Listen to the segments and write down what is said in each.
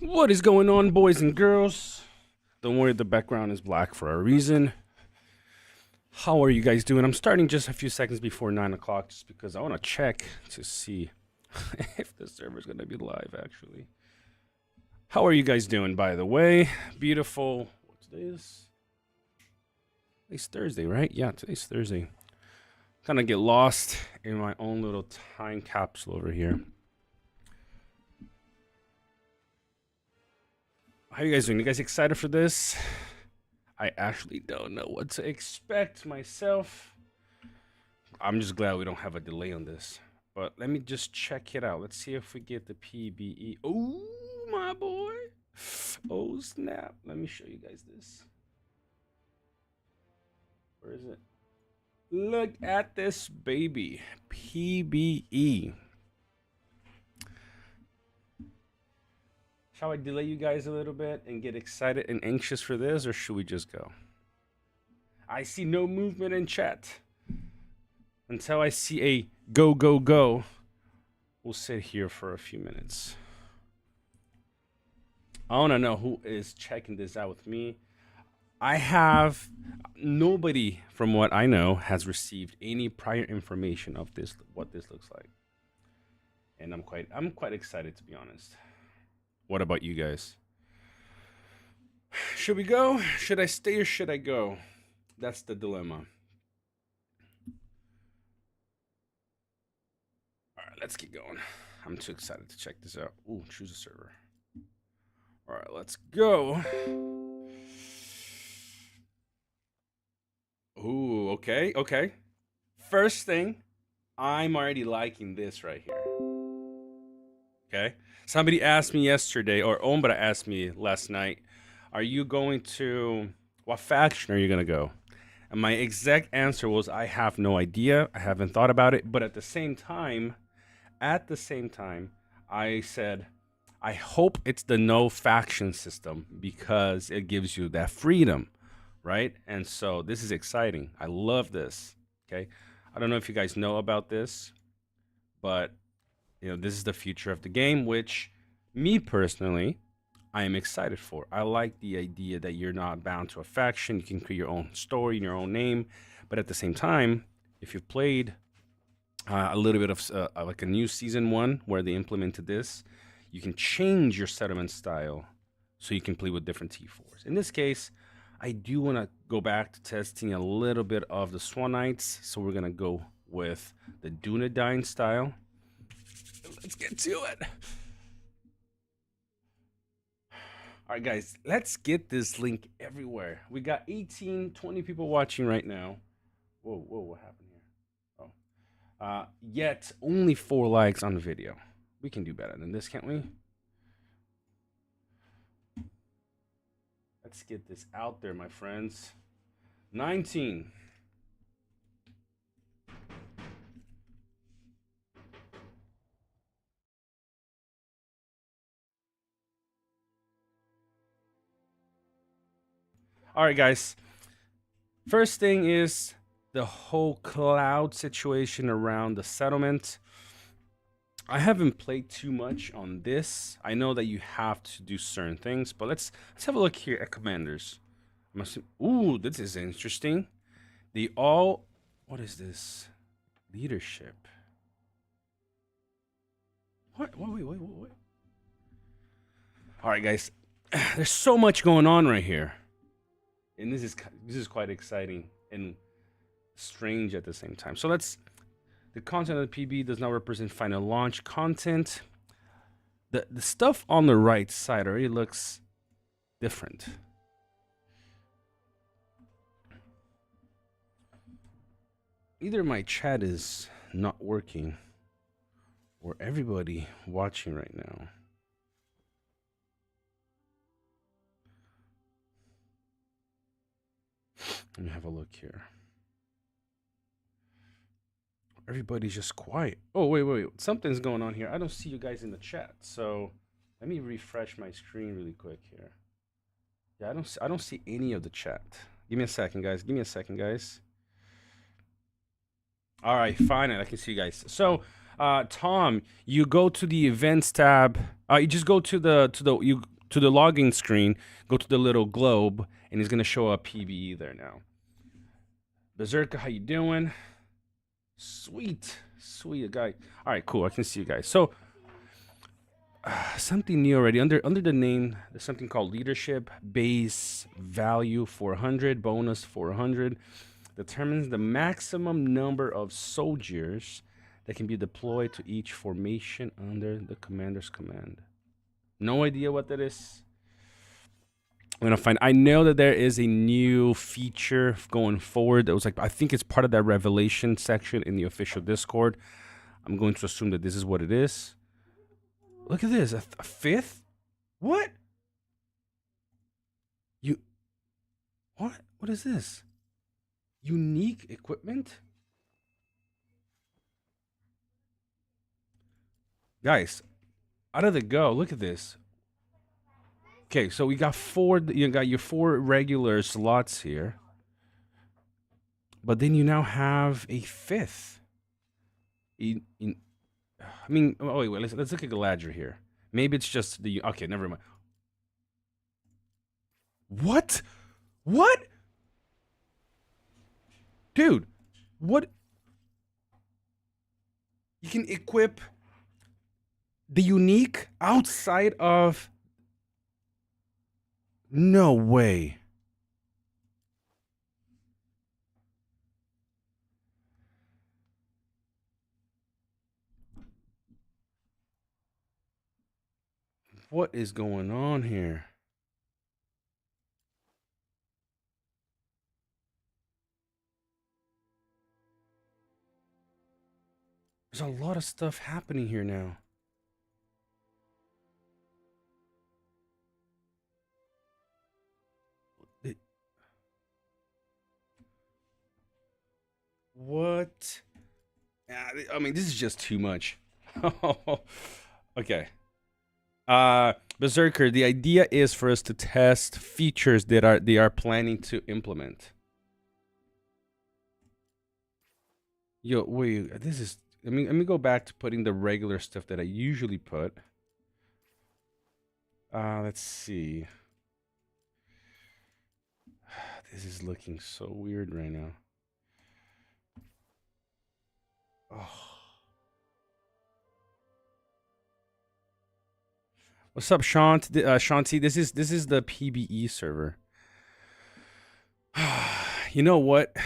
What is going on, boys and girls? Don't worry, the background is black for a reason. How are you guys doing? I'm starting just a few seconds before 9 o'clock just because I want to check to see if the server's going to be live, actually. How are you guys doing, by the way? Beautiful. What today is? Today's Thursday, right? Yeah, today's Thursday. Kind of get lost in my own little time capsule over here. How you guys doing? You guys excited for this? I actually don't know what to expect myself. I'm just glad we don't have a delay on this. But let me just check it out. Let's see if we get the PBE. Oh, my boy. Oh, snap. Let me show you guys this. Where is it? Look at this baby. PBE. Shall I delay you guys a little bit and get excited and anxious for this, or should we just go? I see no movement in chat. Until I see a go, go, go, we'll sit here for a few minutes. I want to know who is checking this out with me. I have nobody, from what I know, has received any prior information of this, what this looks like. And I'm quite excited, to be honest. What about you guys? Should we go? Should I stay or should I go? That's the dilemma. All right, let's get going. I'm too excited to check this out. Ooh, choose a server. All right, let's go. Ooh, okay, okay. First thing, I'm already liking this right here. Okay. Somebody asked me yesterday, or Ombra asked me last night, are you going to, what faction are you going to go? And my exact answer was, I have no idea. I haven't thought about it. But at the same time, I said, I hope it's the no faction system because it gives you that freedom, right? And so this is exciting. I love this, okay? I don't know if you guys know about this, but you know, this is the future of the game, which me personally, I am excited for. I like the idea that you're not bound to a faction. You can create your own story in your own name. But at the same time, if you've played a little bit of like a new season 1 where they implemented this, you can change your settlement style so you can play with different T4s. In this case, I do want to go back to testing a little bit of the Swanites. So we're going to go with the Dunedain style. Let's get to it. All right, guys, let's get this link everywhere. We got 18, 20 people watching right now. Whoa, what happened here? Oh, yet only 4 likes on the video. We can do better than this, can't we? Let's get this out there, my friends. 19. All right, guys. First thing is the whole cloud situation around the settlement. I haven't played too much on this. I know that you have to do certain things, but let's have a look here at commanders. Ooh, this is interesting. What is this? Leadership. What? Wait. All right, guys. There's so much going on right here. And this is quite exciting and strange at the same time. So the content of the PB does not represent final launch content. The stuff on the right side already looks different. Either my chat is not working or everybody watching right now. Let me have a look here. Everybody's just quiet. Oh, wait. Something's going on here. I don't see you guys in the chat. So let me refresh my screen really quick here. Yeah, I don't see any of the chat. Give me a second, guys. All right, fine. I can see you guys. So Tom, you go to the events tab. You just go to the login screen. Go to the little globe, and it's gonna show up PBE there now. Berserker, how you doing? Sweet, sweet guy. All right, cool. I can see you guys. So something new already under the name. There's something called leadership base value 400 bonus 400 determines the maximum number of soldiers that can be deployed to each formation under the commander's command. No idea what that is. I'm gonna find. I know that there is a new feature going forward. That was like, I think it's part of that revelation section in the official Discord. I'm going to assume that this is what it is. Look at this, a fifth? What? What? What is this? Unique equipment? Guys, out of the go, look at this. Okay, so we got you got your 4 regular slots here. But then you now have a 5th. I mean, oh wait, let's look at Galadriel here. Maybe it's just the, okay, never mind. What? What? Dude, what? You can equip the unique outside of, no way. What is going on here? There's a lot of stuff happening here now. What? I mean, this is just too much. Okay. Berserker, the idea is for us to test features that they are planning to implement. Yo, wait, this is, let me go back to putting the regular stuff that I usually put. Let's see. This is looking so weird right now. Oh. What's up, Shanti? This is the PBE server. You know what?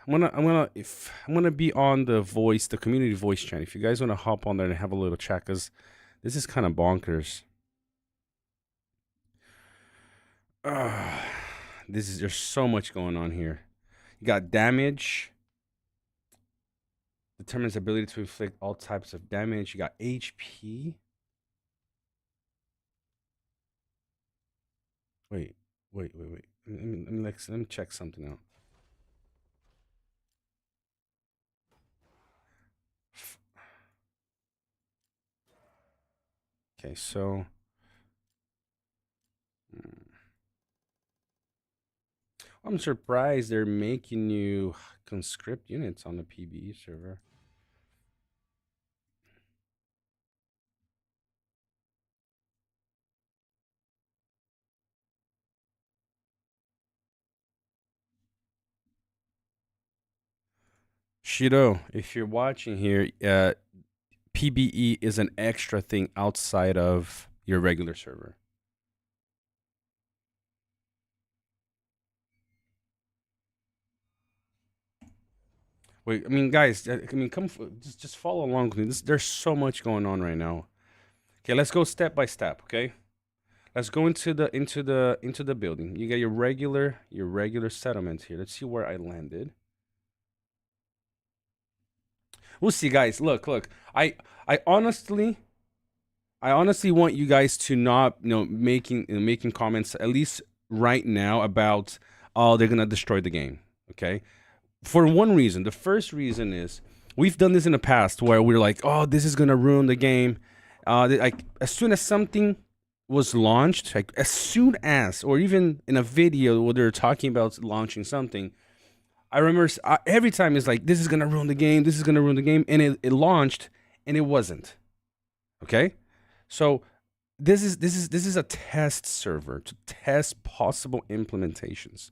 I'm gonna be on the community voice channel. If you guys wanna hop on there and have a little chat, cause this is kind of bonkers. There's so much going on here. You got damage. Determines ability to inflict all types of damage. You got HP. Wait. Let me check something out. Okay, so I'm surprised they're making you conscript units on the PBE server. Shido, if you're watching here, PBE is an extra thing outside of your regular server. Wait, I mean, guys, I mean, just follow along with me. There's so much going on right now. Okay, let's go step by step. Okay, let's go into the building. You got your regular settlement here. Let's see where I landed. We'll see, guys. Look. I honestly want you guys to not, making comments at least right now about, oh, they're gonna destroy the game. Okay, for one reason. The first reason is we've done this in the past where we're like, oh, this is gonna ruin the game. Like as soon as something was launched, like as soon as, or even in a video where they're talking about launching something, I remember every time it's like, this is gonna ruin the game, and it launched, and it wasn't. Okay, so this is a test server to test possible implementations.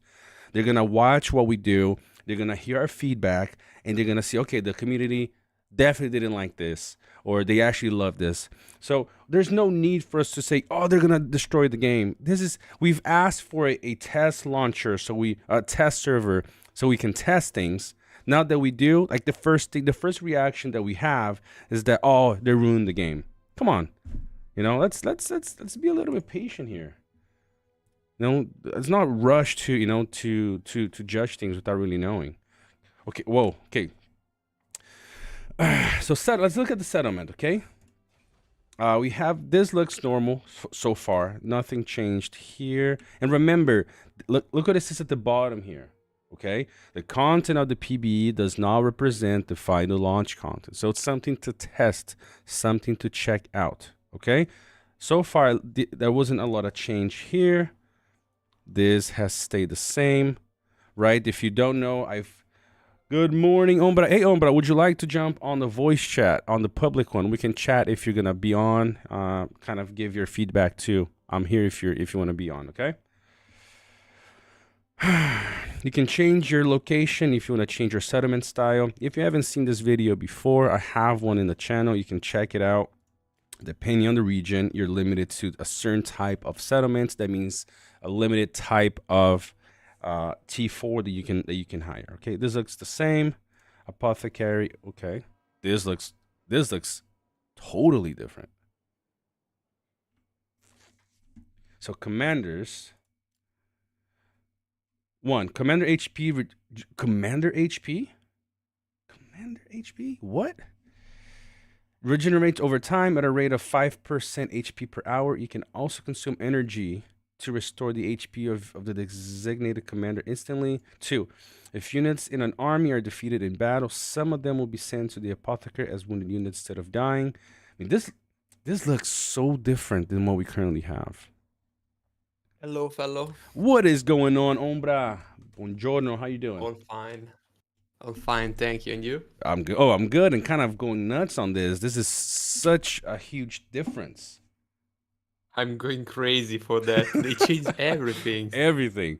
They're gonna watch what we do. They're gonna hear our feedback, and they're gonna see, okay, the community definitely didn't like this, or they actually love this. So there's no need for us to say, oh, they're gonna destroy the game. We've asked for a test launcher, a test server, so we can test things. Now that we do, like the first reaction that we have is that, oh, they ruined the game. Come on, let's be a little bit patient here. It's not rushed to judge things without really knowing. Okay, whoa, okay. So let's look at the settlement, okay? We have, this looks normal so far. Nothing changed here. And remember, look what it says at the bottom here, okay? The content of the PBE does not represent the final launch content. So it's something to test, something to check out, okay? So far, there wasn't a lot of change here. This has stayed the same, right? If you don't know, good morning, Ombra. Hey, Ombra, would you like to jump on the voice chat, on the public one? We can chat if you're gonna be on. Kind of give your feedback too. I'm here if you want to be on. Okay. You can change your location if you want to change your settlement style. If you haven't seen this video before, I have one in the channel. You can check it out. Depending on the region, you're limited to a certain type of settlements. That means a limited type of T4 that you can hire. Okay, this looks the same. Apothecary. Okay, this looks totally different. So commanders. Commander HP. Commander HP. What? Regenerates over time at a rate of 5% HP per hour. You can also consume energy to restore the HP of the designated commander instantly. 2, if units in an army are defeated in battle, some of them will be sent to the apothecary as wounded units instead of dying. I mean, this looks so different than what we currently have. Hello, fellow. What is going on, Ombra? Buongiorno, how you doing? All fine. I'm fine, thank you. And you? I'm good. Oh, I'm good and kind of going nuts on this. This is such a huge difference. I'm going crazy for that. They changed everything. Everything.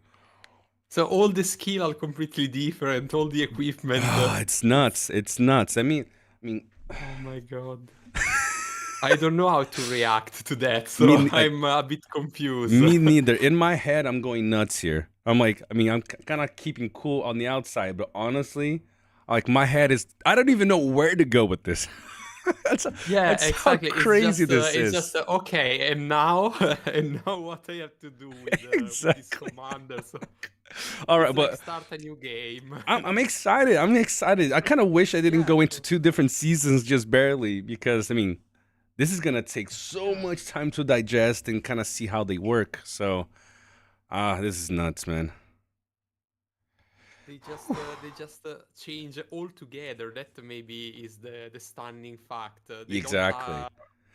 So all the skill are completely different, all the equipment. It's nuts. It's nuts. I mean. Oh my god. I don't know how to react to that, so I'm a bit confused. Me neither. In my head, I'm going nuts here. I'm kind of keeping cool on the outside, but honestly, like my head is, I don't even know where to go with this. that's exactly. How crazy this is. It's just okay, and now what I have to do with this commander. So all right, but start a new game. I'm excited. I kind of wish I didn't go into 2 different seasons just barely, because I mean, this is gonna take so much time to digest and kind of see how they work. So, this is nuts, man. They just change altogether. That maybe is the stunning fact. Exactly.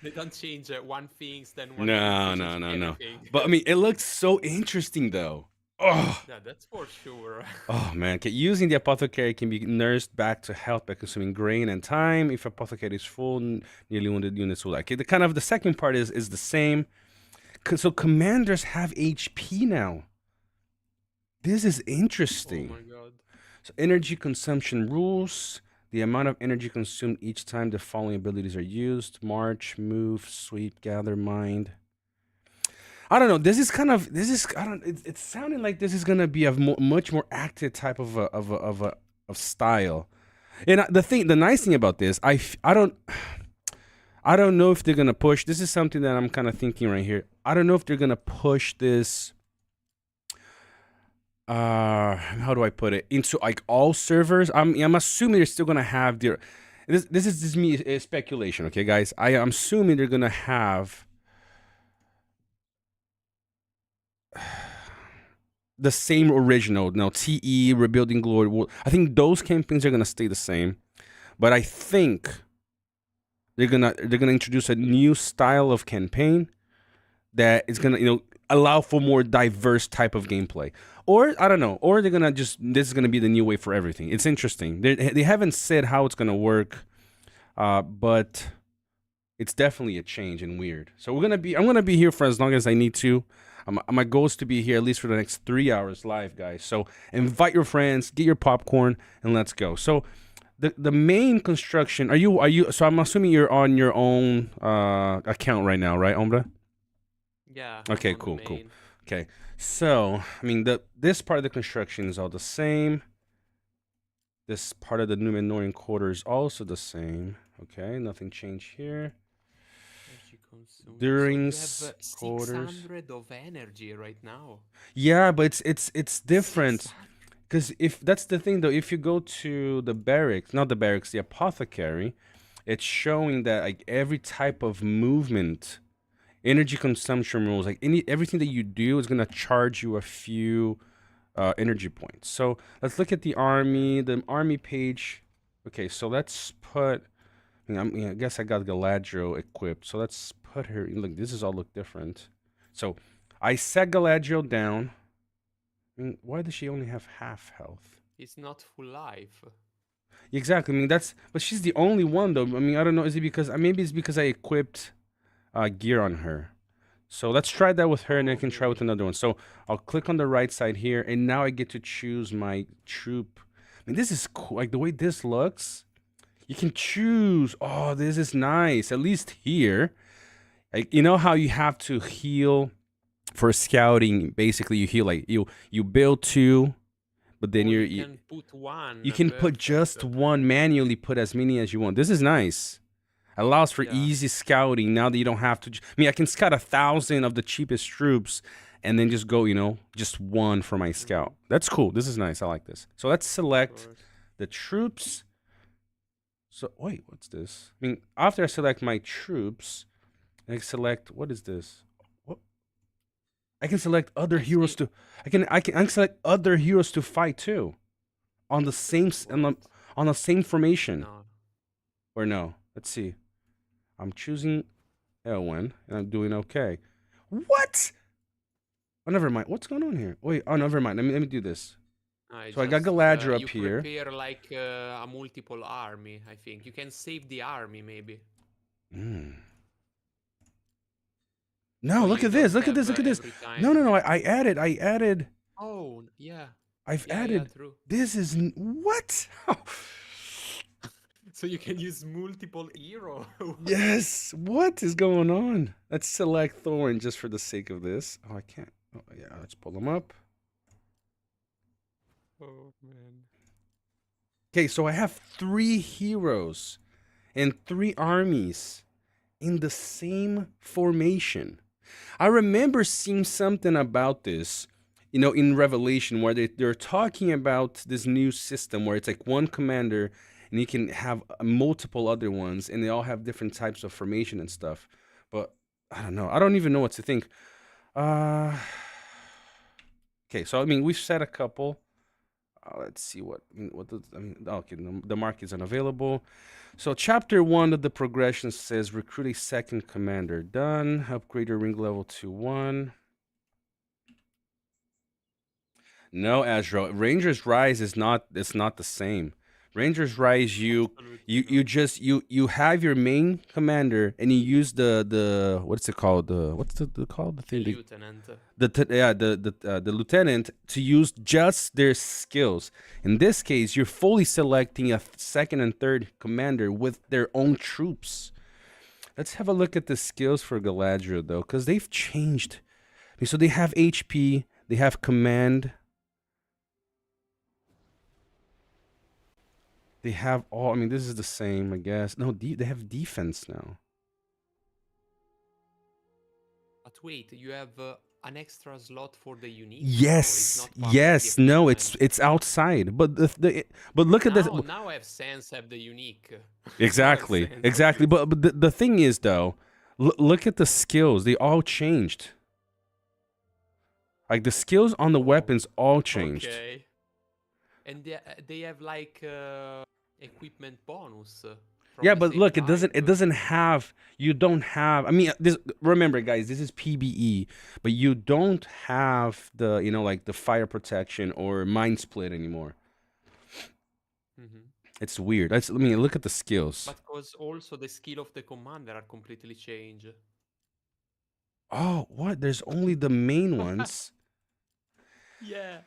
They don't change one thing, then one. No. But I mean, it looks so interesting, though. Oh. Yeah, that's for sure. Oh man, using the apothecary can be nursed back to health by consuming grain and time. If apothecary is full, nearly wounded units will like it. The second part is the same. So commanders have HP now. This is interesting. Oh my god. So energy consumption rules. The amount of energy consumed each time the following abilities are used: march, move, sweep, gather, mind. I don't know. It's sounding like this is gonna be a much more active type of style. And the nice thing about this, I don't know if they're gonna push. This is something that I'm kind of thinking right here. I don't know if they're gonna push this. How do I put it, into like all servers? I'm assuming they're still gonna have their. This is just me speculation, okay, guys. I'm assuming they're gonna have the same original, TE, Rebuilding Glory. I think those campaigns are gonna stay the same, but I think they're gonna introduce a new style of campaign that is gonna allow for more diverse type of gameplay. Or I don't know, or they're gonna this is gonna be the new way for everything. It's interesting. They haven't said how it's gonna work. But it's definitely a change and weird. So I'm gonna be here for as long as I need to. My goal is to be here at least for the next 3 hours live, guys. So invite your friends, get your popcorn, and let's go. So the main construction, are you so I'm assuming you're on your own account right now, right, Ombra? Yeah, I'm Okay, on the cool, cool. main. Okay. So, I mean, this part of the construction is all the same. This part of the Numenorian quarter is also the same. Okay, nothing changed here. Energy consumed. So During you have quarters. 600 of energy right now. Yeah, but it's different. 600. Because if that's the thing though, if you go to the barracks, not the barracks, the apothecary, it's showing that like every type of movement, energy consumption rules, like everything that you do is gonna charge you a few energy points. So let's look at the army page. Okay, so let's put. I guess I got Galadriel equipped. So let's put her. Look, this is all look different. So I set Galadriel down. I mean, why does she only have half health? It's not full life. Exactly. I mean, but she's the only one though. I mean, I don't know. Is it because maybe it's because I equipped gear on her? So let's try that with her, and then I can try with Maybe. another one. So I'll click on the right side here, and now I get to choose my troop. I mean, this is cool. Like the way this looks, you can choose. Oh, this is nice. At least here, like you know how you have to heal for scouting. Basically, you heal like you build two, but then Oh, you you can put one. you can put just Perfect. one, manually put as many as you want. This is nice. Allows for Yeah. easy scouting now that you don't have to. I mean, I can scout 1,000 of the cheapest troops and then just go, just one for my scout. That's cool. This is nice. I like this. So let's Of select course. the troops. So wait, what's this? I mean, after I select my troops, I select what is this? What? I can select other I heroes think. to. I can select other heroes to fight too, on the same What? on the same formation. No. Or no? Let's see. I'm choosing Elwyn, and I'm doing okay. What? Oh, never mind. What's going on here? Wait. Oh, never mind. Let me do this. I So I got just Galadriel you up here. prepare like a multiple army. I think you can save the army maybe. Mm. So No, look you at this. don't Look at have this. Look at this. every No, no, time. no. I added. I added. Oh yeah, I've yeah, added. true. This is what? So you can use multiple hero. Yes. What is going on? Let's select Thorn just for the sake of this. Oh, I can't. Oh, yeah. Let's pull them up. Oh man. Okay, so I have 3 heroes and 3 armies in the same formation. I remember seeing something about this, in Revelation, where they're talking about this new system where it's like one commander and you can have multiple other ones and they all have different types of formation and stuff. But I don't know. I don't even know what to think. Uh, okay, so I mean, we've set a couple. Let's see what does okay, the mark is unavailable. So chapter 1 of the progression says recruit a second commander. Done. Upgrade your ring level to 1. No, Azro. Rangers Rise is not. It's not the same. Rangers Rise, you Absolutely you you not. just you have your main commander and you use the what's it called, the called the The thing lieutenant. the lieutenant to use just their skills. In this case, you're fully selecting a second and third commander with their own troops. Let's have a look at the skills for Galadriel though, because they've changed. So they have HP, they have command. They have all. I mean, this is the same, I guess. No, they have defense now. But wait, you have an extra slot for the unique now, or it's Yes, not part of the yes. No, equipment? it's outside. But but look at this. Now I have sense have the unique. Now I have Exactly, sense. exactly. Okay. But the thing is, though, look at the skills. They all changed. Like the skills on the Oh, weapons all changed. okay. And they have like equipment bonus from Yeah, the but same look, it type. doesn't have. You don't have. I mean, this. Remember, guys, this is PBE, but you don't have like the fire protection or mind split anymore. Mhm. It's weird. I mean, look at the skills. But because also the skill of the commander are completely changed. Oh, what? There's only the main ones. Yeah.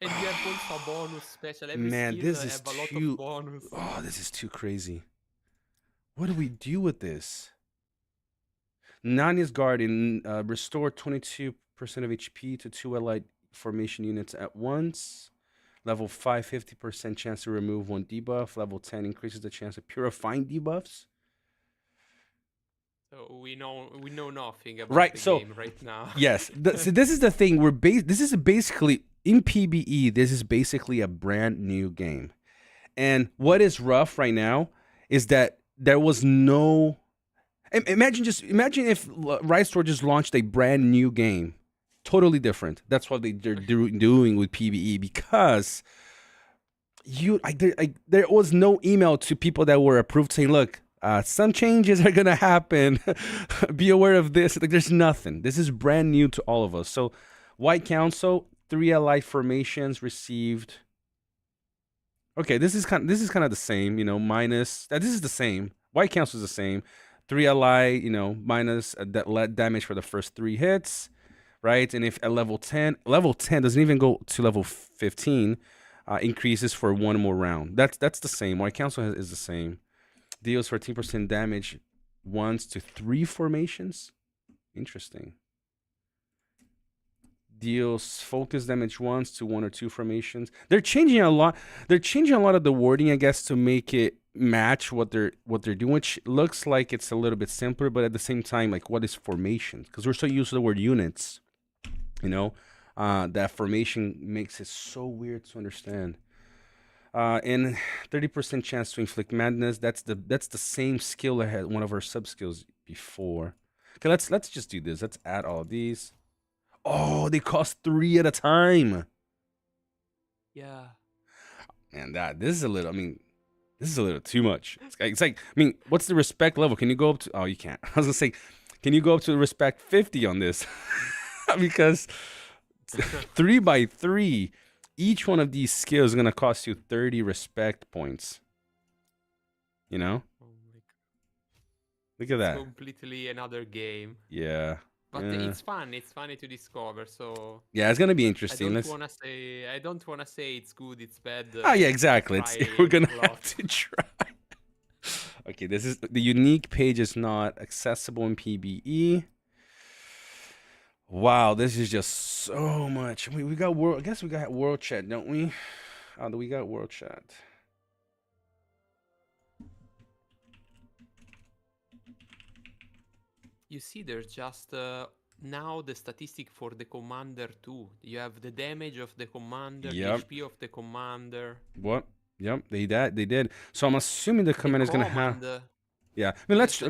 And you have also a bonus special. Every Man, skill this is have a lot of too... bonus. Oh, this is too crazy. What do we do with this? Nanya's Guardian, restore 22% of HP to 2 allied formation units at once. Level 5, 50% chance to remove 1 debuff. Level 10 increases the chance of purifying debuffs. So we know nothing about Right, the so game right now. yes, so this is the thing. This is basically in PBE. This is basically a brand new game, and what is rough right now is that there was no. Imagine if Riot Store just launched a brand new game, totally different. That's what they're doing with PBE because there was no email to people that were approved saying, look. Some changes are gonna happen. Be aware of this. Like, there's nothing. This is brand new to all of us. So, White Council, 3 allied formations received. Okay, this is kind of the same. You know, minus. This is the same. White Council is the same. 3 allied. You know, minus that damage for the first 3 hits, right? And if at level 10 doesn't even go to level 15, increases for 1 more round. That's the same. White Council is the same. Deals 14% damage once to 3 formations. Interesting. Deals focus damage once to 1 or 2 formations. They're changing a lot. They're changing a lot of the wording, I guess, to make it match what they're doing, which looks like it's a little bit simpler, but at the same time, like, what is formation? Because we're so used to the word units, you know, that formation makes it so weird to understand. And 30% chance to inflict madness. That's the same skill I had one of our sub skills before. Okay, let's just do this. Let's add all of these. Oh, they cost 3 at a time. Yeah. And this is a little. I mean, this is a little too much. It's like, I mean, what's the respect level? Can you go up to? Oh, you can't. I was gonna say, can you go up to respect 50 on this? Because 3 by 3. Each one of these skills is going to cost you 30 respect points. You know? Oh my God. Look at that. It's completely another game. Yeah. But it's fun. It's funny to discover. So yeah, it's going to be interesting. I don't wanna say it's good, it's bad. Oh, yeah, exactly. We're going to have to try. Okay, this is the unique page is not accessible in PBE. Wow, this is just so much. I mean, we got world. I guess we got world chat, don't we? Oh, we got world chat. You see, there's just now the statistic for the commander too. You have the damage of the commander, the HP of the commander. What? Yep, they did. So I'm assuming the commander is gonna have. Yeah, let's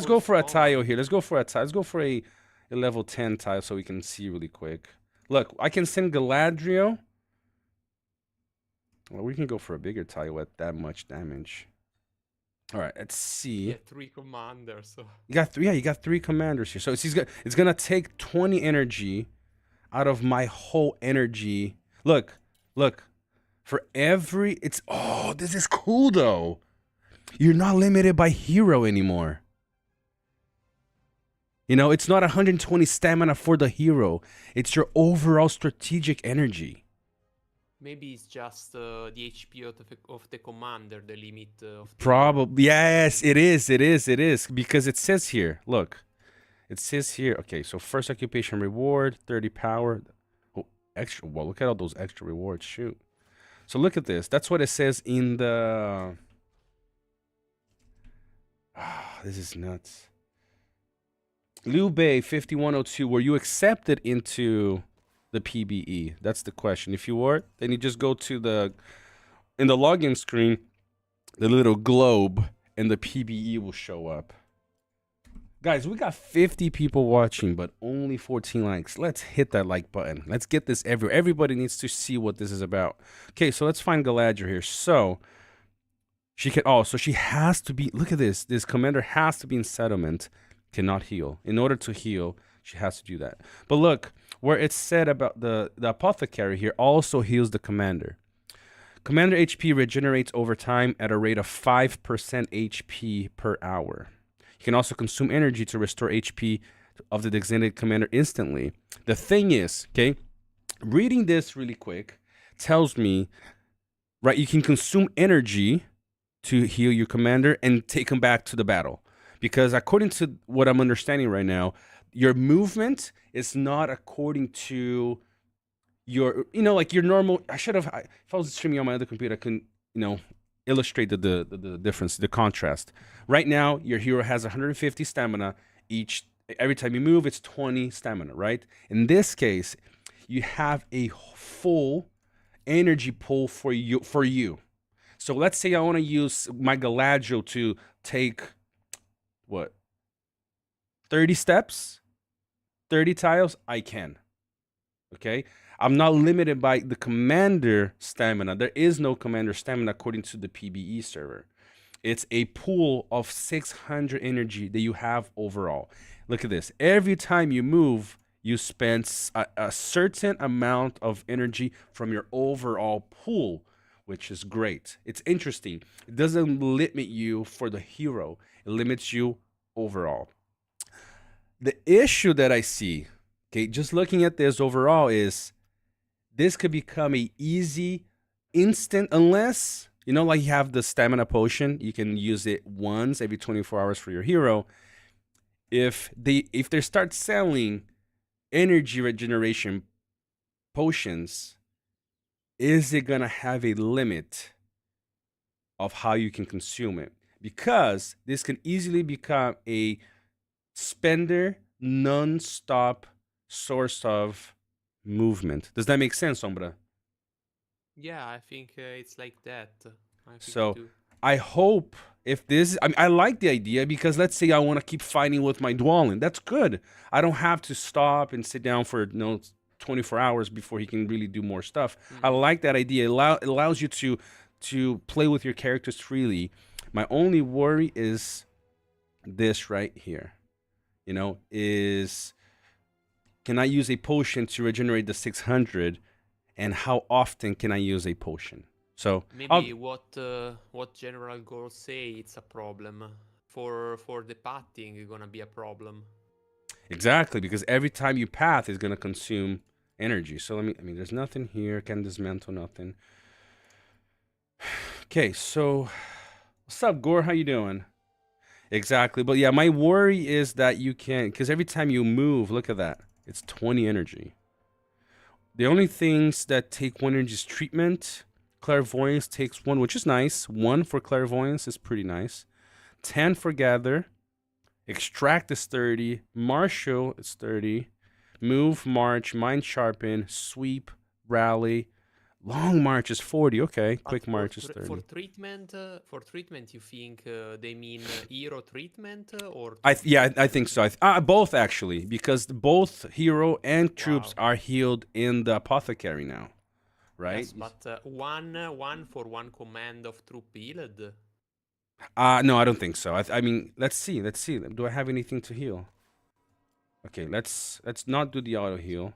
go for a tile here. Let's go for a tile. Let's go for a level 10 tile so we can see really quick. Look, I can send Galadriel. Well, we can go for a bigger tile with that much damage. All right, let's see. Yeah, 3 commanders. So. You got 3. Yeah, you got 3 commanders here. So it's gonna take 20 energy out of my whole energy. Look. For every this is cool though. You're not limited by hero anymore. You know, it's not 120 stamina for the hero. It's your overall strategic energy. Maybe it's just the HP of the commander, the limit of the Probably. Yes, it is. Because it says here, look. It says here, okay, so first occupation reward, 30 power. Oh, extra. Well, look at all those extra rewards. Shoot. So look at this. That's what it says in the... this is nuts. Liu Bei 5102, were you accepted into the PBE? That's the question. If you were, then you just go to in the login screen, the little globe, and the PBE will show up. Guys, we got 50 people watching, but only 14 likes. Let's hit that like button. Let's get this everywhere. Everybody needs to see what this is about. Okay, so let's find Galadriel here. So she can. Oh, so she has to be. Look at this. This commander has to be in settlement. Cannot heal. In order to heal, she has to do that. But look, where it's said about the apothecary here also heals the commander. Commander HP regenerates over time at a rate of 5% HP per hour. You can also consume energy to restore HP of the designated commander instantly. The thing is, okay, reading this really quick tells me, right, you can consume energy to heal your commander and take him back to the battle. Because according to what I'm understanding right now, your movement is not according to your, like your normal. If I was streaming on my other computer, I can, illustrate the difference, the contrast. Right now, your hero has 150 stamina every time you move, it's 20 stamina, right? In this case, you have a full energy pool for you. So let's say I want to use my Galadriel to take, what, 30 steps, 30 tiles? I can. Okay? I'm not limited by the commander stamina. There is no commander stamina according to the PBE server. It's a pool of 600 energy that you have overall. Look at this. Every time you move, you spend a certain amount of energy from your overall pool, which is great. It's interesting. It doesn't limit you for the hero. It limits you overall. The issue that I see, okay, just looking at this overall, is this could become a easy, instant, unless, like you have the stamina potion, you can use it once every 24 hours for your hero. If they start selling energy regeneration potions, is it gonna have a limit of how you can consume it? Because this can easily become a spender non-stop source of movement. Does that make sense, Sombra? Yeah, I think it's like that. So I hope if this, I like the idea, because let's say I want to keep fighting with my Dwalin. That's good. I don't have to stop and sit down for 24 hours before he can really do more stuff. I like that idea. It allows you to play with your characters freely. My only worry is this right here. Is, can I use a potion to regenerate the 600, and how often can I use a potion? So maybe what general goals say it's a problem. For the pathing, it's gonna be a problem. Exactly, because every time you path is gonna consume energy. So there's nothing here. Can dismantle nothing. Okay, so what's up, Gore? How you doing? Exactly, but yeah, my worry is that you can't, because every time you move, look at that, it's 20 energy. The only things that take 1 energy is treatment. Clairvoyance takes 1, which is nice. 1 for clairvoyance is pretty nice. 10 for gather. Extract is 30. Martial is 30. Move, march, mind sharpen, sweep, rally. Long march is 40. Okay, quick march is 30. For treatment, you think they mean hero treatment or? I think so. Both, actually, because both hero and troops are healed in the Apothecary now, right? Yes, but one for one command of troop healed. No, I don't think so. Let's see. Do I have anything to heal? Okay, let's not do the auto heal,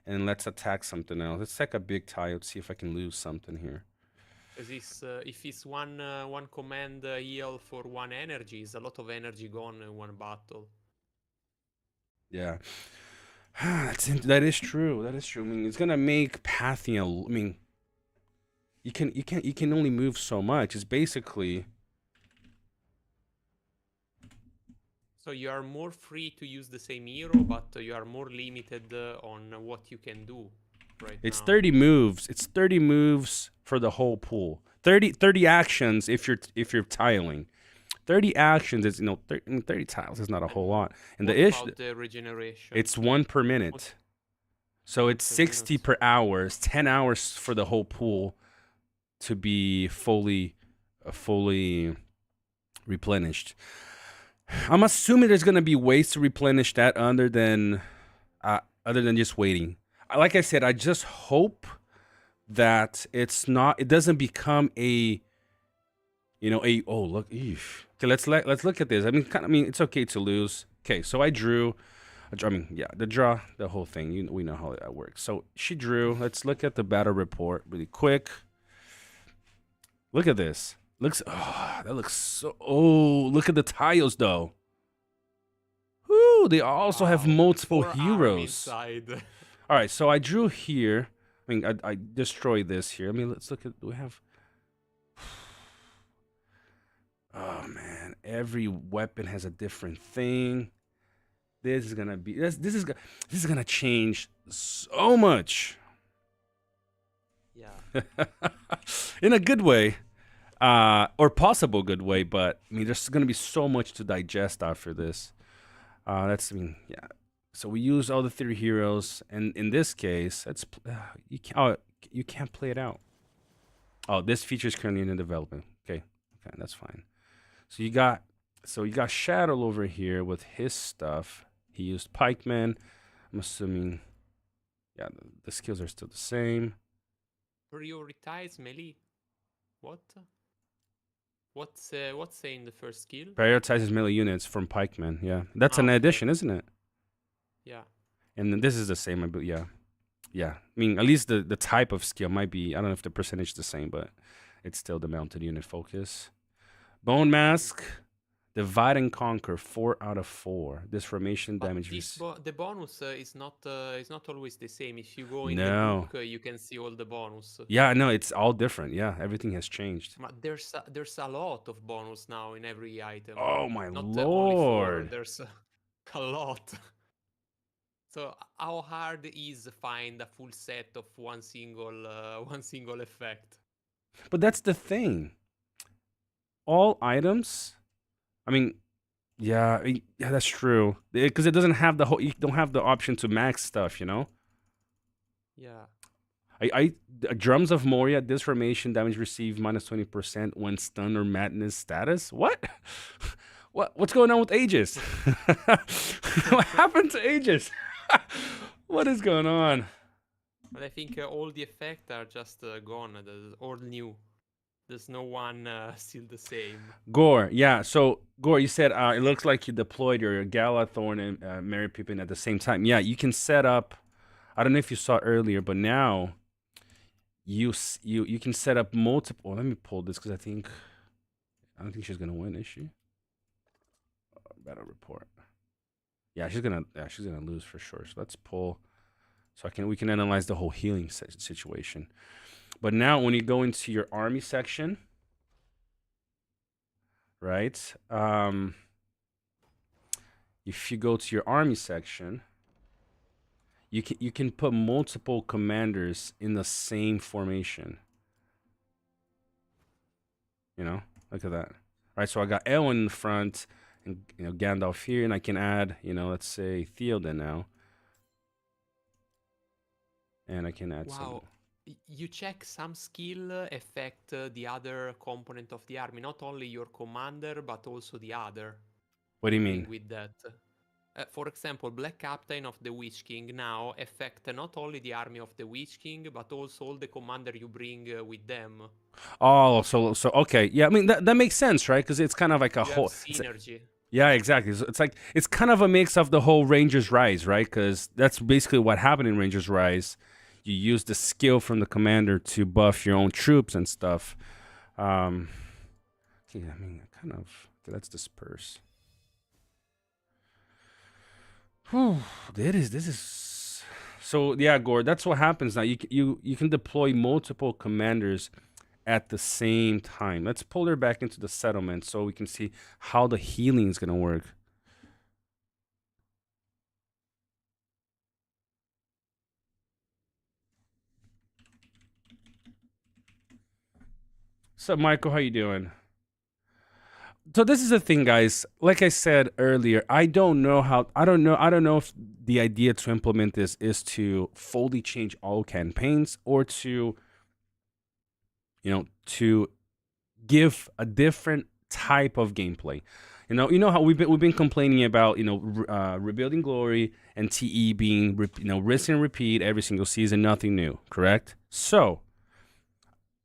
and let's attack something else. Let's take a big tile to see if I can lose something here. If it's one command heal for 1 energy, is a lot of energy gone in 1 battle. Yeah, that is true. It's gonna make pathing. You can only move so much. It's basically. So you are more free to use the same hero, but you are more limited on what you can do. It's now 30 moves. It's 30 moves for the whole pool. 30 actions if you're tiling. 30 actions is 30 tiles is not a whole lot. And the regeneration? It's 1 per minute. So it's 60 per hour. It's 10 hours for the whole pool to be fully replenished. I'm assuming there's gonna be ways to replenish that other than just waiting. Like I said, I just hope that it doesn't become a oh look, eesh. Okay, let's look at this. It's okay to lose. Okay, so I drew. The draw, the whole thing. We know how that works. So she drew. Let's look at the battle report really quick. Look at this. That looks so. Oh, look at the tiles though. Whoo! They also have multiple 4 army heroes. inside. All right, so I drew here. I mean, I destroyed this here. I mean, let's look at. Do we have? Oh man, every weapon has a different thing. This is gonna be this is gonna change so much. Yeah. In a good way, or possible good way. But I mean, there's gonna be so much to digest after this. I mean, yeah. So we use all the 3 heroes, and in this case, you can't play it out. Oh, this feature is currently in development. Okay, that's fine. So you got Shadow over here with his stuff. He used pikemen. I'm assuming, yeah, the skills are still the same. Prioritize melee. What? What's saying the first skill? Prioritizes melee units from pikemen. Yeah, that's an okay. addition, isn't it? Yeah. And then this is the same. Yeah. I mean, at least the type of skill might be. I don't know if the percentage is the same, but it's still the mounted unit focus. Bone Mask, Divide and Conquer, 4 out of 4. This formation damage. The bonus is not always the same. If you go in No. the book, you can see all the bonus. Yeah, no, it's all different. Yeah, everything has changed. But there's a lot of bonus now in every item. Oh my not lord! Only 4, there's a lot. So how hard is find a full set of one single effect? But that's the thing. All items, I mean, yeah, that's true. Because it doesn't have the whole. You don't have the option to max stuff, you know. Yeah. Drums of Moria, this formation damage received -20% when stun or madness status. What? What's going on with Aegis? What happened to Aegis? What is going on? But I think all the effects are just gone. All new. There's no one still the same. Gore, yeah. So Gore, you said it looks like you deployed your Galathorn and Mary Pippin at the same time. Yeah, you can set up. I don't know if you saw earlier, but now you can set up multiple. Let me pull this because I don't think she's gonna win, is she? Battle report. Yeah, she's gonna lose for sure. So let's pull. So we can analyze the whole healing situation. But now when you go into your army section, right? If you go to your army section, you can put multiple commanders in the same formation. You know, look at that. All right, so I got Elwyn in the front, and Gandalf here, and I can add, let's say Theoden now, and I can add some. You check some skill affect the other component of the army, not only your commander, but also the other. What do you mean? With that, for example, Black Captain of the Witch King now affect not only the army of the Witch King, but also all the commander you bring with them. Oh, so okay, yeah. I mean that makes sense, right? Because it's kind of like a whole synergy. Yeah, exactly. So it's kind of a mix of the whole Rangers Rise, right? Because that's basically what happened in Rangers Rise. You use the skill from the commander to buff your own troops and stuff. Okay, I mean, let's disperse. Whew, this is so yeah, Gore. That's what happens now. You can deploy multiple commanders at the same time. Let's pull her back into the settlement so we can see how the healing is gonna work. So Michael, how you doing? So this is the thing, guys. Like I said earlier, I don't know if the idea to implement this is to fully change all campaigns or to give a different type of gameplay. You know how we've been complaining about Rebuilding Glory and TE being rinse and repeat every single season, nothing new, correct? So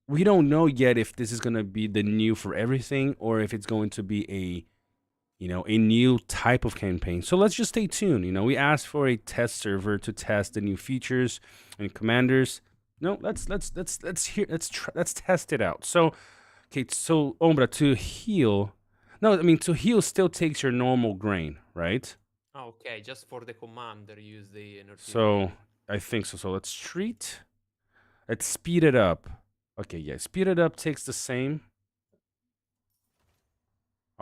we don't know yet if this is going to be the new for everything or if it's going to be a new type of campaign. So let's just stay tuned. We asked for a test server to test the new features and commanders. No, let's test it out. So Okay, so Ombra, to heal. No, I mean to heal still takes your normal grain, right? Okay, just for the commander, use the energy So drain. I think so. So let's treat. Let's speed it up. Okay, yeah, speed it up takes the same.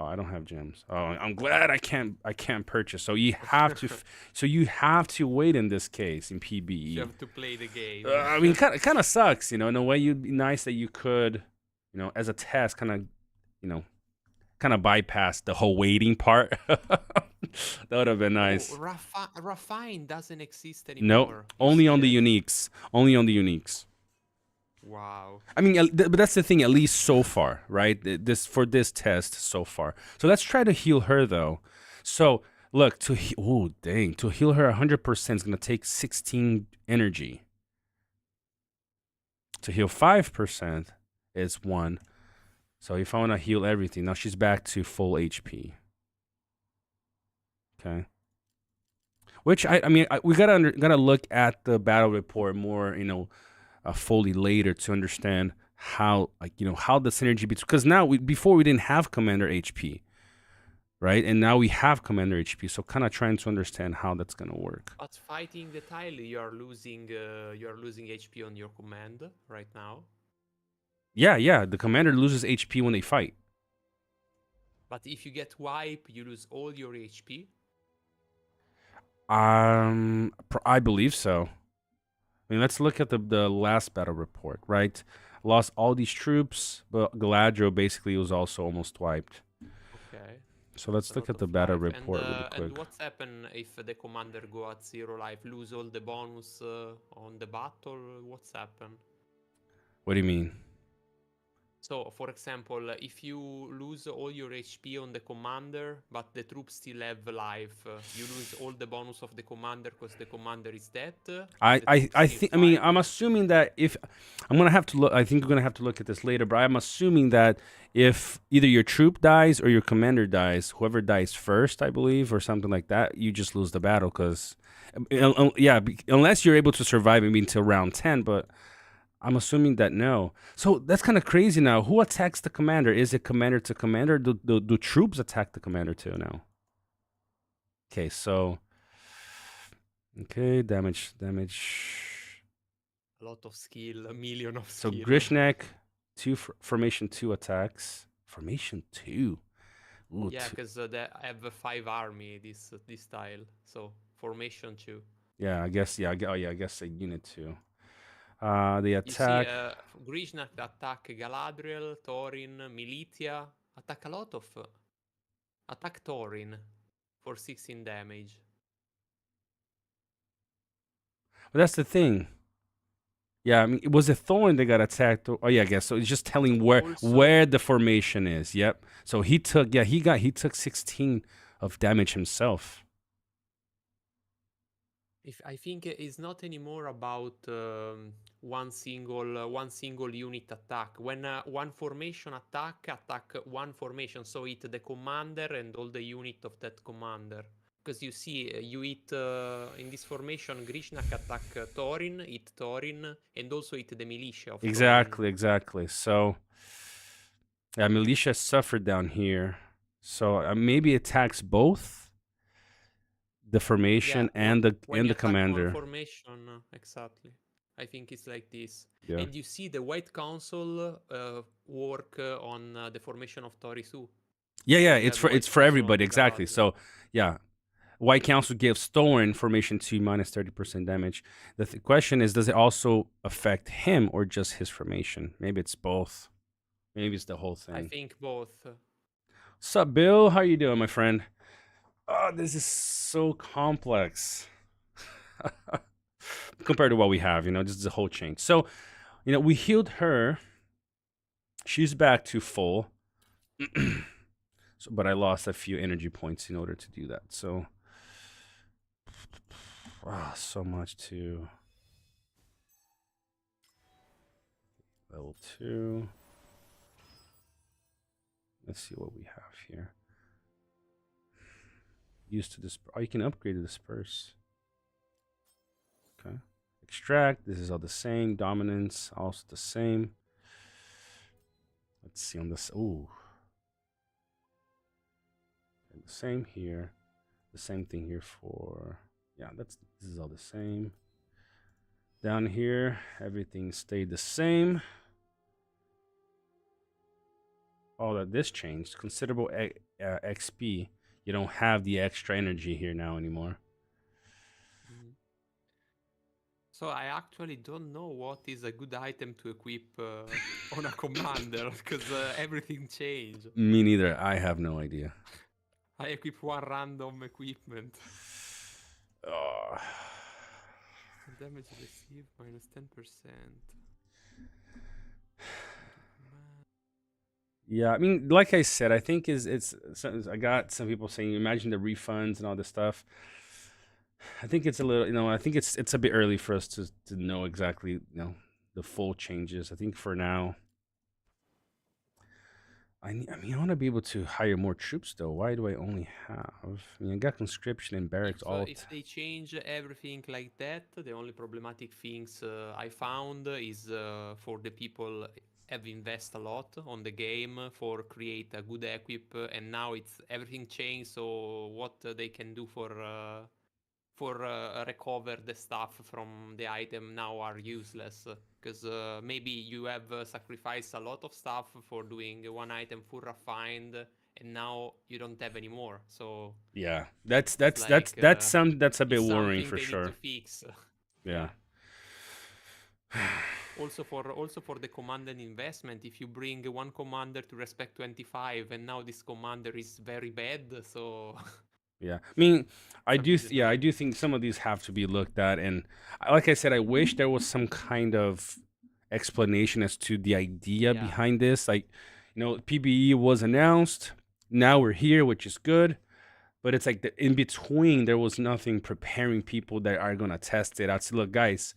Oh, I don't have gems. Oh, I'm glad I can't purchase. So you have to so you have to wait in this case in You PBE. have to play the game. I mean, kind of sucks, you know. In a way, you'd be nice that you could, you know, as a test, kind of, you know, kind of bypass the whole waiting part. That would have been Oh, nice. Refine doesn't exist No, anymore. You only see on the that? uniques. Only on the uniques. Wow. I mean, but that's the thing. At least so far, right? This for this test so far. So let's try to heal her though. So look to oh dang to heal her 100% is gonna take 16 energy. To heal 5% is 1. So if I want to heal everything, now she's back to full HP. Okay. Which I mean, we gotta look at the battle report more, you know, fully later to understand how, like, you know, how the synergy because now before we didn't have commander HP, right? And now we have commander HP, so kind of trying to understand how that's gonna work. But fighting the tile, you are losing HP on your command right now. Yeah, the commander loses HP when they fight. But if you get wipe, you lose all your HP. I believe so. I mean, let's look at the last battle report, right? Lost all these troops, but Galadriel basically was also almost wiped. Okay. So let's A look lot at the of battle life. report really quick. And what's happened if the commander go at 0 life? Lose all the bonus on the battle? What's happened? What do you mean? So, for example, if you lose all your HP on the commander, but the troops still have life, you lose all the bonus of the commander because the commander is dead. I think, I mean, I'm assuming that if I'm gonna have to look, I think we're gonna have to look at this later, but I'm assuming that if either your troop dies or your commander dies, whoever dies first, I believe, or something like that, you just lose the battle because, yeah, unless you're able to survive maybe until round 10, but I'm assuming that no. So that's kind of crazy now. Who attacks the commander? Is it commander to commander? Do troops attack the commander too now? Okay, so okay, damage. A lot of skill, a million of So skill. Grishnek, formation 2 attacks. Formation 2. Ooh, Yeah, because they have a 5 army this style. So formation 2. yeah, I guess. Yeah, I guess a unit 2. The You see, attack. Grishnak attack Galadriel, Thorin, Militia. Attack a lot of. Attack Thorin for 16 damage. But that's the thing. Yeah, I mean, it was a thorn that got attacked. Oh yeah, I guess so. It's just telling where the formation is. Yep. So he took he took 16 of damage himself. If I think it's not anymore about one single unit attack. When one formation attack one formation, so hit the commander and all the unit of that commander. Because you see, you hit in this formation, Grishnak attack Thorin, hit Thorin, and also hit the militia of Thorin. Exactly. So yeah, militia suffered down here. So maybe attacks both the formation and the Attack one commander. formation, exactly. I think it's like this. Yeah. And you see the White Council work on the formation of Torisu. Yeah. It's for everybody exactly. So yeah, White Council gives Thorin formation 2 minus 30% damage. The question is, does it also affect him or just his formation? Maybe it's both. Maybe it's the whole thing. I think both. Sup, Bill? How you doing, my friend? Oh, this is so complex compared to what we have. You know, just the whole change. So, you know, we healed her. She's back to full. So, but I lost a few energy points in order to do that. So, so much to level 2. Let's see what we have here. Used to disperse. Oh, you can upgrade to disperse. Okay. Extract. This is all the same. Dominance, also the same. Let's Let's see on this. Ooh. And the same here. The same thing here for, yeah, this is all the same. Down here, everything stayed the same. Oh, that this changed. Considerable XP. You don't have the extra energy here now anymore. Mhm. So I actually don't know what is a good item to equip on a commander because everything changed. Me neither. I have no idea. I equip one random equipment. Oh. Damage received minus 10%. Yeah, I mean, like I said, I think I got some people saying, imagine the refunds and all this stuff. I think it's a little, I think it's a bit early for us to know exactly, the full changes. I think for now, I mean, I want to be able to hire more troops though. Why do I only have? I mean, I got conscription and barracks If they change everything like that, the only problematic things I found is for the people have invest a lot on the game for create a good equip, and now it's everything changed. So what they can do for recover the stuff from the item now are useless because maybe you have sacrificed a lot of stuff for doing one item full refined and now you don't have any more. So Yeah, that's it's that's that's like that's some that's a bit it's worrying something for they need to sure. fix. Yeah. Yeah. Also for the command and investment, if you bring one commander to respect 25 and now this commander is very bad, so Yeah, I mean, it's a bit I annoying. do think some of these have to be looked at, and like I said, I wish there was some kind of explanation as to the idea Yeah. behind this. Like, PBE was announced, now we're here, which is good, but it's like in between, there was nothing preparing people that are gonna test it. I'd say, look, guys,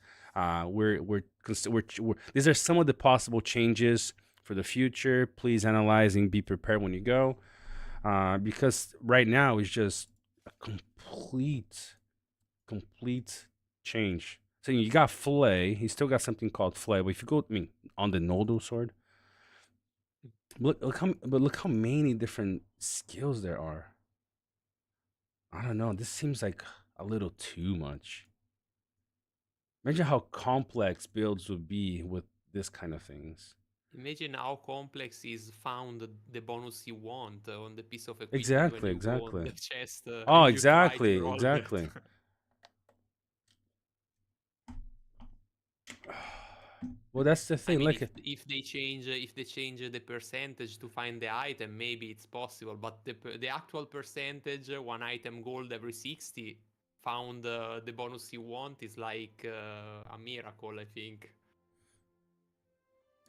these are some of the possible changes for the future. Please analyze and be prepared when you go. Because right now it's just a complete change. So you got Flay. He still got something called Flay. But if you go, I mean, on the Noldo sword, look how many different skills there are. I don't know. This seems like a little too much. Imagine how complex builds would be with this kind of things. Imagine how complex is found the bonus you want on the piece of equipment when Exactly, you go on exactly. the chest Oh, and you try to exactly, roll that. exactly. Well, that's the I thing. mean, Look, if they change the percentage to find the item, maybe it's possible. But the actual percentage, one item gold every 60, found the bonus you want is like a miracle, I think.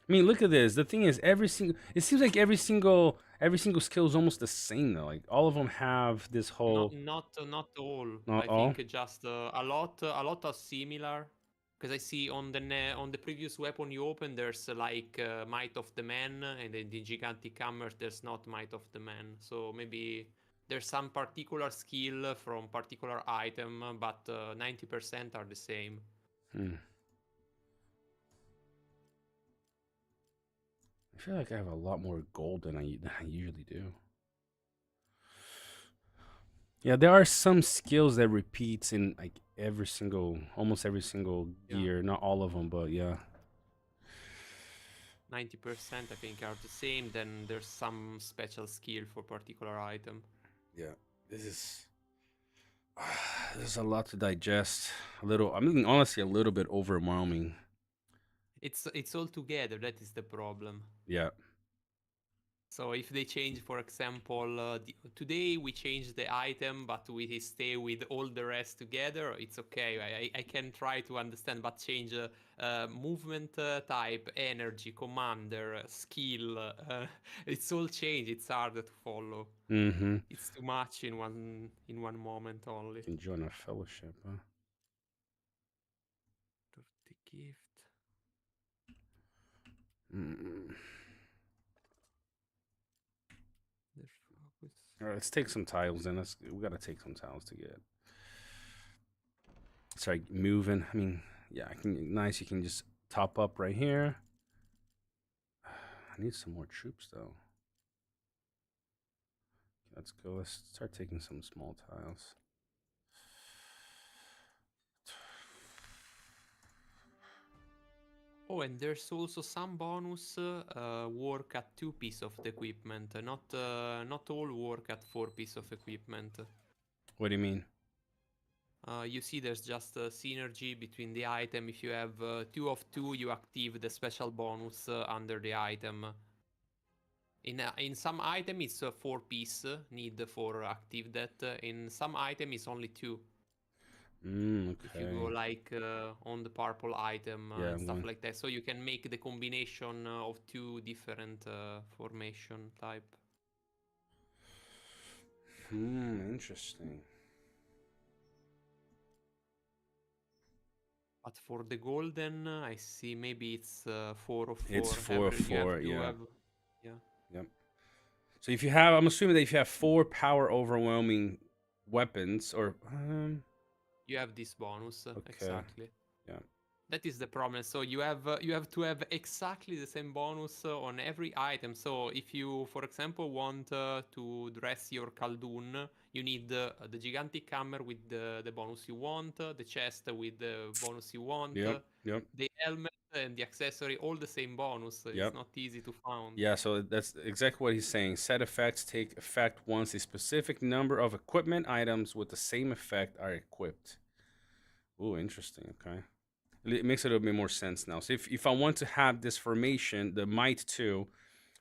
I mean, look at this. The thing is, it seems like every single skill is almost the same though. Like all of them have this whole, Not all. not I all. think just a lot are similar. Because I see on the previous weapon you open, there's like Might of the Man, and in the Gigantic Hammer, there's not Might of the Man. So maybe there's some particular skill from particular item, but 90% are the same. Hmm. I feel like I have a lot more gold than I usually do. Yeah, there are some skills that repeats in like almost every single Yeah, gear. Not all of them, but yeah. 90% I think are the same. Then there's some special skill for particular item. Yeah, this is there's a lot to digest. A little, I mean, honestly, a little bit overwhelming. It's all together. That is the problem. Yeah. So if they change, for example, today we change the item, but we stay with all the rest together, it's okay. I can try to understand, but change movement type, energy, commander, skill. It's all changed. It's hard to follow. Mm-hmm. It's too much in one moment only. Can join a fellowship, huh? The gift. Mm. The focus. All right, let's take some tiles then. We gotta take some tiles to get. Sorry, moving. I mean, yeah, nice. You can just top up right here. I need some more troops though. Let's go. Let's start taking some small tiles. Oh, and there's also some bonus work at 2 piece of the equipment, not all work at 4 piece of equipment. What do you mean? You see there's just a synergy between the item. If you have 2 of 2, you active the special bonus under the item. In some item it's a 4 piece need for active that. In some item it's only 2. Okay. If you go like on the purple item Yeah, and I'm stuff going. like that, so you can make the combination of 2 different formation type. Interesting. But for the golden, I see maybe it's 4 of 4. It's 4/4. You Yeah. have, yeah. Yep. So if you have, I'm assuming that if you have 4 power overwhelming weapons, or You have this bonus, okay, exactly. yeah. That is the problem. So you have to have exactly the same bonus on every item. So if you, for example, want to dress your Khaldun, you need the gigantic hammer with the bonus you want, the chest with the bonus you want, Yep. the helmet and the accessory, all the same bonus. It's Yep. not easy to find. Yeah, so that's exactly what he's saying. Set effects take effect once a specific number of equipment items with the same effect are equipped. Ooh, interesting. Okay. It makes a little bit more sense now. So if I want to have this formation, the might 2,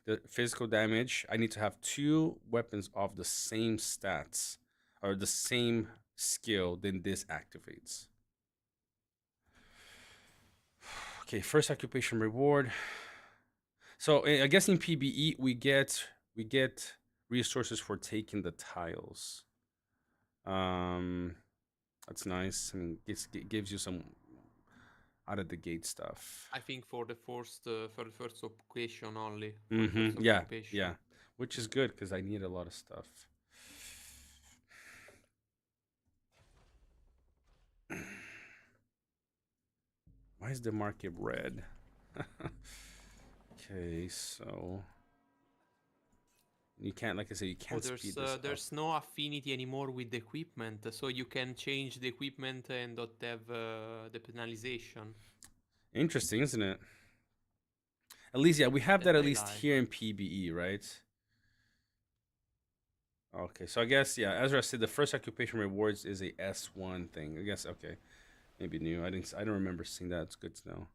the physical damage, I need to have 2 weapons of the same stats or the same skill, then this activates. Okay, first occupation reward. So I guess in PBE we get resources for taking the tiles. That's nice. I mean, it gives you some out of the gate stuff. I think for the first occupation only. For the first Yeah, occupation. yeah, which is good because I need a lot of stuff. Why is the market red? Okay, so you can't, like I said, you can't speed this up. There's no affinity anymore with the equipment, so you can change the equipment and not have the penalization. Interesting, isn't it? At least, yeah, we have that That at I least like. here in PBE, right? Okay, so I guess, yeah, Ezra said the first occupation rewards is a S1 thing. I guess, okay, maybe new. I don't remember seeing that. It's good to know.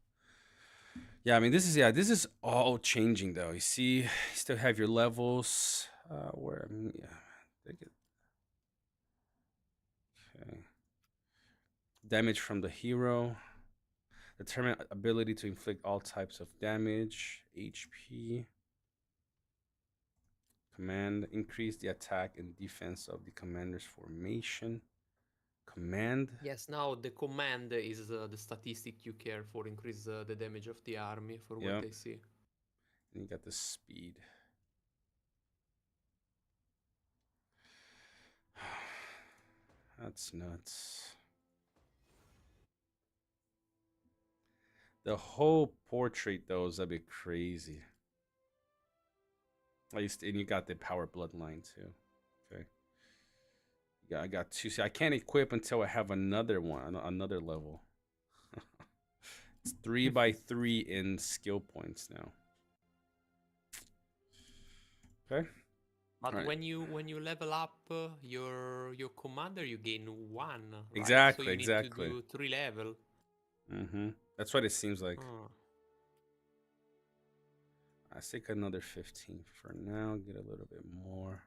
Yeah, I mean, this is all changing though. You see, you still have your levels. Where I mean, yeah, take it. Okay. Damage from the hero. Determine ability to inflict all types of damage. HP. Command. Increase the attack and defense of the commander's formation. Command. Yes, now the command is the statistic you care for, increase the damage of the army, for what Yep. I see. And you got the speed. That's nuts. The whole portrait though is a bit crazy. At least, and you got the power bloodline too. Okay. Yeah, I got 2. See, I can't equip until I have another one, another level. It's 3 by 3 in skill points now. Okay. But right. when you level up your commander, you gain 1. Right? Exactly. So you exactly. need to do 3 level. That's what it seems like. Oh. I take another 15 for now. Get a little bit more.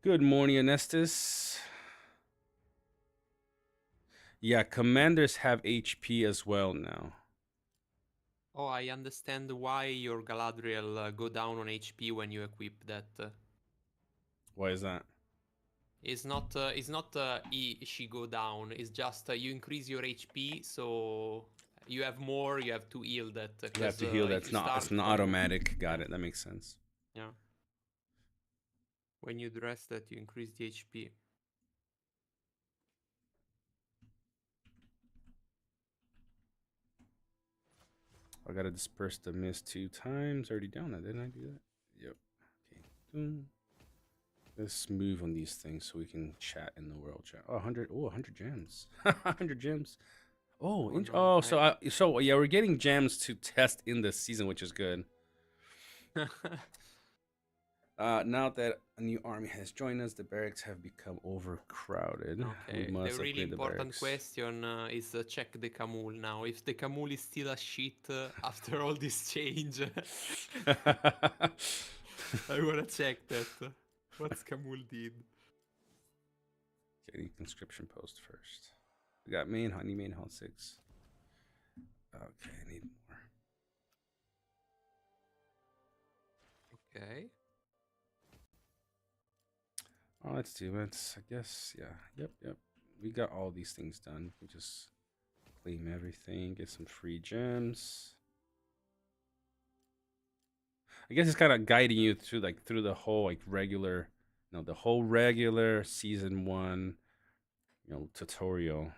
Good morning, Anestis. Yeah, commanders have HP as well now. Oh, I understand why your Galadriel go down on HP when you equip that. Why is that? It's not she go down. It's just you increase your HP, so you have more. You have to heal that. You have to heal that. If you start It's not from, automatic. Got it. That makes sense. yeah. When you dress that, you increase the HP. I gotta disperse the mist 2 times. Already done that, didn't I do that? Yep. Okay. Boom. Let's move on these things so we can chat in the world chat. Oh, 100. Oh, 100 gems. 100 gems. Oh, Oh, no, oh, so yeah, we're getting gems to test in the season, which is good. Now that a new army has joined us, the barracks have become overcrowded. We Okay, the must really upgrade the important barracks. question is check the Camul now. If the Camul is still a shit after all this change, I wanna check that. What's Camul did? Getting conscription post first. We got main honey, main hall 6. Okay, I need more. Okay. Oh, let's do it. I guess, yeah. Yep. We got all these things done. We just claim everything, get some free gems. I guess it's kind of guiding you through the whole regular, the whole regular season 1, tutorial.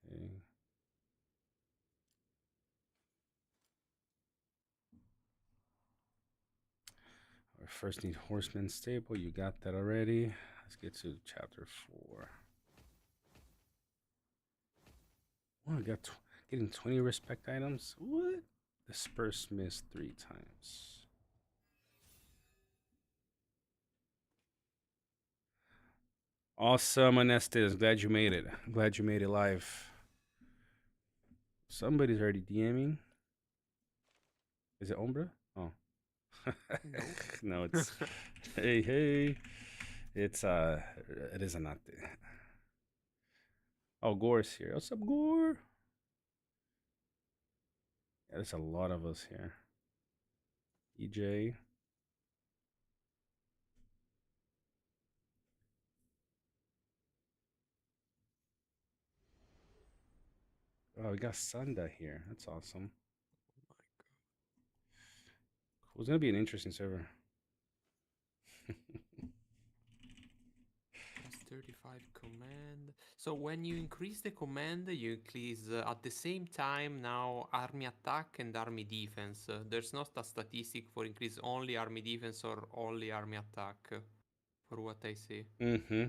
Okay. I first need horseman stable. You got that already. Let's get to chapter 4. Oh, I got getting 20 respect items. What? Disperse miss 3 times. Awesome, Anestes. Glad you made it. Glad you made it live. Somebody's already DMing. Is it Ombra? Oh. No. No, it's hey. It is Anate. Oh, Gore's here. What's up, Gore? Yeah, there's a lot of us here. EJ. Oh, we got Sunda here. That's awesome. Cool. It's gonna be an interesting server. 35 command. So when you increase the command, you increase at the same time now army attack and army defense. There's not a statistic for increase only army defense or only army attack, for what I see. Mm-hmm.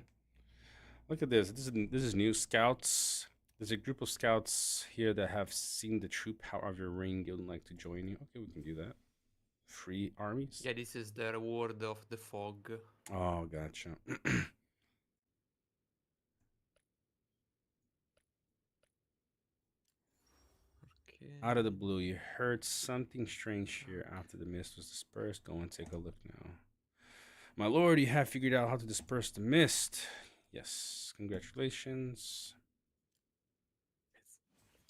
Look at this. This is new scouts. There's a group of scouts here that have seen the true power of your ring. They would like to join you. Okay, we can do that. Free armies. Yeah, this is the reward of the fog. Oh, gotcha. Okay. Out of the blue, you heard something strange here after the mist was dispersed. Go and take a look now. My lord, you have figured out how to disperse the mist. Yes, congratulations.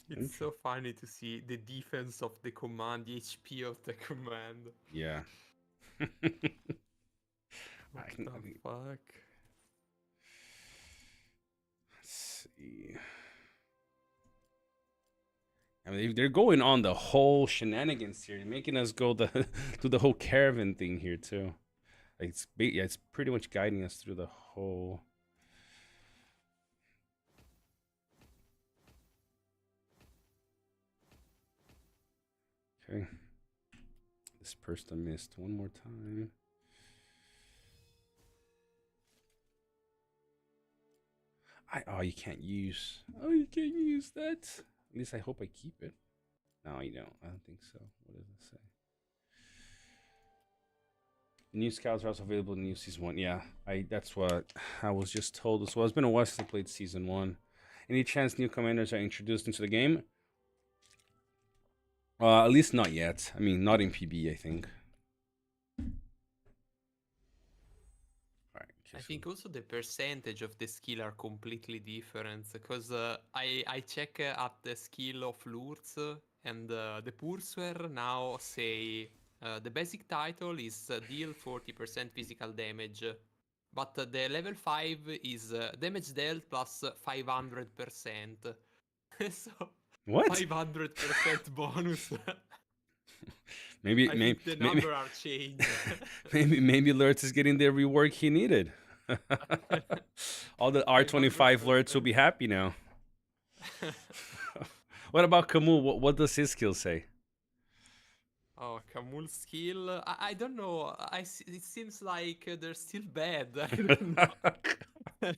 It's so funny to see the defense of the command, the HP of the command. Yeah. What the fuck? Let's see. I mean, they're going on the whole shenanigans here, making us go through the whole caravan thing here too. Like it's pretty much guiding us through the whole. Okay. Disperse the mist one more time. You can't use. Oh, you can't use that. At least I hope I keep it. No, you don't. I don't think so. What does it say? New scouts are also available in new season 1. Yeah, that's what I was just told as well. It's been a while since I played season 1. Any chance new commanders are introduced into the game? At least not yet. I mean, not in PBE, I think. I think also the percentage of the skill are completely different because I check at the skill of Lurz and the Pursuer now say the basic title is deal 40% physical damage, but the level 5 is damage dealt plus 500%. So what? 500% bonus. maybe I maybe think the maybe number are changed. maybe Lurtz is getting the rework he needed. All the I don't R25 alerts will be happy now. What about Camus? What does his skill say? Oh, Camul's skill. I don't know. It seems like they're still bad. I don't know.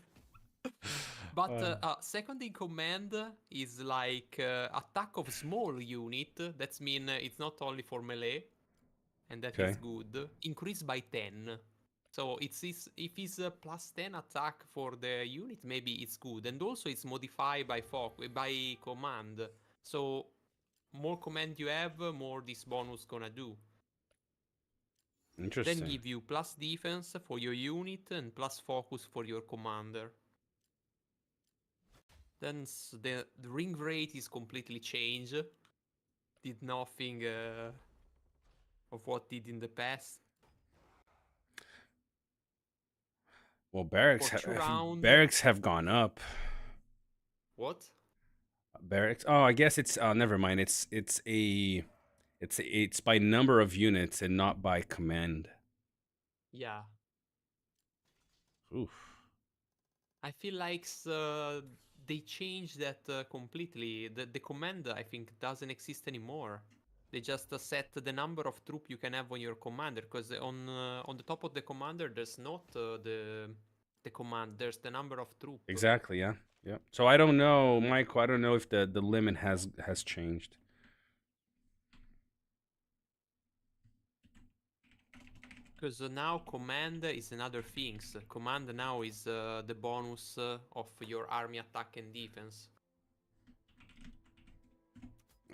But second in command is like attack of small unit. That's mean it's not only for melee, and that is Okay. good. Increase by 10. So if it's a plus 10 attack for the unit, maybe it's good. And also it's modified by command. So more command you have, more this bonus gonna do. Then Interesting. give you plus defense for your unit and plus focus for your commander. Then the ring rate is completely changed. Did nothing of what did in the past. Well, For 2 round. barracks have gone up. What? Barracks. Oh, I guess it's. Never mind. It's by number of units and not by command. Yeah. Oof. I feel like they changed that completely. The command, I think, doesn't exist anymore. They just set the number of troop you can have on your commander, because on the top of the commander, there's not the command. There's the number of troop. Exactly. Yeah. Yeah. So I don't know, Michael. I don't know if the limit has changed. Because now command is another things. Command now is the bonus of your army attack and defense.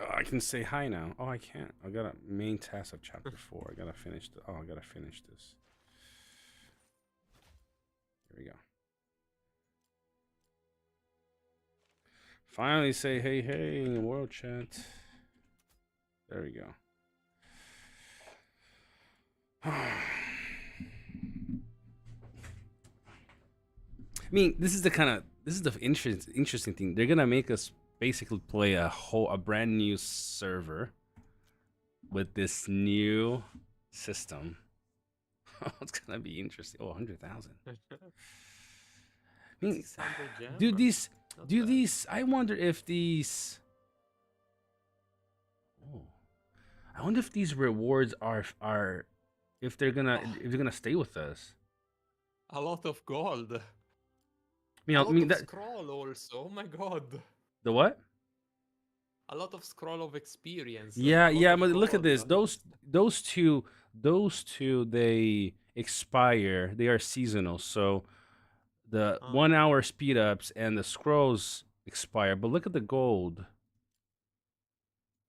Oh, I can say hi now. Oh, I can't. I got a main task of chapter 4. I gotta finish. I gotta finish this. Here we go. Finally, say hey in the world chat. There we go. I mean, this is the interesting thing. They're gonna make us basically play a brand new server with this new system. It's gonna be interesting. Oh, 100,000. I mean, 600 gem? do these? I wonder if these. Oh, I wonder if these rewards are if they're gonna stay with us. A lot of gold. You know, A lot of scroll also. Oh my god. The what? A lot of scroll of experience. Yeah, but look at gold. this. Those two they expire. They are seasonal. So the 1 hour speed ups and the scrolls expire. But look at the gold.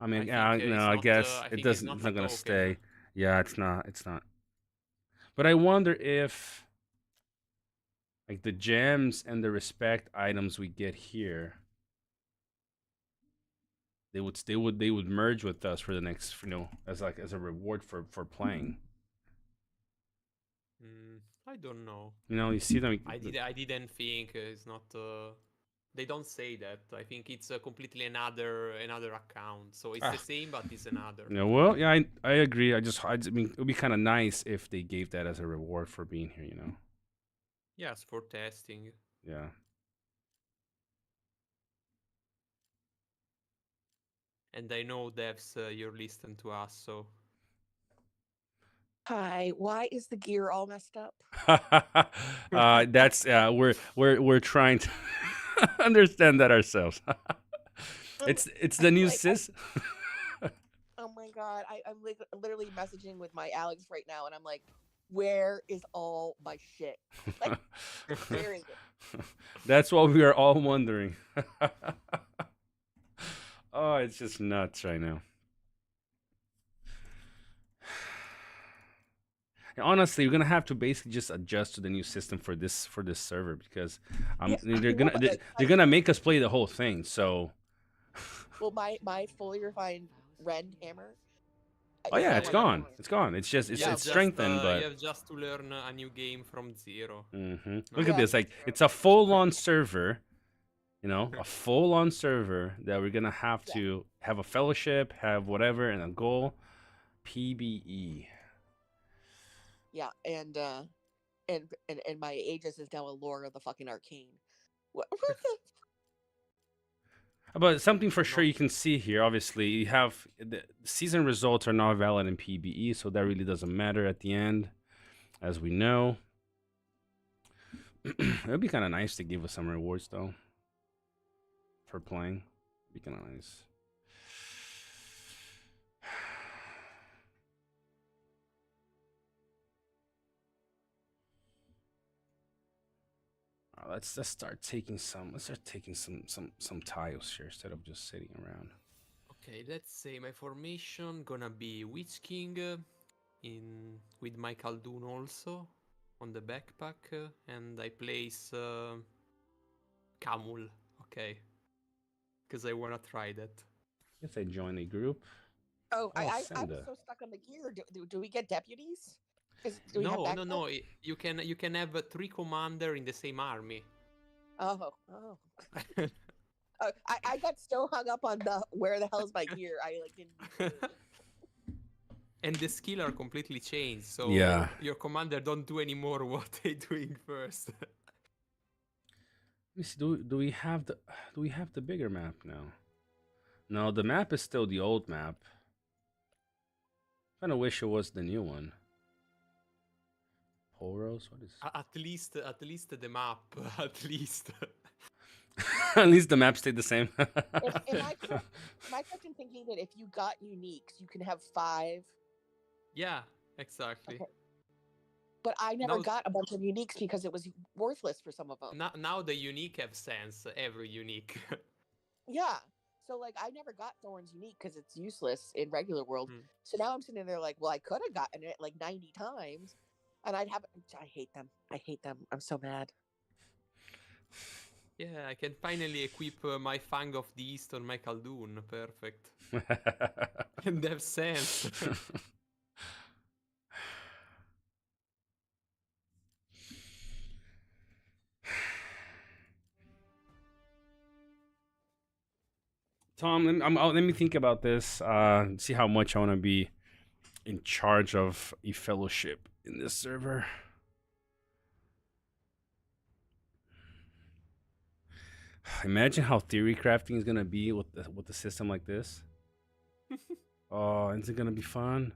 I mean, I guess it doesn't. It's not gonna stay. Yeah, it's not. It's not. But I wonder if, like, the gems and the respect items we get here, they would merge with us for the next, as a reward for playing. I don't know. You see them. I didn't think it's not. They don't say that. I think it's completely another account. So it's the same, but it's another. Yeah, well, yeah, I agree. I mean, it would be kind of nice if they gave that as a reward for being here. Yes, for testing. Yeah. And I know devs, you're listening to us, so. Hi, why is the gear all messed up? That's we're trying to understand that ourselves. It's the new sys. Oh my god, I'm literally messaging with my Alex right now, and I'm like, where is all my shit? Like, where is it? That's what we are all wondering. Oh, it's just nuts right now. And honestly, we're gonna have to basically just adjust to the new system for this server, because they're gonna make us play the whole thing. So, well, my fully refined Rend hammer. Oh yeah, it's gone. It's gone. It's just it's strengthened, but you have just to learn a new game from zero. Look at this. Like, it's a full-on server. A full-on server that we're gonna have to have a fellowship, have whatever, and a goal. PBE. Yeah, and and my Aegis is now a lore of the fucking arcane. What the? But something for don't sure know. you can see here. Obviously, you have the season results are not valid in PBE, so that really doesn't matter at the end, as we know. It would be kind of nice to give us some rewards though for playing. Be kind of nice. Let's start taking some. Let's start taking some tiles here instead of just sitting around. Okay, let's say my formation gonna be Witch King in with my Khaldun also on the backpack, and I place Camul. Okay, because I wanna try that. Guess I join a group. Oh, Oh, I was Senda. so stuck on the gear. Do we get deputies? Do we have No, backup? no. You can have 3 commander in the same army. Oh. I got so hung up on the where the hell is my gear. I like didn't. Even... And the skill are completely changed, so Yeah. your commander don't do anymore what they doing first. Let me see. Do we have the bigger map now? No, the map is still the old map. Kind of wish it was the new one. Poros, what is? At least the map. At least. At least the map stayed the same. Am I correct in thinking that if you got uniques, you can have 5? Yeah, exactly. Okay. But I never Now- got a bunch of uniques because it was worthless for some of them. Now the unique have sense. Every unique. Yeah. So like I never got Thorn's unique because it's useless in regular world. Hmm. So now I'm sitting there like, well, I could have gotten it like 90 times, and I'd have. I hate them. I hate them. I'm so mad. Yeah, I can finally equip my Fang of the East on my Khaldun. Perfect. And have sense. Tom, let me think about this. See how much I want to be in charge of a fellowship in this server. Imagine how theory crafting is gonna be with the system like this. Oh, is it gonna be fun?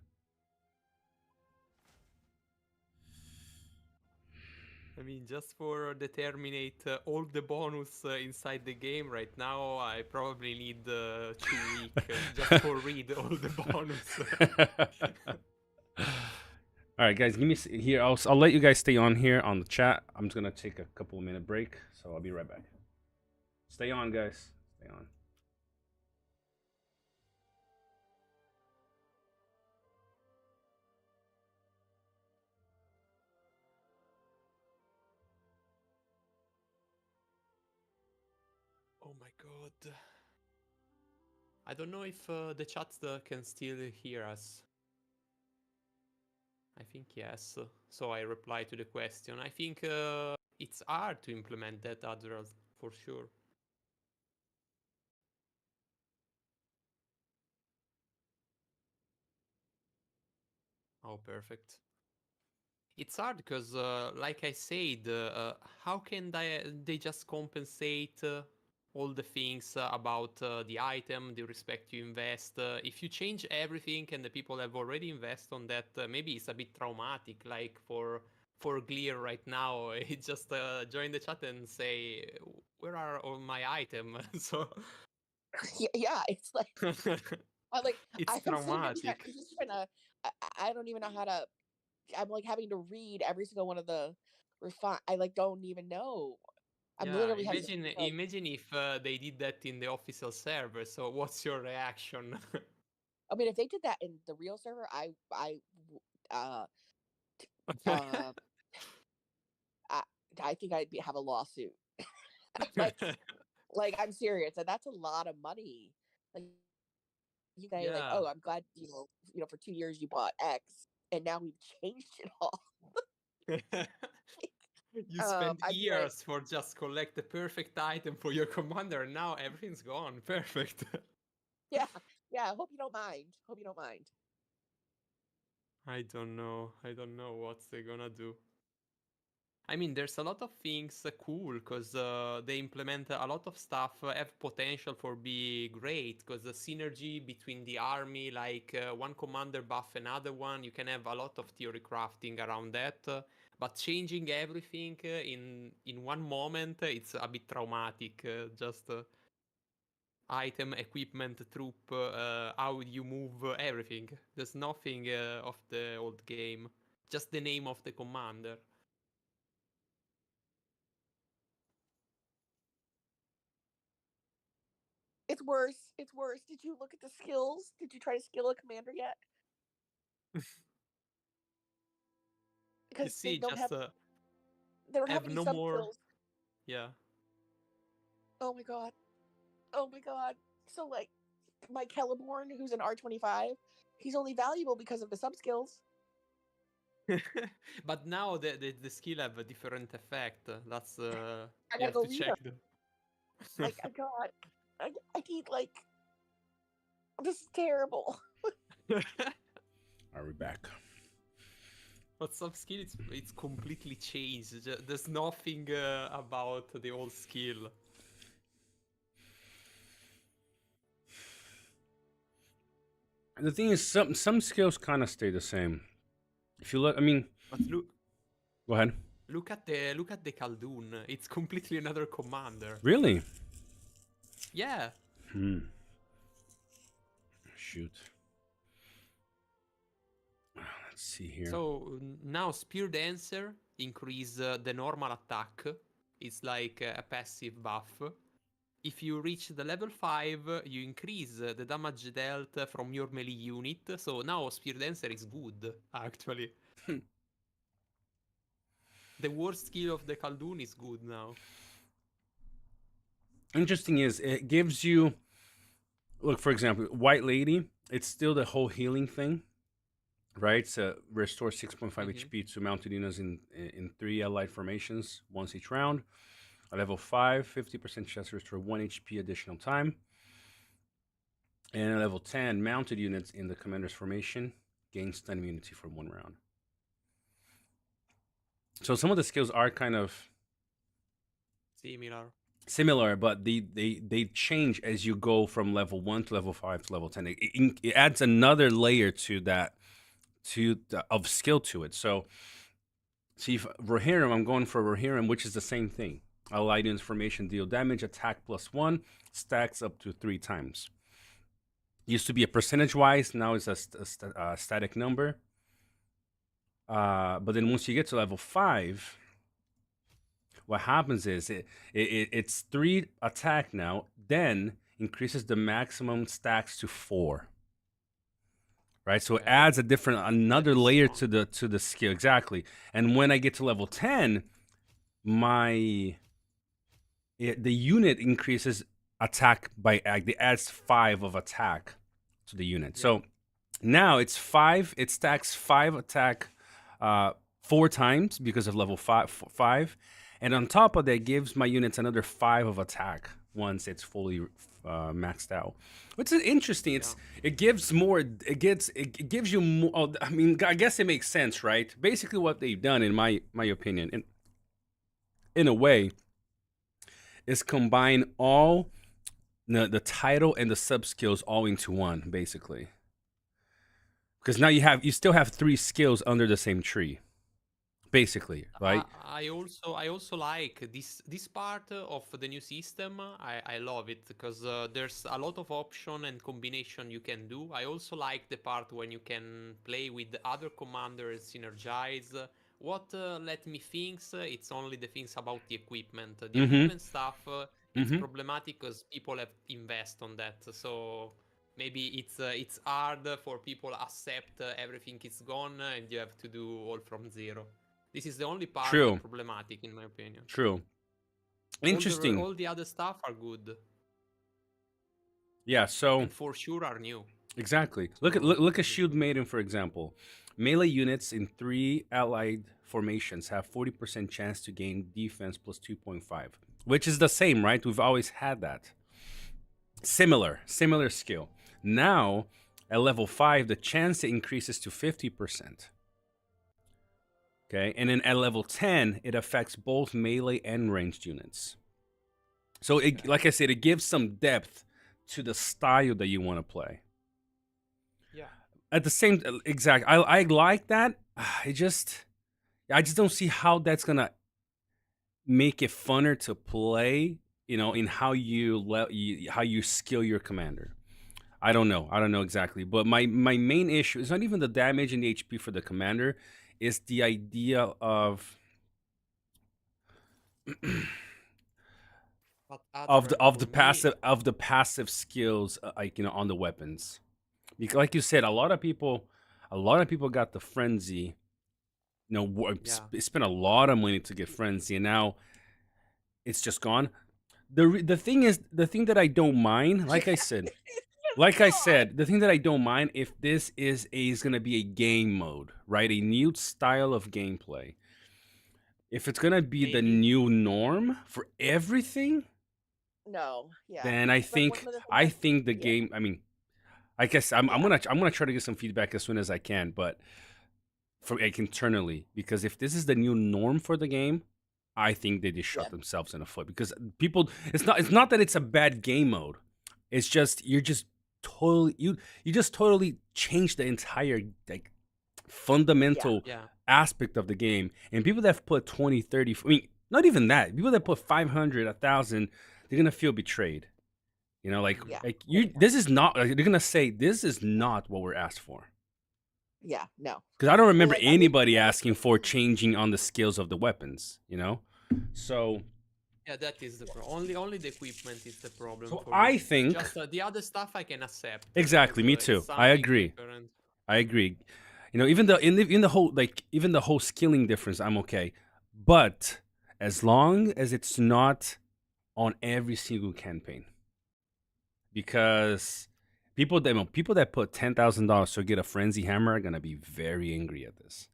I mean, just for determine all the bonus inside the game right now, I probably need 2 weeks just for read all the bonus. All right, guys, give me here. I'll let you guys stay on here on the chat. I'm just gonna take a couple of minute break, so I'll be right back. Stay on, guys. Stay on. Oh my god. I don't know if the chat can still hear us. I think yes. So I reply to the question. I think it's hard to implement that address for sure. Oh, perfect. It's hard because, like I said, how can they just compensate all the things about the item, the respect you invest? If you change everything and the people have already invested on that, maybe it's a bit traumatic. Like for Glear right now, it just join the chat and say, "Where are all my items?" So Yeah, it's like it's I'm sitting here traumatic. just trying to. I don't even know how to. I'm like having to read every single one of the refine. I like don't even know. I'm Yeah, literally having to like. imagine if they did that in the official server. So what's your reaction? I mean, if they did that in the real server, uh, uh, I, I think have a lawsuit. like, like I'm serious, and that's a lot of money. Like, you say, like, Yeah, oh, I'm glad for 2 years you bought X, and now we've changed it all. you spend I'd be like, years for just collect the perfect item for your commander. Now everything's gone. Perfect. yeah, yeah. Hope you don't mind. Hope you don't mind. I don't know. I don't know what they're gonna do. I mean, there's a lot of things cool because they implement a lot of stuff, have potential for be great because the synergy between the army, like one commander buff another one, you can have a lot of theory crafting around that. But changing everything in one moment, it's a bit traumatic. Just item, equipment, troop, how you move, everything. There's nothing of the old game. Just the name of the commander. It's worse. It's worse. Did you look at the skills? Did you try to skill a commander yet? You Because they see, don't just have they don't have have any no sub more. skills. Yeah. Oh my god. Oh my god. So like my Celeborn, who's an R25, he's only valuable because of the sub skills. But now the skill have a different effect. That's I you gotta have go to lead check him. them. Like I need like this is terrible. Are we back? But some skill it's completely changed. There's nothing about the old skill. The thing is, some skills kind of stay the same. If you look, I mean, But go ahead. look at the Khaldun. It's completely another commander. Really? Yeah. Shoot. Let's see here. So now Spear Dancer increase the normal attack. It's like a passive buff. If you reach the level 5, you increase the damage dealt from your melee unit. So now Spear Dancer is good, actually. The worst skill of the Khaldun is good now. Interesting is it gives you, look, for example, White Lady, it's still the whole healing thing, right? So restore 6.5 HP to mounted units in 3 allied formations once each round. At level 5, 50% chance to restore 1 HP additional time. And at level 10, mounted units in the commander's formation gain stun immunity for 1 round. So some of the skills are kind of similar, but they change as you go from level 1 to level 5 to level 10. It adds another layer to that, of skill to it. So see, if Rohirrim, I'm going for Rohirrim, which is the same thing. Allied units formation deal damage, attack +1, stacks up to 3 times. Used to be a percentage wise, now it's a static number. But then once you get to level 5, what happens is it's 3 attack now, then increases the maximum stacks to 4. Right, so it adds another layer to the skill, exactly. And when I get to level 10, the unit increases attack by it adds 5 of attack to the unit. Yeah. So now it's 5. It stacks 5 attack 4 times because of level 5, and on top of that, gives my units another 5 of attack once it's fully maxed out. Which is interesting. It gives more. It gives you more. I mean, I guess it makes sense, right? Basically, what they've done, in my opinion, in a way, is combine all the title and the sub skills all into one, basically. Because now you still have 3 skills under the same tree, basically, right? I also like this part of the new system. I love it because there's a lot of option and combination you can do. I also like the part when you can play with other commanders, synergize. What let me think? It's only the things about the equipment. The equipment stuff, it's problematic because people have invest on that. So maybe it's hard for people to accept everything is gone and you have to do all from zero. This is the only part problematic, in my opinion. True. Interesting. All the other stuff are good. Yeah, so and for sure are new. Exactly. Look at Shield Maiden, for example. Melee units in 3 allied formations have 40% chance to gain defense plus 2.5, which is the same, right? We've always had that. Similar skill. Now, at level 5, the chance increases to 50%. Okay, and then at level 10, it affects both melee and ranged units. So, it, like I said, it gives some depth to the style that you want to play. Yeah. At the same, exact, I like that. I just don't see how that's gonna make it funner to play. You know, in how how you skill your commander. I don't know. I don't know exactly. But my main issue is not even the damage and the HP for the commander. It's the idea of But other for me, of the passive skills, like, you know, on the weapons. Because, like you said, a lot of people got the frenzy. You know, yeah. spent a lot of money to get frenzy, and now it's just gone. The thing is, the thing that I don't mind, like I said, the thing that I don't mind, if this is gonna be a game mode, right? A new style of gameplay. If it's gonna be the Maybe. new norm for everything, No, yeah. then I Like one think of the things the yeah, game. I mean, I guess I'm yeah, gonna try to get some feedback as soon as I can, but for like internally, because if this is the new norm for the game, I think they just yeah, shot themselves in the foot. Because people, it's not that it's a bad game mode. It's just you're just totally you just totally change the entire like yeah, fundamental Yeah. aspect of the game. And people that have put 20, 30, I mean, not even that. People that put 500, 1,000, they're gonna feel betrayed. You know, Mm. yeah, you. This is not. Like, they're gonna say this is not what we're asked for. yeah. No. Because I don't Well, remember like I mean, anybody one of asking for changing on the skills of the weapons. You know, so Yeah, that is the problem. Only the equipment is the problem so for me. I think Just the other stuff I can accept exactly. because Me it's too. I something agree. different. I agree. You know, even the in the whole like even the whole skilling difference, I'm okay. But as long as it's not on every single campaign, because people that put $10,000 to get a frenzy hammer are gonna be very angry at this.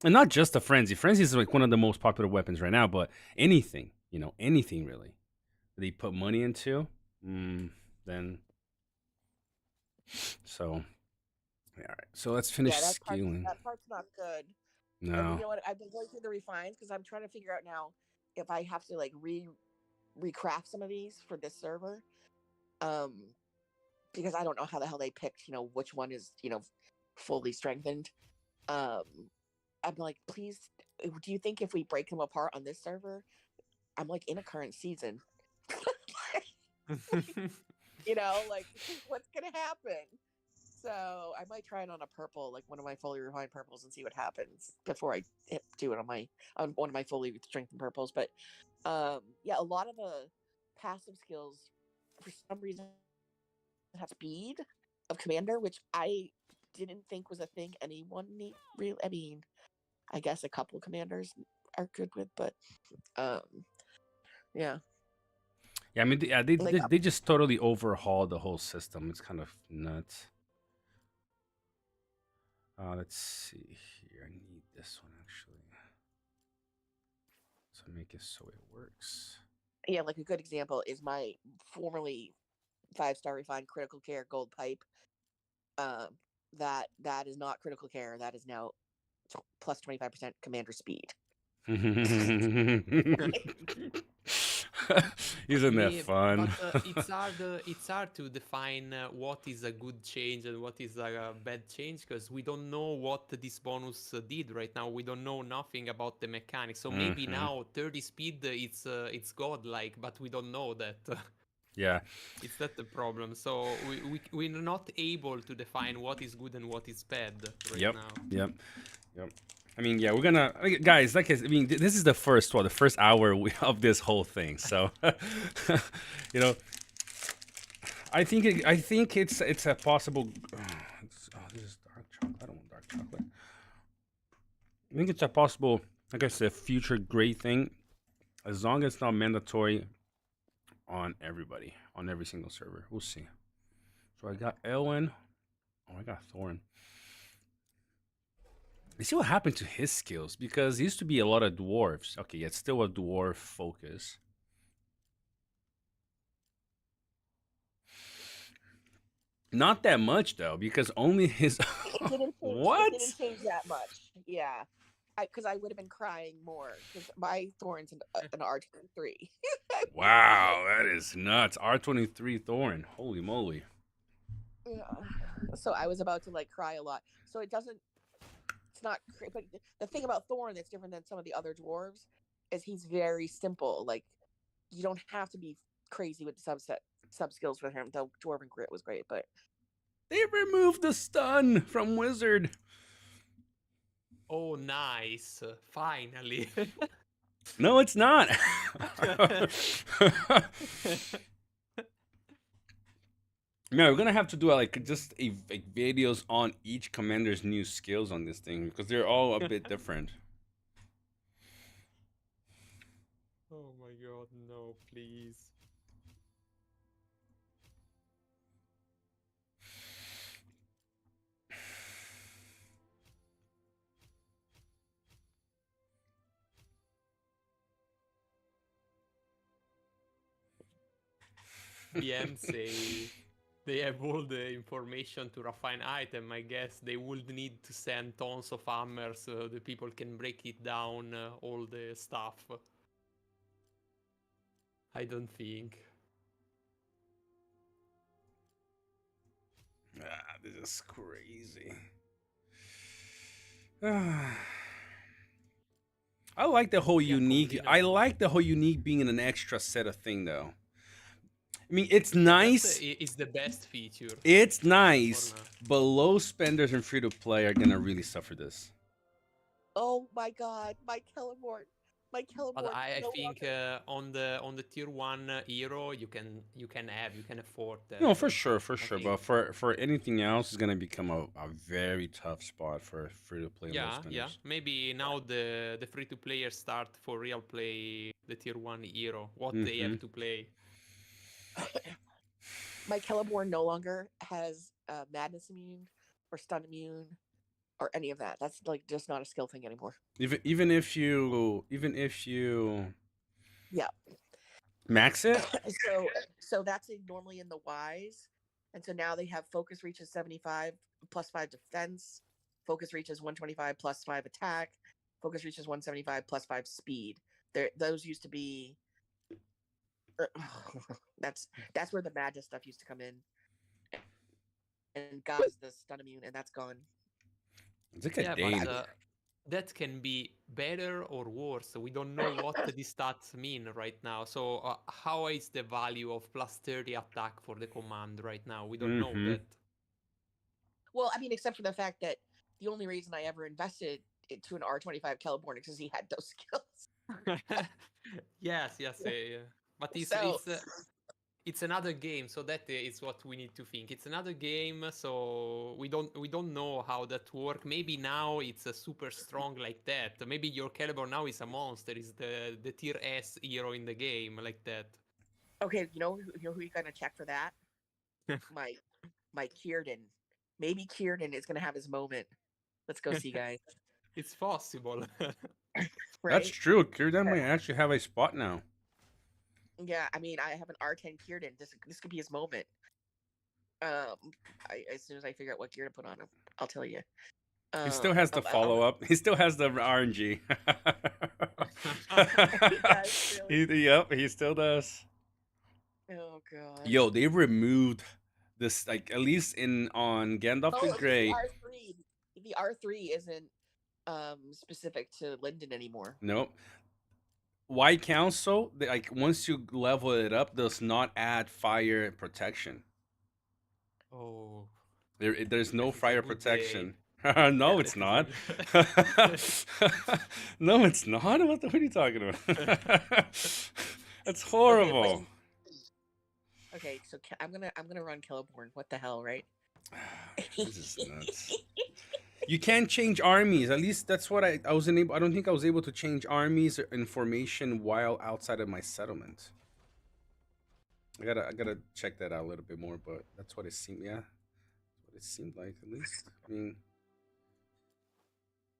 And not just a frenzy. Frenzy is like one of the most popular weapons right now, but anything, you know, anything really they put money into, then so yeah, all right. So let's finish yeah, skilling. that part's not good. And you No. know what? I've been going through the refines because I'm trying to figure out now if I have to like recraft some of these for this server. Um, because I don't know how the hell they picked, you know, which one is, you know, fully strengthened. Um, I'm like, please, do you think if we break them apart on this server, I'm like in a current season, you know, like what's gonna happen? So I might try it on a purple, like one of my fully refined purples, and see what happens before I do it on one of my fully strengthened purples. But yeah, a lot of the passive skills for some reason have speed of commander, which I didn't think was a thing anyone need really. I mean, I guess a couple commanders are good with, but um, yeah, Yeah, I mean, like they just totally overhauled the whole system. It's kind of nuts. Let's see here. I need this one actually. So make it so it works. yeah, like a good example is my formerly 5-star refined critical care gold pipe. Um, that is not critical care. That is now plus 25% commander speed. Isn't that Me, fun? but it's hard to define what is a good change and what is a bad change because we don't know what this bonus did right now. We don't know nothing about the mechanics. So maybe Hmm. now 30 speed it's godlike, but we don't know that. Yeah. It's that the problem. So we're not able to define what is good and what is bad right Yep. now. Yep. Yep. I mean, yeah, we're gonna guys. Like, I mean, this is the first the first hour of this whole thing. So, you know, I think it's a possible. This is dark chocolate. I don't want dark chocolate. I think it's a possible, like I said, future great thing, as long as it's not mandatory on everybody, on every single server. We'll see. So I got Elwyn. Oh, I got Thorin. Let's see what happened to his skills, because he used to be a lot of dwarves. Okay, yeah, it's still a dwarf focus. Not that much though, because only his It didn't change. It what? didn't change that much. Yeah, because I would have been crying more because my thorn's an R23. Wow, that is nuts. R23 Thorn. Holy moly. Yeah. So I was about to like cry a lot. So it doesn't. It's not. But the thing about Thorn that's different than some of the other dwarves is he's very simple. Like you don't have to be crazy with the sub skills with him. The Dwarven Grit was great, but They removed the stun from Wizard. Oh, nice! Finally. No, it's not. No, we're gonna have to do like just like videos on each commander's new skills on this thing because they're all a bit different. Oh my god, no, please. BM say they have all the information to refine item. I guess they would need to send tons of hammers so the people can break it down, all the stuff. I don't think. Ah, this is crazy. I like the whole Yeah, unique. combine I them. like the whole unique being an extra set of thing though. I mean, it's That nice. is the best feature. It's For nice, now. but low spenders and free to play are gonna really suffer this. oh my god, my Celebort But I no think longer. on the tier 1 hero you can afford that. No, for sure, I think. But for anything else, it's gonna become a very tough spot for free to play low Yeah, spenders. Maybe now the free to players start for real play the tier 1 hero. What they have to play. My Celebor no longer has madness immune or stun immune or any of that. That's like just not a skill thing anymore. Even if you Yeah. max it. So that's normally in the Ys, and so now they have focus reach is 75 plus 5 defense, focus reach is 125 plus 5 attack, focus reach is 175 plus 5 speed. Those used to be. That's where the magic stuff used to come in, and God is the stun immune, and that's gone. It's like a Yeah, Dane. but that can be better or worse. We don't know what the stats mean right now. So how is the value of plus 30 attack for the command right now? We don't know that. Well, I mean, except for the fact that the only reason I ever invested into an R25 Celeborn is because he had those skills. Yes, but So it's another game, so that is what we need to think. It's another game, so we don't know how that works. Maybe now it's a super strong like that. Maybe your caliber now is a monster, is the tier S hero in the game like that. okay, you know who you're gonna check for that? my Kierden. Maybe Kierden is gonna have his moment. Let's go see, guys. It's possible. Right? That's true. Kierden might actually have a spot now. Yeah, I mean, I have an R10 Kierden. This could be his moment. As soon as I figure out what gear to put on him, I'll tell you. He still has the follow up. He still has the RNG. He does, really? Yep, he still does. Oh god. Yo, they removed this, like at least on Gandalf the Oh, Grey. the R3 isn't specific to Linden anymore. Nope. White Council, like once you level it up, does not add fire protection. Oh, There's no that is a fire good protection. day. No, Yeah, it's that not. is No, it's not. What are you talking about? That's Okay, horrible. okay, so I'm gonna run Celeborn. What the hell, right? This is nuts. You can't change armies. At least that's what I wasn't able. I don't think I was able to change armies or information while outside of my settlement. I gotta check that out a little bit more, but that's what it seemed. Yeah, that's what it seemed like at least. I mean,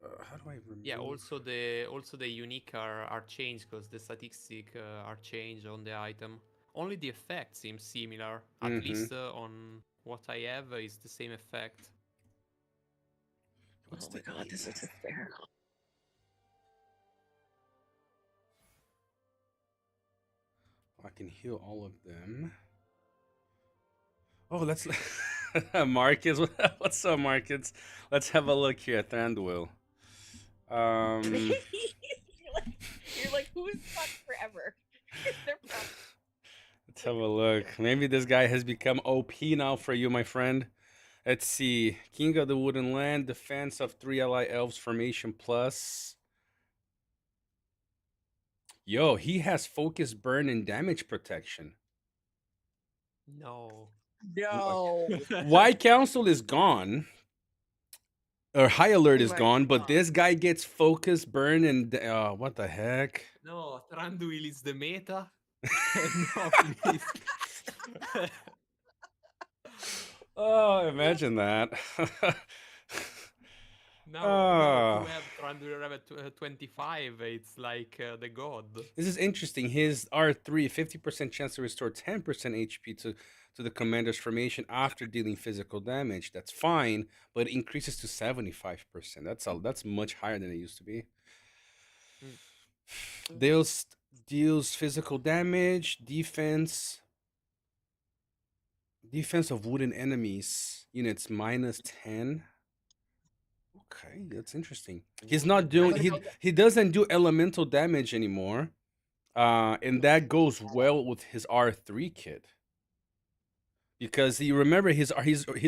how do I remove? Yeah, also the unique are changed because the statistic are changed on the item. Only the effect seems similar. At least on what I have is the same effect. What's oh my god, this is hysterical. I can heal all of them. Oh, let's Marcus. What's up, Marcus? Let's have a look here at Thranduil. You're like, who is fucked forever? They're probably Let's have a look. Maybe this guy has become OP now for you, my friend. Let's see. King of the Wooden Land, defense of 3 ally elves, formation plus. Yo, he has focus, burn, and damage protection. No. no. White Council is gone. Or High Alert is Right. gone, but this guy gets focus, burn, and what the heck? No, Thranduil is the meta. No, please. Oh, imagine that. Now to have Thranduil at 25, it's like the god. This is interesting. His R3, 50% chance to restore 10% HP to the commander's formation after dealing physical damage. That's fine, but it increases to 75%. That's much higher than it used to be. Deals physical damage, defense of wooden enemies units -10. Okay, that's interesting. He's not doing he doesn't do elemental damage anymore. And that goes well with his R3 kit. Because you remember his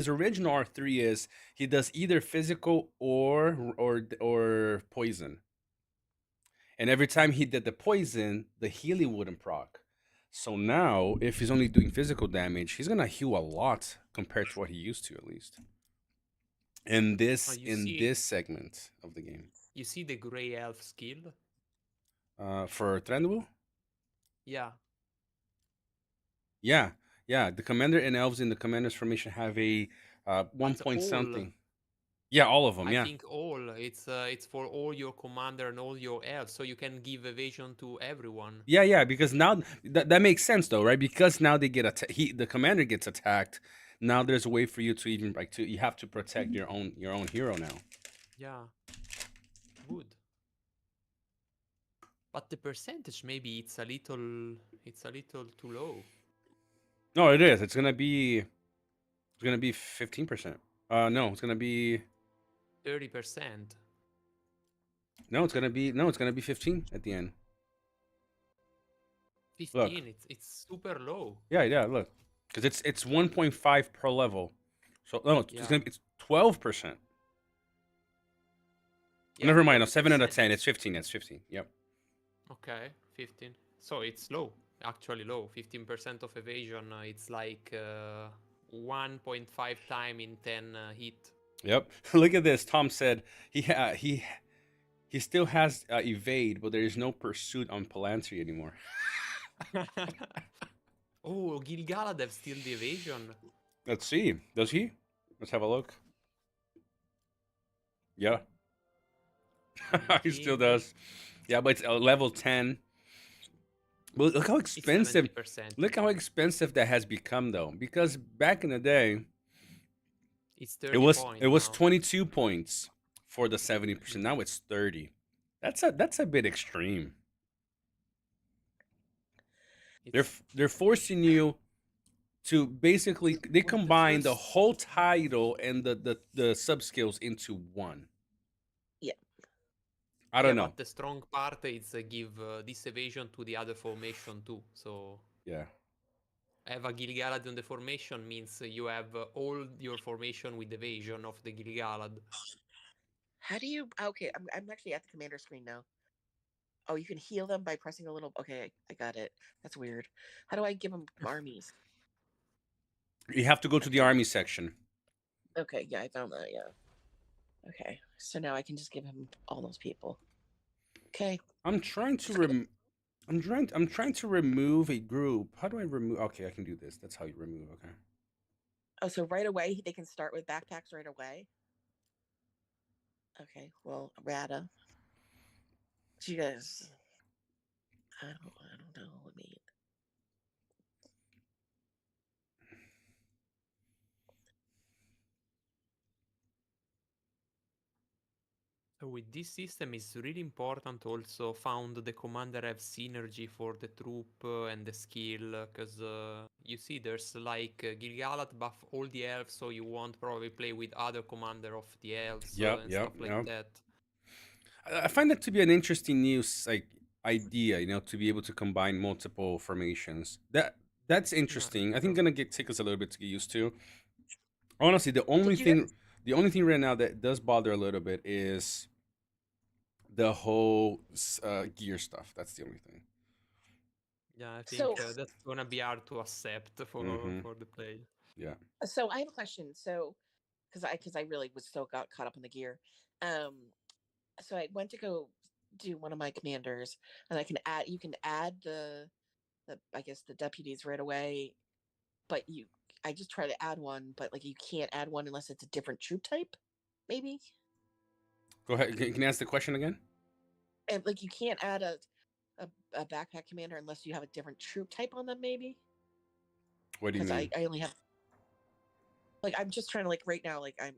original R3 is he does either physical or poison. And every time he did the poison, the healing wouldn't proc. So now, if he's only doing physical damage, he's gonna heal a lot compared to what he used to, at least. In this segment of the game. You see the gray elf skill? For Thranduil? Yeah. Yeah. The commander and elves in the commander's formation have a 1 point something. Yeah, all of them. I think all. It's for all your commander and all your elves, so you can give evasion to everyone. Yeah. Because now that makes sense though, right? Because now they get the commander gets attacked. Now there's a way for you to even you have to protect your own hero now. Yeah. Good. But the percentage, maybe it's a little too low. No, it is. It's gonna be 15%. No, it's gonna be 30%. No, it's gonna be 15 at the end. 15. Look. It's super low. Yeah. Look, because it's 1.5 per level. So no, it's 12%. Yeah, never mind. No, 7 out of 10. It's 15. It's 15. Yep. Okay, 15. So it's low. Actually low. 15% of evasion. It's like 1.5 time in 10 hit. Yep. Look at this. Tom said he still has evade, but there is no pursuit on Palantir anymore. Oh, Gil-galad have still the evasion. Let's see. Does he? Let's have a look. Yeah. He still does. Yeah, but it's level 10. But look how expensive. Look how expensive that has become, though. Because back in the day, it's 30 it was 22 points for the 70%. Now it's 30. That's a bit extreme. They're forcing you to basically they combine the whole title and the sub skills into one. Yeah. I don't know. But the strong part is give this evasion to the other formation too. So yeah. Have a Gil-galad on the formation means you have all your formation with evasion of the Gil-galad. How do you? Okay, I'm actually at the commander screen now. Oh, you can heal them by pressing a little. Okay, I got it. That's weird. How do I give them armies? You have to go to the army section. Okay, yeah, I found that. Yeah. Okay, so now I can just give him all those people. Okay. I'm trying to I'm trying to remove a group. How do I remove? Okay, I can do this. That's how you remove. Okay. Oh, so right away they can start with backpacks right away. Okay. Well, Rada. She goes. I don't know. Let me. With this system, it's really important also found the commander have synergy for the troop and the skill, because you see there's like Gilgalad buff all the elves, so you won't probably play with other commander of the elves Yep, and yep, stuff like yep. that. I find that to be an interesting new like idea, to be able to combine multiple formations. That's interesting. I think True. take us a little bit to get used to. Honestly, the only Did you guys? thing right now that does bother a little bit is the whole gear stuff. That's the only thing. Yeah, I think So that's gonna be hard to accept Mm-hmm. for the player. Yeah. so I have a question. So because I really was so got caught up in the gear. Um, so I went to go do one of my commanders, and you can add the I guess the deputies right away, but I just try to add one, but like you can't add one unless it's a different troop type, maybe. Go ahead. Can you ask the question again? And like you can't add a backpack commander unless you have a different troop type on them, maybe. What do you Because mean? I only have like I'm just trying to like right now like I'm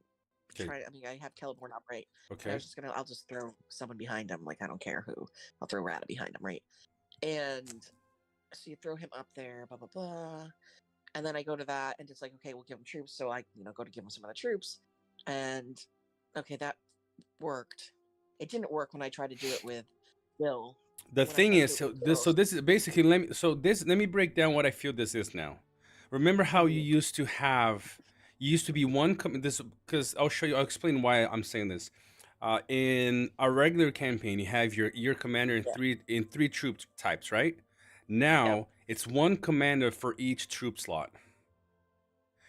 Okay. trying. I mean I have Teleborn up right. And I Okay. was just gonna I'll just throw someone behind him. Like I don't care who. I'll throw Rata behind him, right? And so you throw him up there, blah blah blah. And then I go to that, and it's like, okay, we'll give him troops. So I, go to give him some of the troops, and okay, that worked. It didn't work when I tried to do it with Bill. The When I thing tried to is, do it with Bill. so this is basically let me break down what I feel this is now. Remember how you used to have you used to be one this because I'll explain why I'm saying this. In a regular campaign, you have your commander in Yeah. three troop types, right? Yep. Now it's one commander for each troop slot.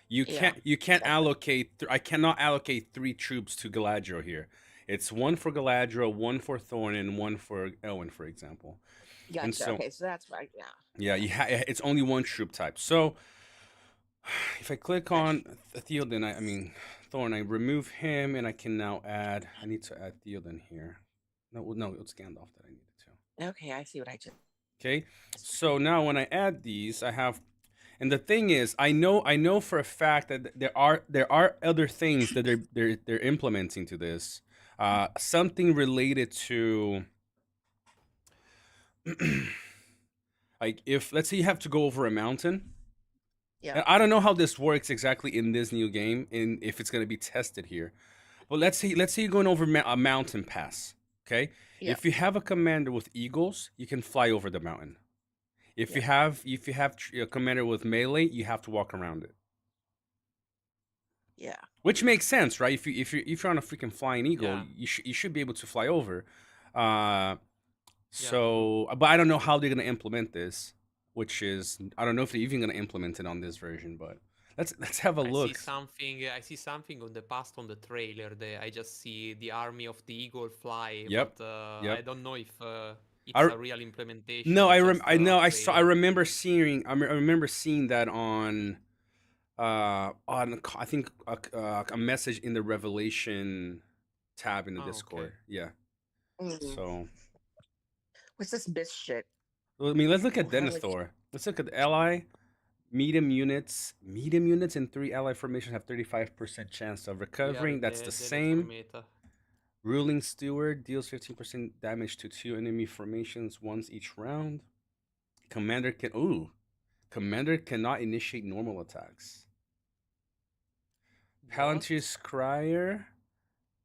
You Yeah. can't Exactly. allocate. I cannot allocate 3 troops to Galadriel here. It's one for Galadriel, one for Thorn, and one for Elwyn, for example. And Gotcha. so Okay, so that's right. Yeah. yeah, it's only one troop type. So if I click Okay. on Theoden, I mean Thorn, I remove him, and I can now add. I need to add Theoden here. No, it's Gandalf that I needed to. Okay, I see what I did. Okay, so now when I add these, I have, and the thing is, I know for a fact that there are other things that they're implementing to this. Something related to like if let's say you have to go over a mountain. Yeah. And I don't know how this works exactly in this new game, and if it's going to be tested here. But let's say you're going over a mountain pass. Okay, Yeah. if you have a commander with eagles, you can fly over the mountain. If Yeah. you have a commander with melee, you have to walk around it. Yeah. Which makes sense, right? If you're on a freaking flying eagle, Yeah. you should be able to fly over. Yeah, So, but I don't know how they're gonna implement this. Which is I don't know if they're even gonna implement it on this version. But let's have a I see look. something. I see something on the past on the trailer. I just see the army of the eagle fly, Yep, but I yep. don't know if it's I a real implementation no, or just I a know I trailer. remember seeing that on I think a message in the Revelation tab in the Oh, okay. Discord. Yeah. Mm. So What's this miss shit? well, I mean, let's look at How do I? Denethor. Let's look at the ally medium units. Medium units and 3 ally formations have 35% chance of We are recovering. in That's the the Denethor same. meta. Ruling Steward deals 15% damage to 2 enemy formations once each round. Commander cannot initiate normal attacks. What? Palantir's Crier,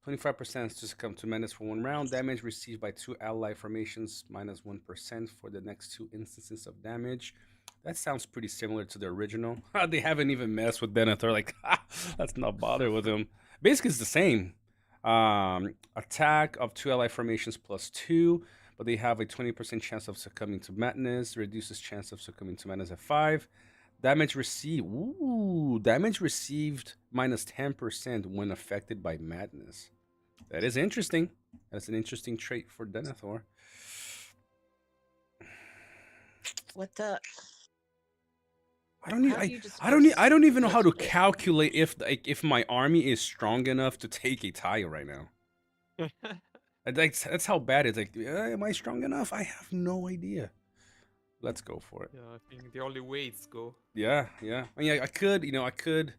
25% to succumb to menace for 1 round. Damage received by 2 ally formations, minus 1% for the next 2 instances of damage. That sounds pretty similar to the original. They haven't even messed with Denethor. Like, let's not bother with him. Basically, it's the same. Attack of 2 ally formations plus 2, but they have a 20% chance of succumbing to madness. Reduces chance of succumbing to madness at 5. Damage received. Ooh, damage received minus 10% when affected by madness. That is interesting. That's an interesting trait for Denethor. What the? I don't need. How do you just I don't need. I don't even know how to miss shit? calculate if my army is strong enough to take a tile right now. That's how bad it's like. Am I strong enough? I have no idea. Let's go for it. Yeah, I think the only way it's go. Yeah. I mean, I could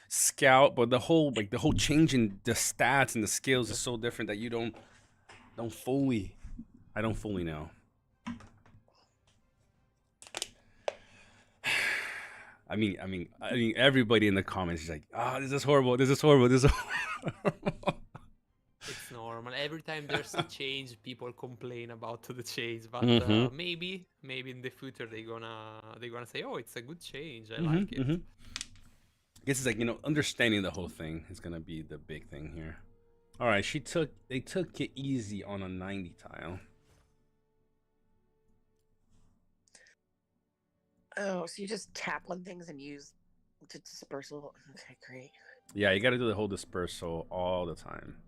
scout, but the whole change in the stats and the skills is so different that you don't don't fully. I don't fully know. I mean, everybody in the comments is like, "Ah, this is horrible. This is horrible. This is horrible." It's normal. Every time there's a change, people complain about the change. But Mhm. maybe in the future they're gonna say, "Oh, it's a good change. I Mhm. like it." Mhm. I guess it's like, understanding the whole thing is gonna be the big thing here. All right, they took it easy on a 90 tile. Oh, so you just tap on things and use to dispersal. Okay, great. Yeah, you got to do the whole dispersal all the time.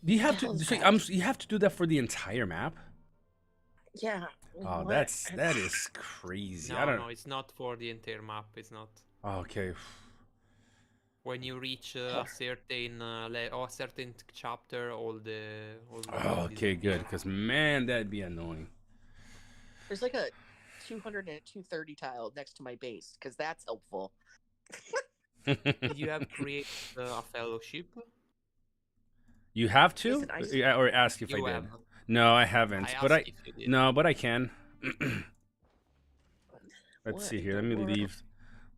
Do you What have the hell to? is So that? you have to do that for the entire map? Yeah. Oh, What? that is crazy. I No, don't. no, it's not for the entire map. It's not. Okay. When you reach a certain or a certain chapter, all the Oh, okay, good. disappear. Because man, that'd be annoying. There's like a 200 and a 230 tile next to my base because that's helpful. Did you have created a fellowship? You have to, Listen, I yeah, or ask if I You did. have. No, I haven't. I But asked if you did. no, but I can. Let's what see in here. the Let me world? leave.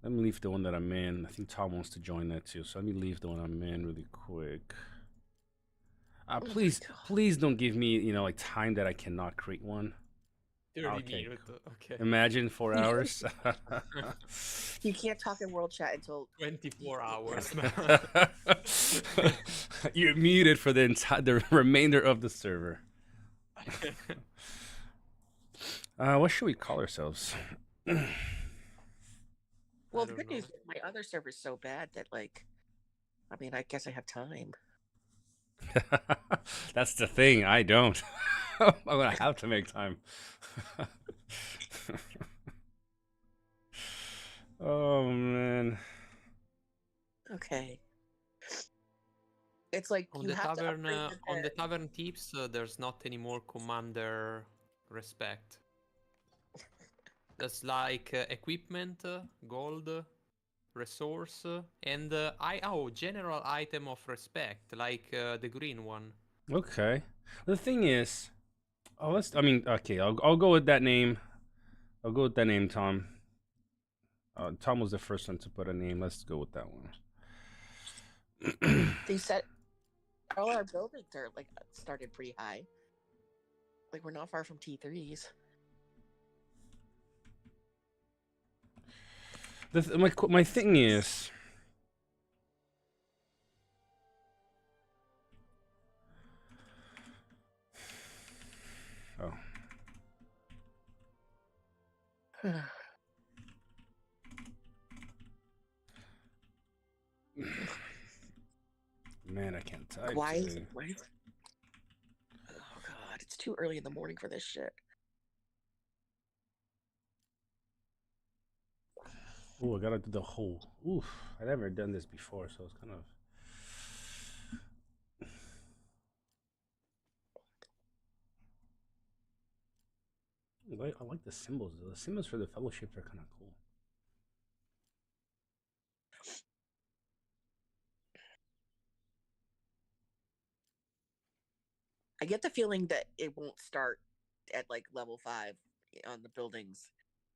Let me leave the one that I'm in. I think Tom wants to join that too. So let me leave the one I'm in really quick. Oh my Please, God. please don't give me, like time that I cannot create one. 30 Okay. minutes. Okay. Imagine 4 hours. You can't talk in world chat until 24 hours. You're muted for the remainder of the server. What should we call ourselves? Well, I the don't good news know. is my other server's so bad that, like, I mean, I guess I have time. That's the thing. I don't. I'm gonna have to make time. Oh man. Okay. It's like On you the have to tavern, upgrade on the tavern tips, there's not any more commander respect. That's like equipment, gold, resource, and general item of respect, like the green one. Okay. The thing is, okay, I'll go with that name. I'll go with that name, Tom. Tom was the first one to put a name. Let's go with that one. They set all our buildings are like started pretty high. Like we're not far from T3s. My thing is, oh, man, I can't type Why is today. oh god, it's too early in the morning for this shit. Oh, I gotta do the whole. Oof, I never done this before, so it's kind of. I like the symbols though. The symbols for the fellowships are kind of cool. I get the feeling that it won't start at like level 5 on the buildings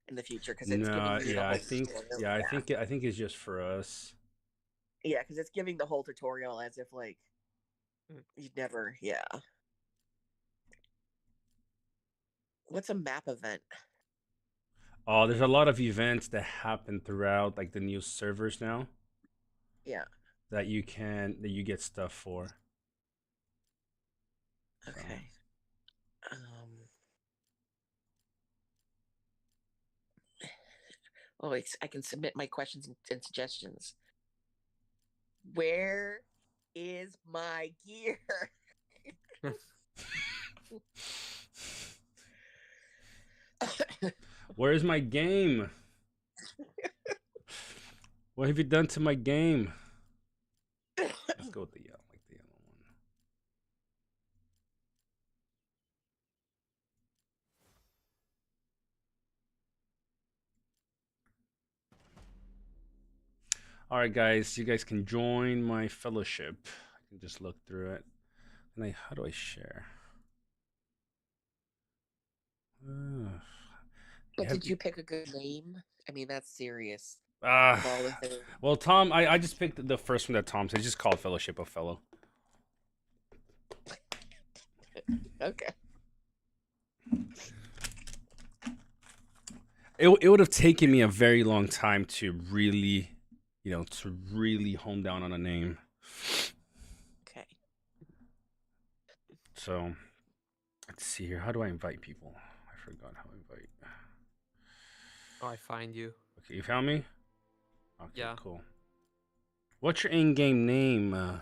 in the future because it's giving No, you the yeah, whole I think, tutorial. yeah, I think it's just for us. Yeah, because it's giving the whole tutorial as if like you'd never. Yeah. What's a map event? Oh, there's a lot of events that happen throughout, like the new servers now Yeah. that you get stuff for. So. Okay. Oh, I can submit my questions and suggestions. Where is my gear? Where's my game? What have you done to my game? Let's go with the yellow, like the yellow one. All right, guys, you guys can join my fellowship. I can just look through it. How do I share? Uh, But did you pick a good name? I mean, that's serious. uh, Of all the things. well, Tom, I just picked the first one that Tom said. Just called Fellowship of Fellow. Okay. It would have taken me a very long time to really, to really hone down on a name. Okay. So, let's see here. How do I invite people? I forgot how to invite. Oh, I find you. Okay, you found me? Okay, Yeah. cool. What's your in-game name?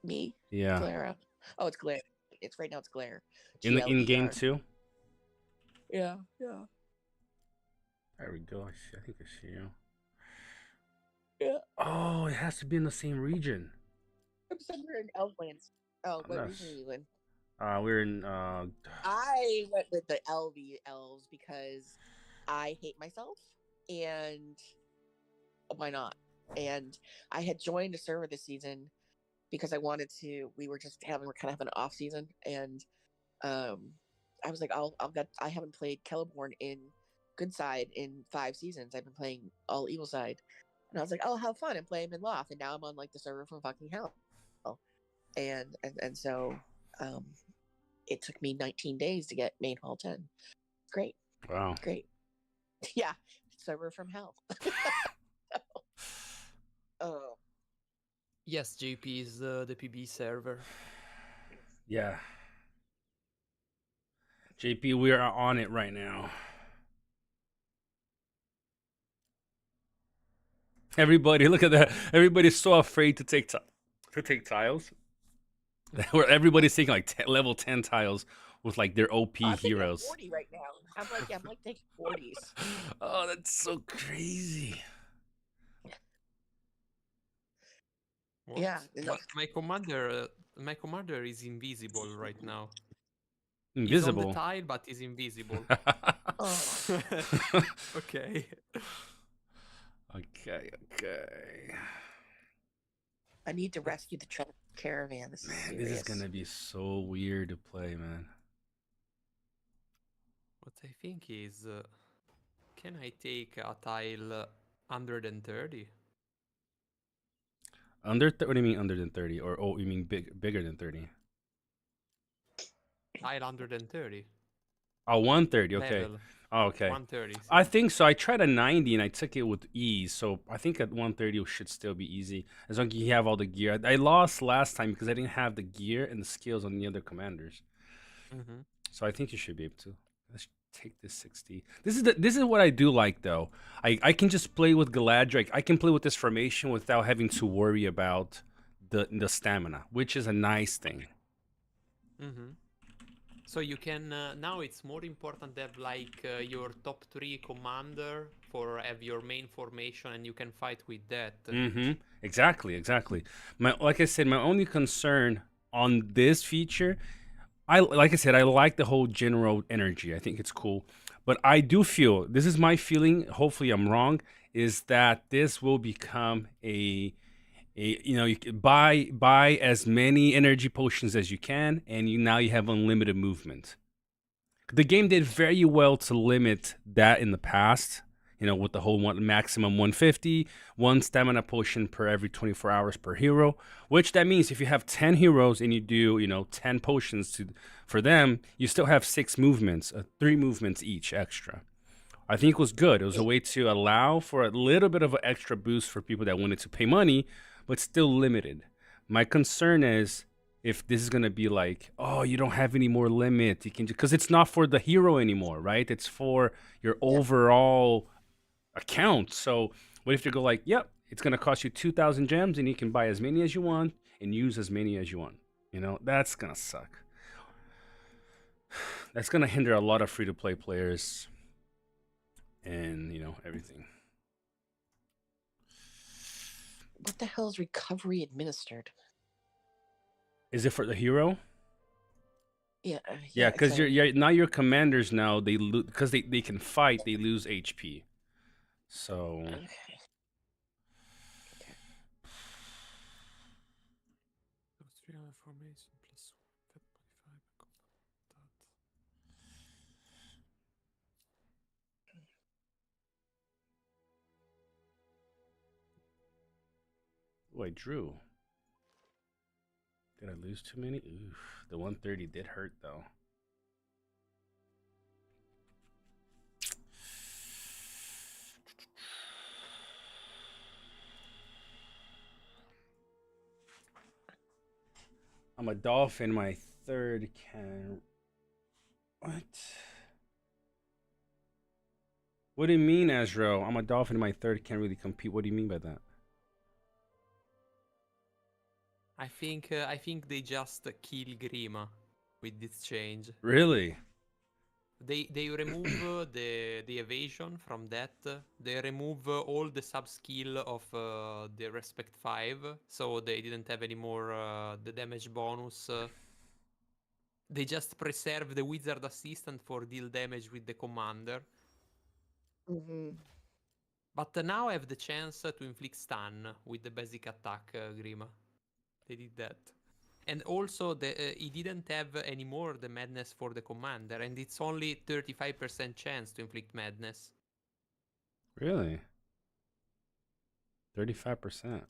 Me? Yeah. Clara. Oh, it's Glare. It's right now. It's Glare. In the in-game GLER. too? Yeah. Yeah. There we go. I think I see you. Yeah. Oh, it has to be in the same region. I'm somewhere in Elflands. Oh, what Unless- region are you in? We're in I went with the LV elves because I hate myself, and why not? And I had joined a server this season because I wanted to. We were kind of having an off season, and I was like, I haven't played Celeborn in Good Side in 5 seasons. I've been playing all Evil Side, and I was like, I'll have fun and play him in Loth, and now I'm on like the server from fucking hell, and so it took me 19 days to get main hall 10. Great. wow. Great. Yeah, server from hell. Oh, Yes, JP is the PBE server. Yeah. JP, we are on it right now. Everybody, look at that. Everybody's so afraid to take tiles. Where everybody's taking like level 10 tiles with like their OP I'm taking a heroes. 40 right now. I'm like taking 40s. Oh, that's so crazy. What? Yeah, no. My commander is invisible right now. Invisible. He's on the tile, but he's invisible. Oh, Okay. Okay. I need to rescue the caravan. This is Man, serious. this is gonna be so weird to play, man. What I think is, can I take a tile 130? What do you mean under than 30? Or you mean bigger than 30? Tile 130. Oh, 130. Okay. Level. Oh, okay. 130. I think so. I tried a 90 and I took it with ease. So I think at 130 it should still be easy as long as you have all the gear. I lost last time because I didn't have the gear and the skills on the other commanders. Mm-hmm. So I think you should be able to. Let's take this 60. This is what I do like though. I can just play with Galadriel. I can play with this formation without having to worry about the stamina, which is a nice thing. Mm-hmm. So you can now it's more important to have like your top 3 commander for have your main formation, and you can fight with that. Mm-hmm. Exactly. Like I said, my only concern on this feature, I like the whole general energy. I think it's cool, but I do feel, this is my feeling. Hopefully, I'm wrong. Is that this will become you can buy as many energy potions as you can, and now you have unlimited movement. The game did very well to limit that in the past, with the whole maximum 150, one stamina potion per every 24 hours per hero, which that means if you have 10 heroes and you do, 10 potions for them, you still have 6 movements, 3 movements each extra. I think it was good. It was a way to allow for a little bit of an extra boost for people that wanted to pay money, but still limited. My concern is if this is going to be like, oh, you don't have any more limit. You can, because it's not for the hero anymore, right? It's for your overall account. So what if you go like, yep, it's going to cost you 2,000 gems and you can buy as many as you want and use as many as you want. That's going to suck. That's going to hinder a lot of free-to-play players and, everything. what the hell is recovery administered? Is it for the hero? Yeah. Yeah, because now your commanders now they lose because they can fight. They lose HP. So. Okay. Oh, I drew. Did I lose too many? Oof, the 130 did hurt though. I'm a dolphin. My third can. What? What do you mean, Azro? I'm a dolphin. My third can't really compete. What do you mean by that? I think they just kill Grima with this change. Really? They remove the evasion from that. They remove all the sub skill of the respect 5, so they didn't have any more the damage bonus. They just preserve the wizard assistant for deal damage with the commander. Mm-hmm. But now I have the chance to inflict stun with the basic attack, Grima. They did that. And also, he didn't have anymore the madness for the commander, and it's only 35% chance to inflict madness. Really? 35%.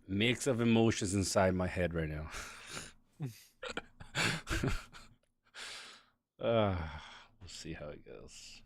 Mix of emotions inside my head right now. We'll see how it goes.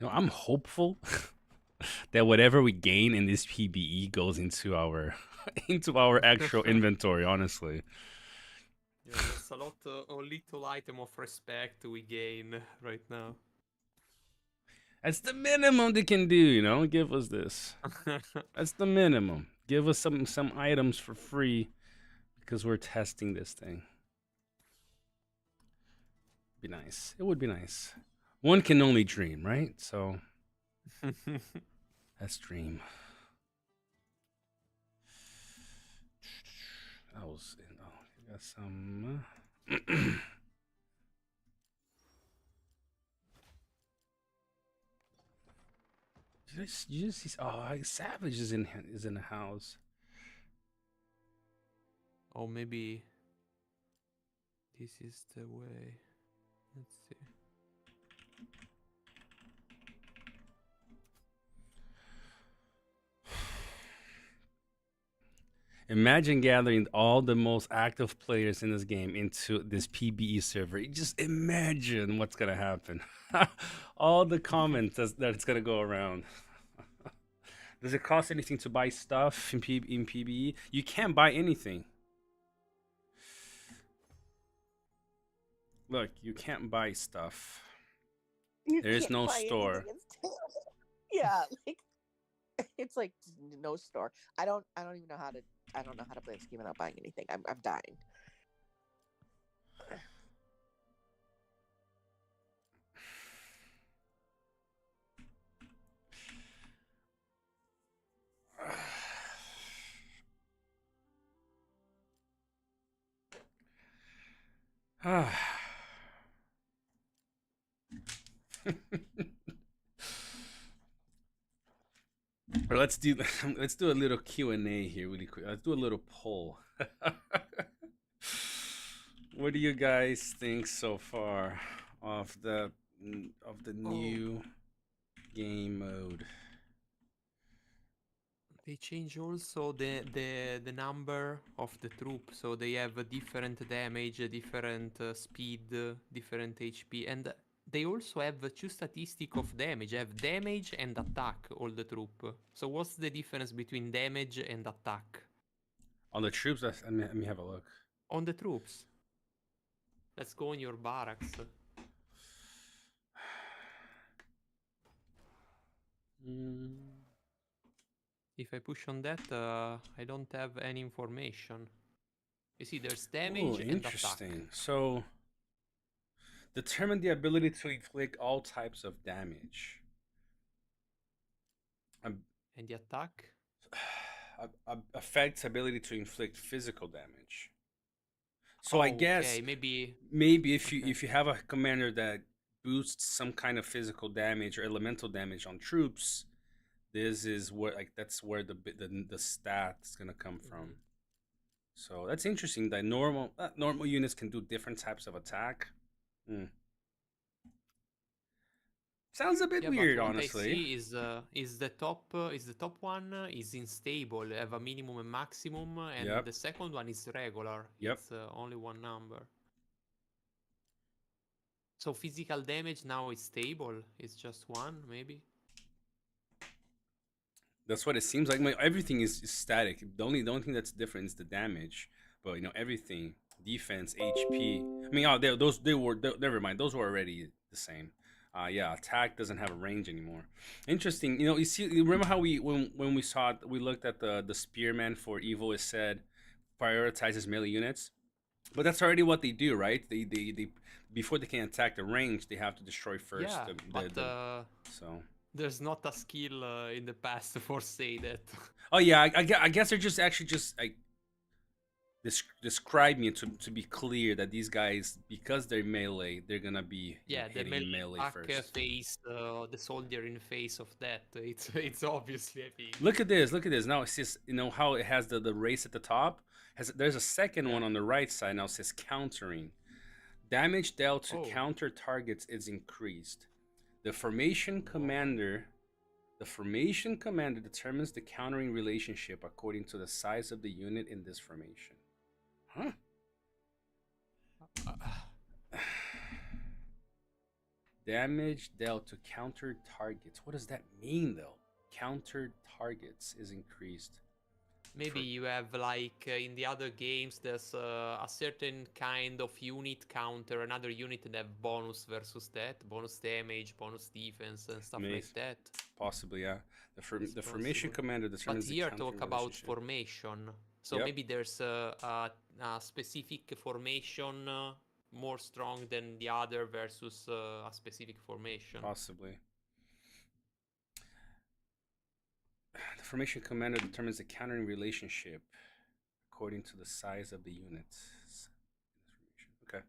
You know, I'm hopeful that whatever we gain in this PBE goes into our actual inventory. Honestly, Yeah, there's a little item of respect we gain right now. that's the minimum they can do. You know, give us this. That's the minimum. Give us some items for free because we're testing this thing. Be nice. It would be nice. One can only dream, right? So let's dream. I was in. Oh, you got some. You just see. Oh, Savage is in the house. Oh, maybe this is the way. Let's see. Imagine gathering all the most active players in this game into this PBE server. Just imagine what's gonna happen. All the comments that's gonna go around. Does it cost anything to buy stuff in PBE? You can't buy anything. Look, you can't buy stuff. There is no store. Yeah, like it's like no store. I don't even know how to. I don't know how to play this game without buying anything. I'm dying. Let's do a little Q&A here really quick. Let's do a little poll. What do you guys think so far of the new game mode? They change also the number of the troop, so they have a different damage, a different speed, different HP, and they also have two statistics of damage. They have damage and attack, all the troop. So what's the difference between damage and attack? On the troops, let me have a look. On the troops. Let's go in your barracks. If I push on that, I don't have any information. You see, there's damage and interesting. attack. So, determine the ability to inflict all types of damage. And the attack? Affects ability to inflict physical damage. So I Oh, guess okay, maybe. maybe if Okay. you have a commander that boosts some kind of physical damage or elemental damage on troops, this is where like that's where the stat's gonna come from. Mhm. So that's interesting that normal units can do different types of attack. Hmm. Sounds a bit Yeah, but weird, what I honestly. see is the top one is unstable, have a minimum and maximum, and Yep, the second one is regular. yep. It's only one number. So physical damage now is stable. It's just one, maybe. That's what it seems like. Everything is static. The only thing that's different is the damage. But everything, defense, HP. I mean, oh, never mind. Those were already the same. Yeah, attack doesn't have a range anymore. Interesting. You remember how when we saw it, we looked at the spearman for evil. It said prioritizes melee units, but that's already what they do, right? They before they can attack the range, they have to destroy first. Yeah, but So. there's not a skill in the past for say that. Oh yeah, I guess they're just actually just like describe me to be clear that these guys, because they're melee, they're gonna be Yeah, the hitting melee melee attack first. face the soldier in face of that. It's obviously I think. Look at this. Look at this. Now it says how it has the race at the top. There's a second one Yeah. on the right side now. It says countering. Damage dealt to Oh. counter targets is increased. The formation Wow. commander. The formation commander determines the countering relationship according to the size of the unit in this formation. Huh? Damage dealt to counter targets. What does that mean, though? Counter targets is increased. Maybe you have like in the other games, there's a certain kind of unit counter, another unit that have bonus versus that, bonus damage, bonus defense, and stuff like that. Possibly, yeah. It's The formation possible. commander But determines the here countering talk about relationship. formation. So Yep. maybe there's a specific formation more strong than the other versus a specific formation. Possibly. The formation commander determines the countering relationship according to the size of the unit. Okay.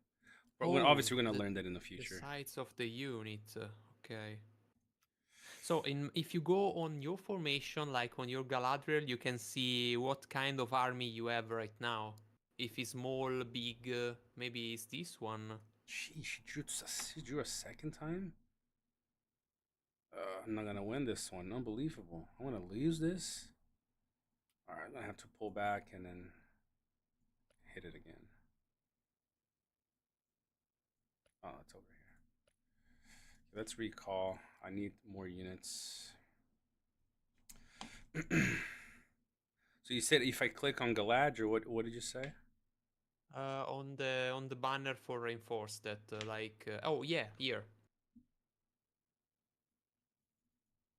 But obviously we're going to learn that in the future. The size of the unit. Okay. So if you go on your formation, like on your Galadriel, you can see what kind of army you have right now. If it's small, big, maybe it's this one. She drew a second time? I'm not going to win this one. Unbelievable. I'm going to lose this? All right, I'm going to have to pull back and then hit it again. Oh, it's over here. Let's recall. I need more units. So you said if I click on Galadriel, what did you say? On the banner for reinforced that oh yeah, here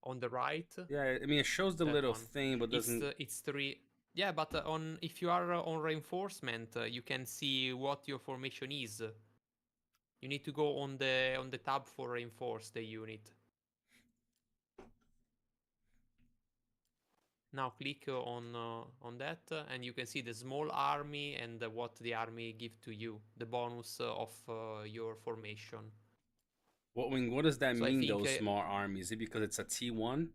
on the right. Yeah, I mean it shows the little one. thing, but doesn't. It's 3. Yeah, but on if you are on reinforcement, you can see what your formation is. You need to go on the tab for reinforce the unit. Now click on that, and you can see the small army and what the army give to you, the bonus of your formation. What does that So mean, those small armies? Is it because it's a T1?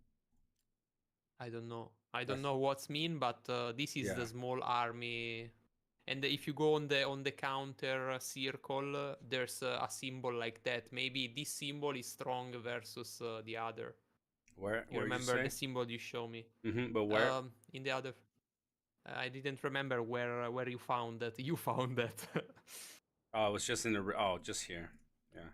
I don't know. I don't know what's mean, but this is the small army. And if you go on the counter circle, there's a symbol like that. Maybe this symbol is strong versus the other. Where? You remember the symbol you show me? But where? In the other. I didn't remember where you found that. You found that. Oh, it was just in the. Oh, just here. Yeah.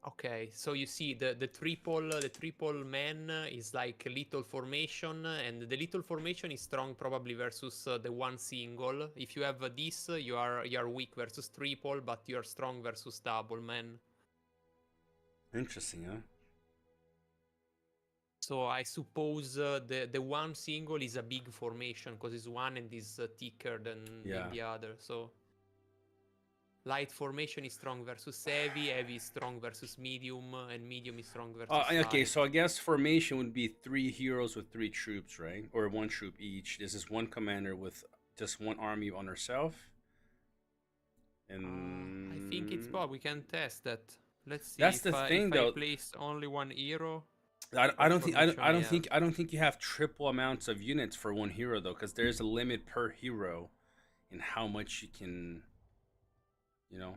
Okay, so you see the triple man is like a little formation, and the little formation is strong probably versus the one single. If you have this, you are weak versus triple, but you are strong versus double man. Interesting, huh? So I suppose the one single is a big formation because it's one and is thicker than the other. So Light formation is strong versus heavy, heavy is strong versus medium, and medium is strong versus Okay, light. so I guess formation would be 3 heroes with 3 troops, right? Or 1 troop each. This is 1 commander with just 1 army on herself. And I think it's possible. We can test that. Let's see that's the thing, if I though. place only 1 hero. I What don't think formation I have. I don't think you have triple amounts of units for 1 hero though, because there's a limit per hero in how much you can, you know.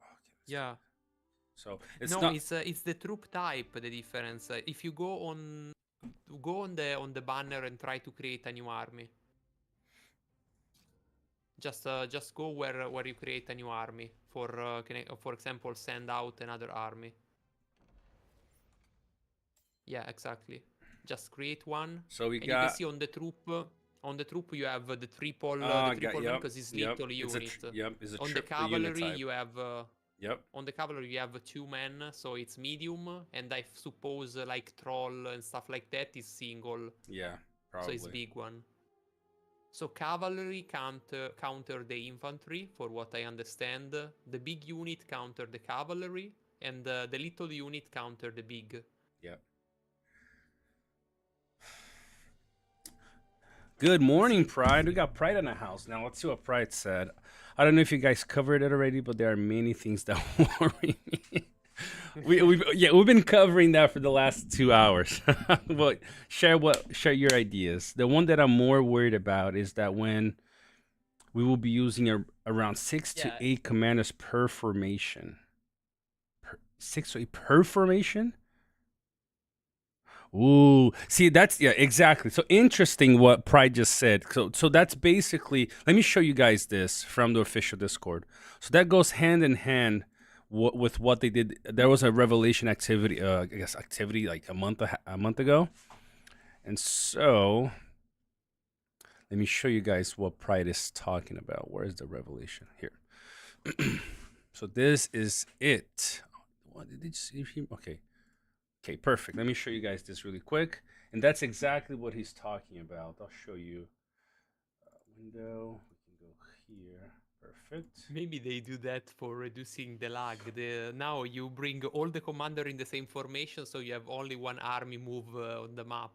Okay, Yeah. so it's No, not. it's the troop type the difference. If you go on the banner and try to create a new army. Just go where you create a new army for example send out another army. Yeah, exactly. Just create one. So we And you can got. see on the troop you have the triple Yep, because it's yep. little It's unit. it's a On the triple unit cavalry type. you have Yep. on the cavalry you have 2 men, so it's medium, and I suppose like troll and stuff like that is single. Yeah, So probably. it's big one. So cavalry counter the infantry, for what I understand. The big unit counter the cavalry, and the little unit counter the big. Yep. Good morning, Pride. We got Pride in the house now. Let's see what Pride said. I don't know if you guys covered it already, but there are many things that worry me. We've been covering that for the last 2 hours. But share your ideas. The one that I'm more worried about is that when we will be using around 6 to 8 commanders per formation. 6 to 8 per formation? Ooh, see, that's exactly. So interesting what Pride just said. So that's basically. Let me show you guys this from the official Discord. So that goes hand in hand with what they did. There was a revelation activity, I guess activity like a month ago, and so let me show you guys what Pride is talking about. Where is the revelation here? So this is it. What did they see? Okay. Okay, perfect. Let me show you guys this really quick. And that's exactly what he's talking about. I'll show you. Window. We can go here. Perfect. Maybe they do that for reducing the lag. Now you bring all the commander in the same formation, so you have only 1 army move on the map.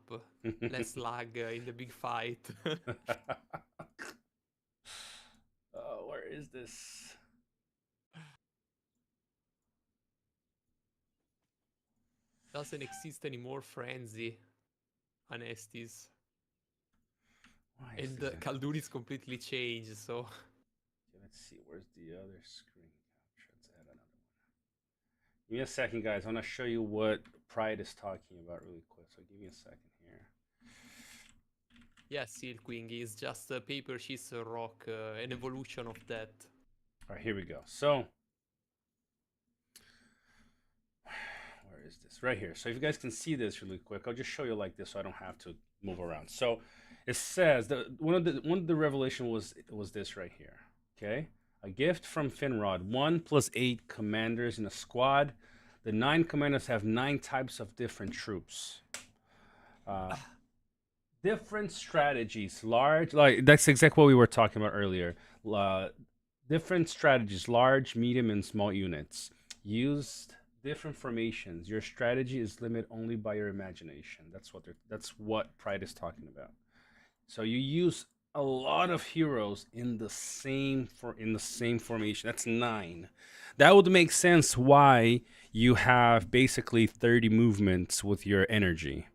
Less lag in the big fight. Where is this? Doesn't exist anymore, Frenzy. Anestis. Why And this Khaldun is completely changed, so... Okay, let's see. Where's the other screen? Let's add another one. Give me a second, guys. I want to show you what Pride is talking about really quick. So give me a second here. Yeah, Silkwing is just a paper, cheese, rock, an evolution of that. All right, here we go. So, where is this? Right here. So if you guys can see this really quick, I'll just show you like this so I don't have to move around. So it says that one of the revelation was this right here. Okay, a gift from Finrod. 1 + 8 commanders in a squad. The 9 commanders have 9 types of different troops. Different strategies, large, like that's exactly what we were talking about earlier. Different strategies, large, medium, and small units. Used different formations. Your strategy is limited only by your imagination. That's what Pride is talking about. So you use a lot of heroes in the same formation. That's 9. That would make sense why you have basically 30 movements with your energy.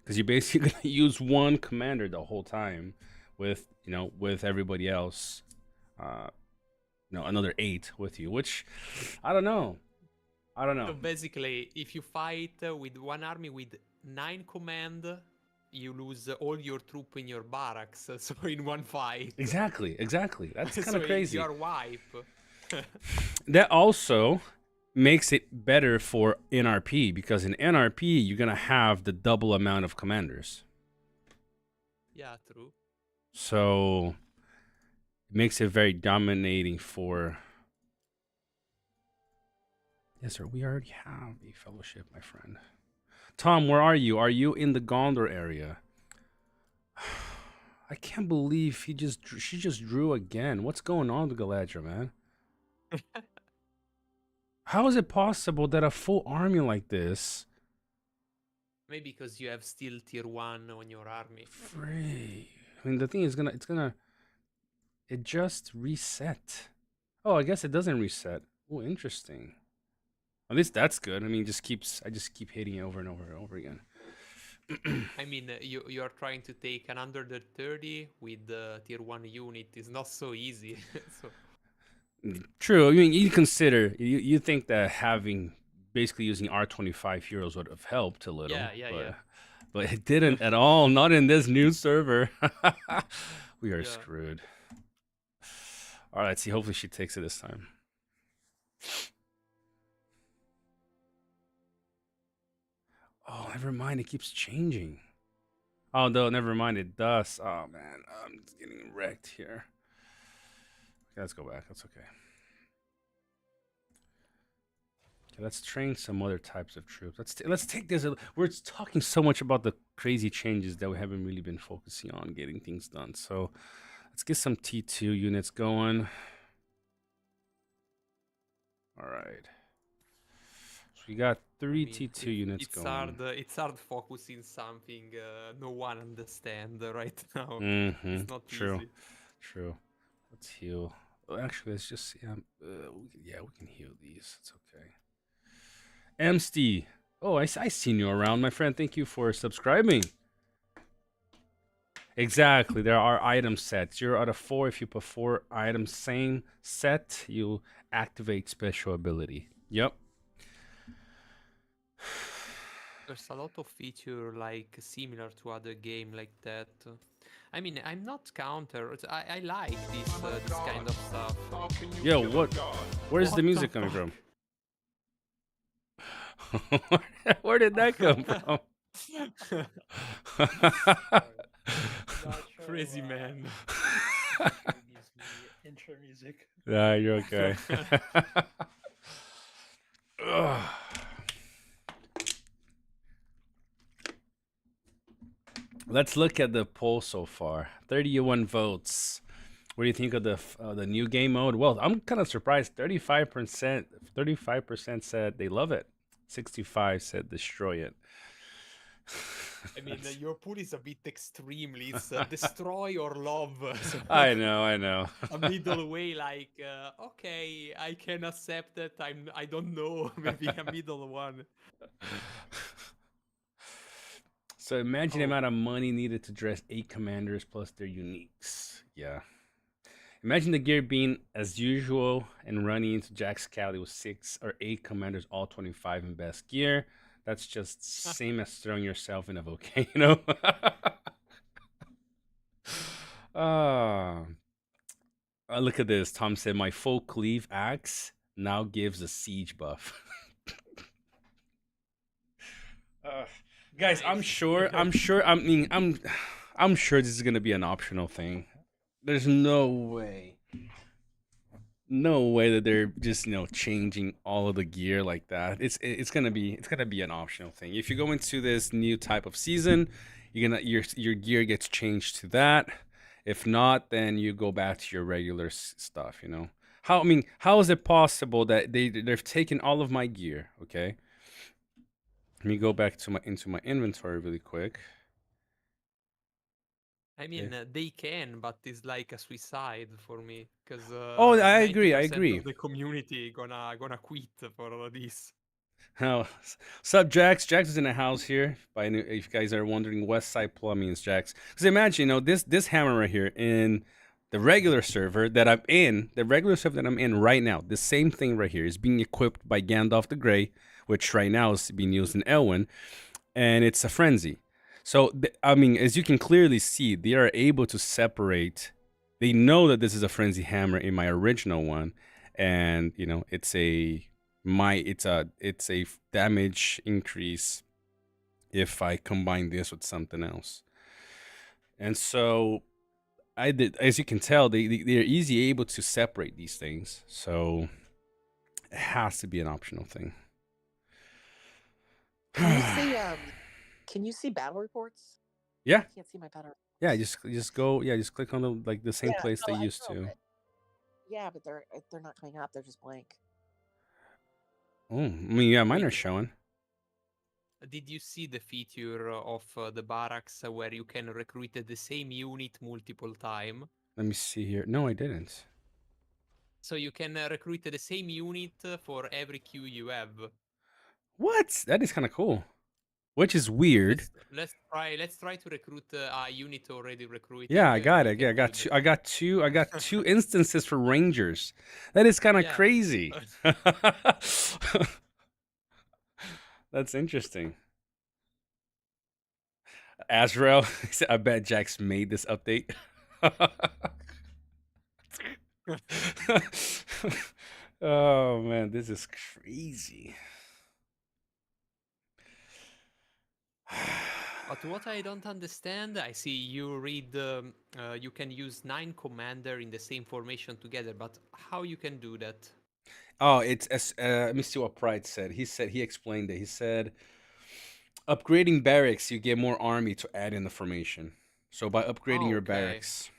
Because you're basically gonna use 1 commander the whole time with everybody else, another 8 with you, which I don't know. So basically, if you fight with 1 army with 9 command, you lose all your troop in your barracks. So in 1 fight. Exactly. That's kind of so crazy. You are wipe. That also makes it better for NRP, because in NRP you're gonna have the double amount of commanders. Yeah, true. So it makes it very dominating for. Yes, sir. We already have a fellowship, my friend. Tom, where are you? Are you in the Gondor area? I can't believe she just drew again. What's going on with Galadriel, man? How is it possible that a full army like this? Maybe because you have still tier 1 on your army. Free. I mean, the thing is it just reset. Oh, I guess it doesn't reset. Oh, interesting. At least that's good. I mean, I just keep hitting it over and over and over again. I mean, you're trying to take an under the 30 with the tier 1 unit is not so easy. So True. I mean, you consider you think that having basically using R25 heroes would have helped a little. yeah. But it didn't at all. Not in this new server. We are Yeah. screwed. All right, let's see. Hopefully she takes it this time. Oh, never mind. It keeps changing. Oh, no, never mind. It does. Oh, man. I'm just getting wrecked here. Okay, let's go back. That's okay. Okay, let's train some other types of troops. Let's take this. We're talking so much about the crazy changes that we haven't really been focusing on getting things done. So let's get some T2 units going. All right. So we got three T2 units going. It's hard focusing something no one understands right now. Mm-hmm. It's not True. easy. True. Let's heal. Well, actually, let's just see. Yeah, we can heal these. It's okay. Amsty. Oh, I seen you around, my friend. Thank you for subscribing. Exactly. There are item sets. 0 out of 4. If you put 4 items same set, you activate special ability. Yep. There's a lot of feature like similar to other game like that. I mean, I'm not counter. I like this kind of stuff. Yo, what? Where's the What music the coming from? Where did that come from? Crazy man. Gives me intro music. Nah, you're okay. Let's look at the poll so far. 31 votes. What do you think of the new game mode? Well, I'm kind of surprised. 35% said they love it. 65 said destroy it. I mean, your pool is a bit extremely. It's destroy or love. So I know. a middle way, like okay, I can accept it. I don't know, maybe a middle one. So imagine the amount of money needed to dress 8 commanders plus their uniques. Yeah. Imagine the gear being as usual and running into Jack's Cali with 6 or 8 commanders, all 25 in best gear. That's just same as throwing yourself in a volcano. Look at this. Tom said, my full cleave axe now gives a siege buff. Guys, I'm sure this is gonna be an optional thing. There's no way that they're just changing all of the gear like that. It's gonna be an optional thing. If you go into this new type of season, your gear gets changed to that. If not, then you go back to your regular stuff. How is it possible that they've taken all of my gear? Okay, let me go back to into my inventory really quick. I mean, they can, but it's like a suicide for me because I agree. Of the community gonna quit for this. Oh, sup, Jax? Jax is in the house here. If you guys are wondering, West Side Plumbing is Jax. Because imagine, this hammer right here in the regular server that I'm in, right now, the same thing right here is being equipped by Gandalf the Grey, which right now is being used in Elwyn, and it's a frenzy. So, as you can clearly see, they are able to separate. They know that this is a frenzy hammer in my original one, and it's a damage increase if I combine this with something else. And so as you can tell, they're easily able to separate these things. So it has to be an optional thing. Can you see battle reports? Yeah. I can't see my battle reports. Yeah, just go. Yeah, just click on the same place they used to. Yeah, but they're not coming up. They're just blank. Oh, I mean, yeah, mine Wait. are showing. Did you see the feature of the barracks where you can recruit the same unit multiple time? Let me see here. No, I didn't. So you can recruit the same unit for every queue you have. What? That is kind of cool. Which is weird. Let's try to recruit a unit already recruited. Yeah, I got We it. Yeah, can I got do two. that. I got two instances for Rangers. That is kind of Yeah. crazy. That's interesting. Azrael, I bet Jax made this update. Oh man, this is crazy. But what I don't understand, I see you read you can use 9 commander in the same formation together, but how you can do that? Oh, it's let me see what Pride said. He explained it. He said upgrading barracks, you get more army to add in the formation. So by upgrading Oh, your okay. barracks,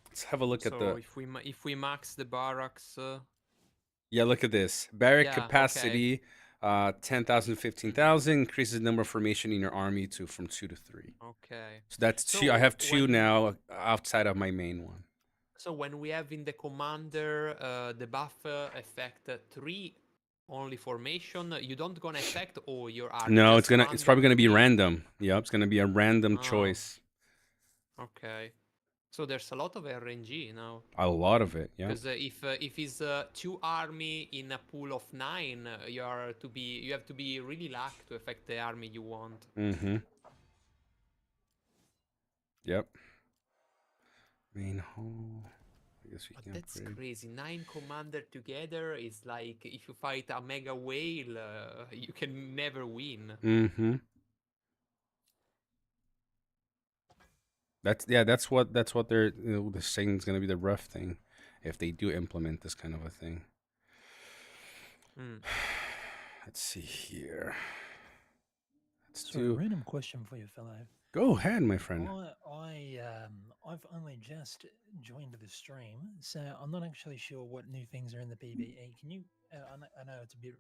let's have a look at So the. if we max the barracks, Yeah, look at this. Barrack yeah, okay. capacity, 10,000, 15,000 increases the number of formation in your army from 2 to 3. Okay. So that's two. I have two now outside of my main one. So when we have in the commander the buff effect 3 only formation, you don't gonna affect all your army. No, just it's probably gonna be randomly- random. Yep, it's gonna be a random Oh. choice. Okay. So there's a lot of RNG now. A lot of it, yeah. Because if it's 2 army in a pool of 9, you have to be really lucky to affect the army you want. Mm-hmm. Yep. Main hall. I guess we But can that's upgrade. crazy. 9 commander together is like if you fight a mega whale, you can never win. Mm-hmm. That's what they're they're saying is gonna be the rough thing if they do implement this kind of a thing. Mm. Let's see here. Let's So, a random question for you, fellow. Go ahead, my friend. I've only just joined the stream, so I'm not actually sure what new things are in the PBE. Can you? I know it's a bit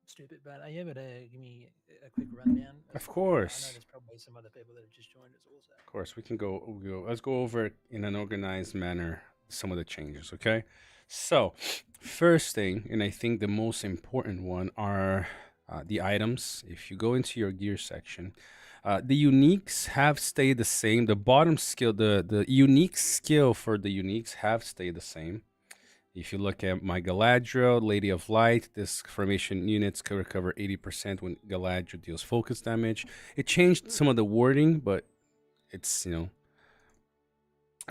stupid, but are you able to give me a quick rundown? Of I know course. there's probably some other people that have just joined us also. Of course, we can go. Let's go over in an organized manner some of the changes. Okay. So, first thing, and I think the most important one, are the items. If you go into your gear section, the uniques have stayed the same. The bottom skill, the unique skill for the uniques have stayed the same. If you look at my Galadriel, Lady of Light, this formation units could recover 80% when Galadriel deals focus damage. It changed some of the wording, but it's,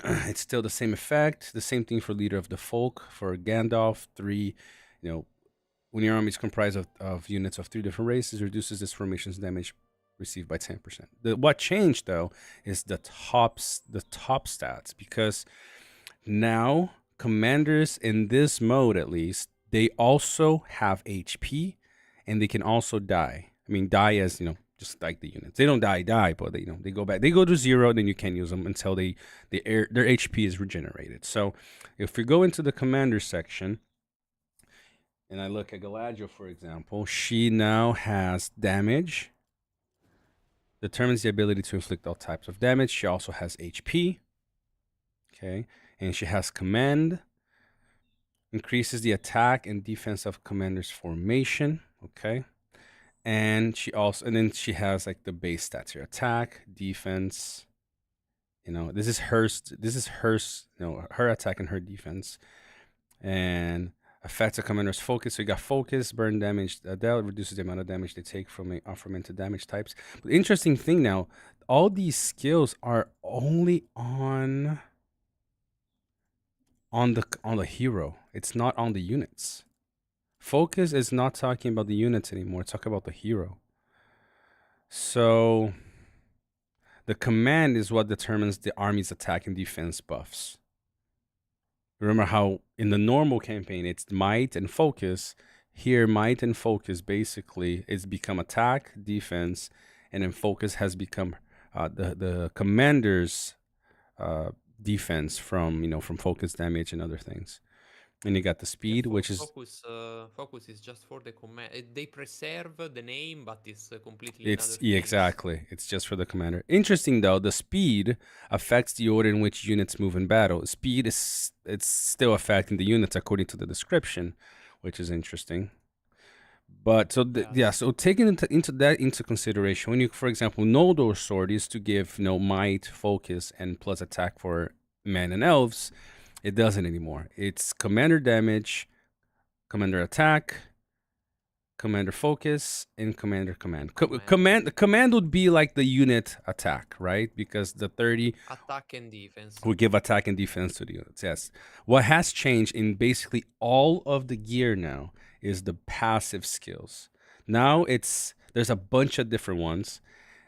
it's still the same effect. The same thing for Leader of the Folk. For Gandalf, 3, when your army is comprised of units of 3 different races, reduces this formation's damage received by 10%. What changed, though, is the top stats, because now commanders in this mode, at least, they also have HP and they can also die. I mean, die as, just like the units. They don't die, but they go back. They go to 0, and then you can't use them until their HP is regenerated. So if we go into the commander section and I look at Galadriel, for example, she now has damage. Determines the ability to inflict all types of damage. She also has HP. Okay. And she has command, increases the attack and defense of commander's formation. Okay. And then she has like the base stats here: attack, defense. This is her attack and her defense. And affects a commander's focus. So you got focus, burn damage, dealt, reduces the amount of damage they take from aforementioned damage types. But the interesting thing now, all these skills are only on the hero. It's not on the units. Focus is not talking about the units anymore. It's talking about the hero. So the command is what determines the army's attack and defense buffs. Remember how in the normal campaign it's might and focus. Here, might and focus basically it's become attack, defense, and then focus has become the commander's defense from from focus damage and other things. And you got the speed, which is focus is just for the command. They preserve the name, but it's completely it's another things. exactly. It's just for the commander. Interesting though, the speed affects the order in which units move in battle. Speed is it's still affecting the units according to the description, which is interesting. But so Yes. so taking into consideration, when you, for example, Noldor sword is to give might, focus, and plus attack for men and elves. It doesn't anymore. It's commander damage, commander attack, commander focus, and commander command. Command would be like the unit attack, right? Because the 30 Attack and defense. will give attack and defense to the units. Yes. What has changed in basically all of the gear now is the passive skills. Now there's a bunch of different ones,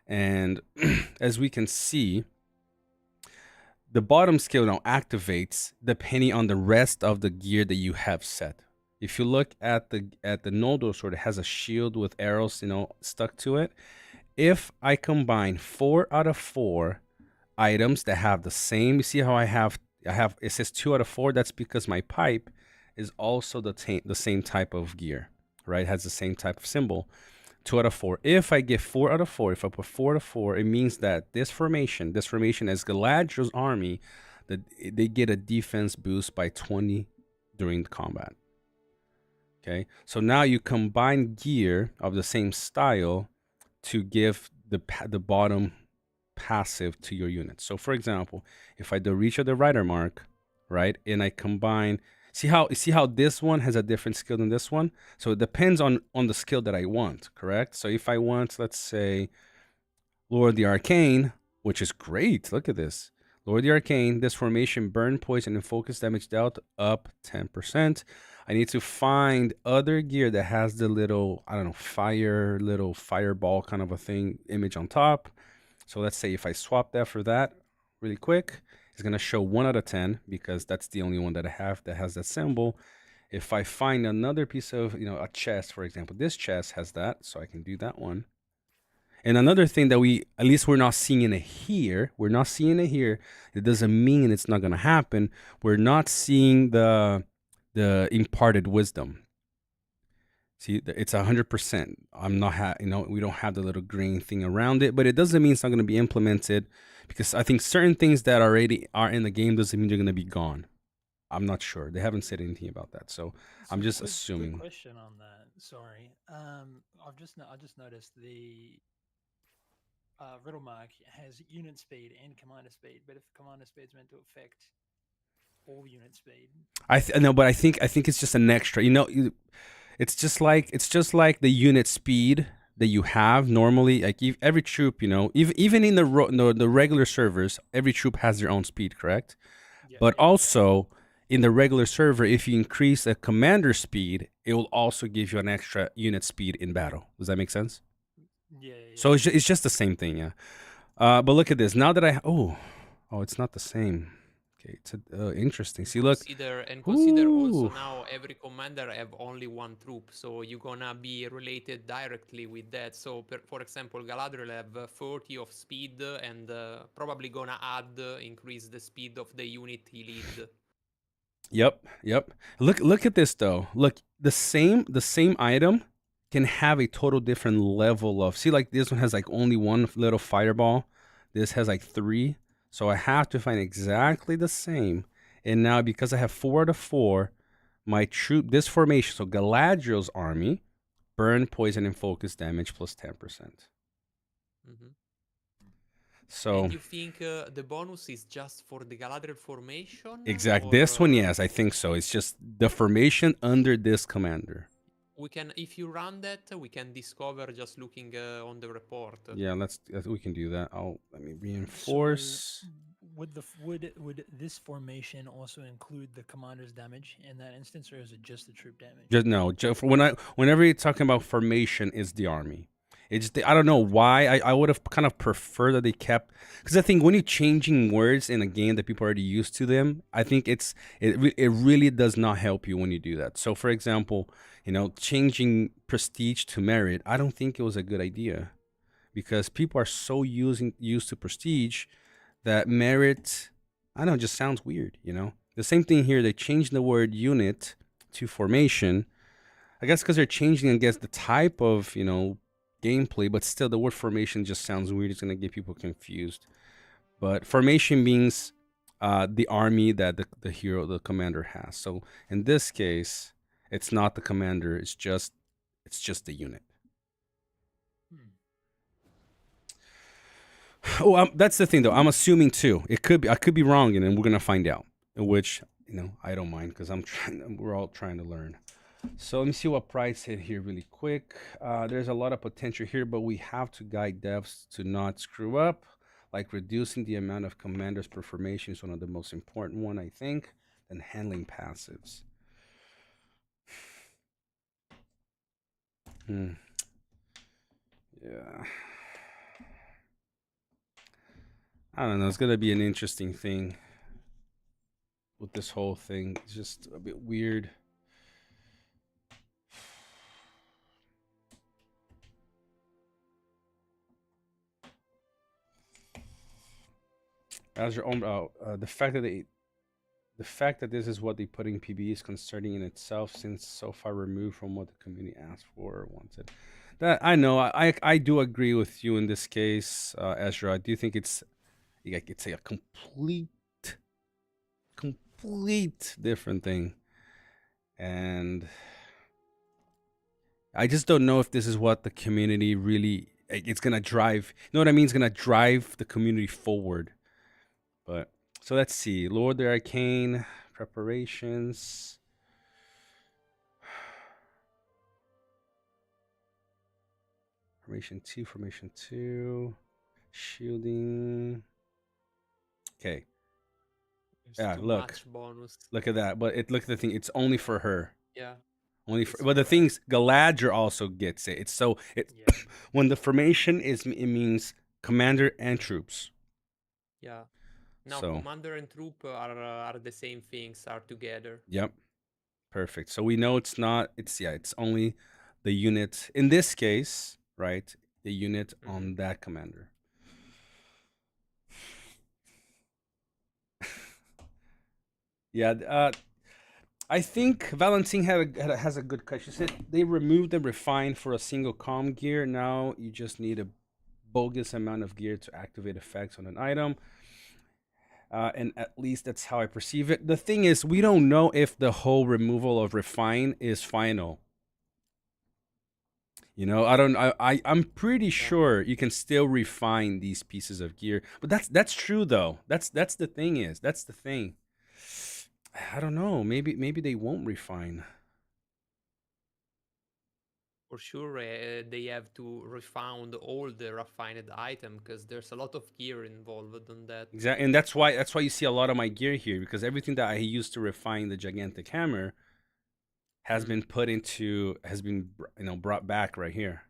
and as we can see, the bottom skill now activates depending on the rest of the gear that you have set. If you look at the Noldor sword, it has a shield with arrows, stuck to it. If I combine 4 out of 4 items that have the same, you see how I have it says 2 out of 4. That's because my pipe is also the same type of gear, right? It has the same type of symbol. 2 out of 4. If I get 4 out of 4, if I put 4 out of 4, it means that this formation as Galadriel's army, that they get a defense boost by 20 during the combat. Okay, so now you combine gear of the same style to give the bottom passive to your unit. So for example, if I do reach of the rider mark, right, and I combine, see how this one has a different skill than this one? So it depends on the skill that I want, correct? So if I want, let's say, Lord of the Arcane, which is great, look at this. Lord of the Arcane, this formation, burn, poison, and focus damage dealt up 10%. I need to find other gear that has the little, I don't know, little fireball kind of a thing, image on top. So let's say if I swap that for that really quick, it's going to show 1 out of 10 because that's the only one that I have that has that symbol. If I find another piece of, a chest, for example, this chest has that, so I can do that one. And another thing that we're not seeing it here. We're not seeing it here. It doesn't mean it's not going to happen. We're not seeing the imparted wisdom. See, it's 100%. I'm not we don't have the little green thing around it, but it doesn't mean it's not going to be implemented, because I think certain things that already are in the game doesn't mean they're going to be gone. I'm not sure. They haven't said anything about that, so I'm just assuming. Quick question on that. Sorry, I just noticed the riddle mark has unit speed and commander speed, but if commander speed is meant to affect all unit speed, no, but I think it's just an extra. It's just like the unit speed that you have normally. Like every troop, even in the regular servers, every troop has their own speed, correct? Yeah, but also in the regular server, if you increase a commander speed, it will also give you an extra unit speed in battle. Does that make sense? Yeah. So it's just the same thing, yeah. But look at this. Now that it's not the same. Okay, it's interesting. See, look. Consider also now every commander have only one troop, so you're gonna be related directly with that. So, for example, Galadriel have 40 of speed, and probably gonna increase the speed of the unit he lead. Yep. Look at this though. Look, the same item can have a total different level of. See, like this one has like only one little fireball. This has like 3. So I have to find exactly the same. And now because I have 4 out of 4, my troop, this formation, so Galadriel's army, burn, poison, and focus damage plus 10%. Mm-hmm. So, and you think the bonus is just for the Galadriel formation? Exactly. This one, yes, I think so. It's just the formation under this commander. We can, if you run that, we can discover just looking on the report. Yeah, we can do that. Let me reinforce. So would this formation also include the commander's damage in that instance, or is it just the troop damage? Whenever you're talking about formation, is the army. It's I don't know why. I would have kind of preferred that they kept, because I think when you're changing words in a game that people are already used to them, I think it really does not help you when you do that. So for example, changing prestige to merit, I don't think it was a good idea, because people are so used to prestige that merit I know, it just sounds weird, you know? The same thing here, they changed the word unit to formation. I guess because they're changing, I guess, the type of, you know, gameplay, but still the word formation just sounds weird. It's going to get people confused. But formation means the army that the hero, the commander has. So in this case, it's not the commander, it's just the unit. Oh, that's the thing, though. I'm assuming too. It could be. I could be wrong, and then we're gonna find out. Which, you know, I don't mind because I'm trying. We're all trying to learn. So let me see what price hit here really quick. There's a lot of potential here, but we have to guide devs to not screw up. Like reducing the amount of commanders per formation is one of the most important one, I think. Than handling passives. Yeah. I don't know. It's gonna be an interesting thing with this whole thing. It's just a bit weird. As your own, the fact that this is what they put in PBE is concerning in itself, since so far removed from what the community asked for or wanted. That I know. I do agree with you in this case, Ezra. I do think it's a complete different thing, and I just don't know if this is what the community really. It's gonna drive. You know what I mean? It's gonna drive the community forward. But so let's see. Lord the Arcane preparations. Formation 2, shielding. Okay. There's too look. much bonus. Look at that. But look at the thing. It's only for her. Yeah. Only for, but the things Galadriel also gets it. It's so it Yeah. when the formation is, it means commander and troops. Yeah. Now So commander and troop are the same things, are together. yep. Perfect. So we know it's not. It's only the unit in this case, right? The unit on that commander. Yeah. I think Valentine has a good cut. She said they removed the refine for a single comm gear. Now you just need a bogus amount of gear to activate effects on an item. And at least that's how I perceive it. The thing is, we don't know if the whole removal of refine is final. You know, I'm pretty sure you can still refine these pieces of gear. But that's true though. That's the thing. That's the thing. I don't know. Maybe they won't refine. For sure, they have to refine all the refined item because there's a lot of gear involved in that. Exactly, and that's why you see a lot of my gear here, because everything that I used to refine the gigantic hammer has been put into brought back right here.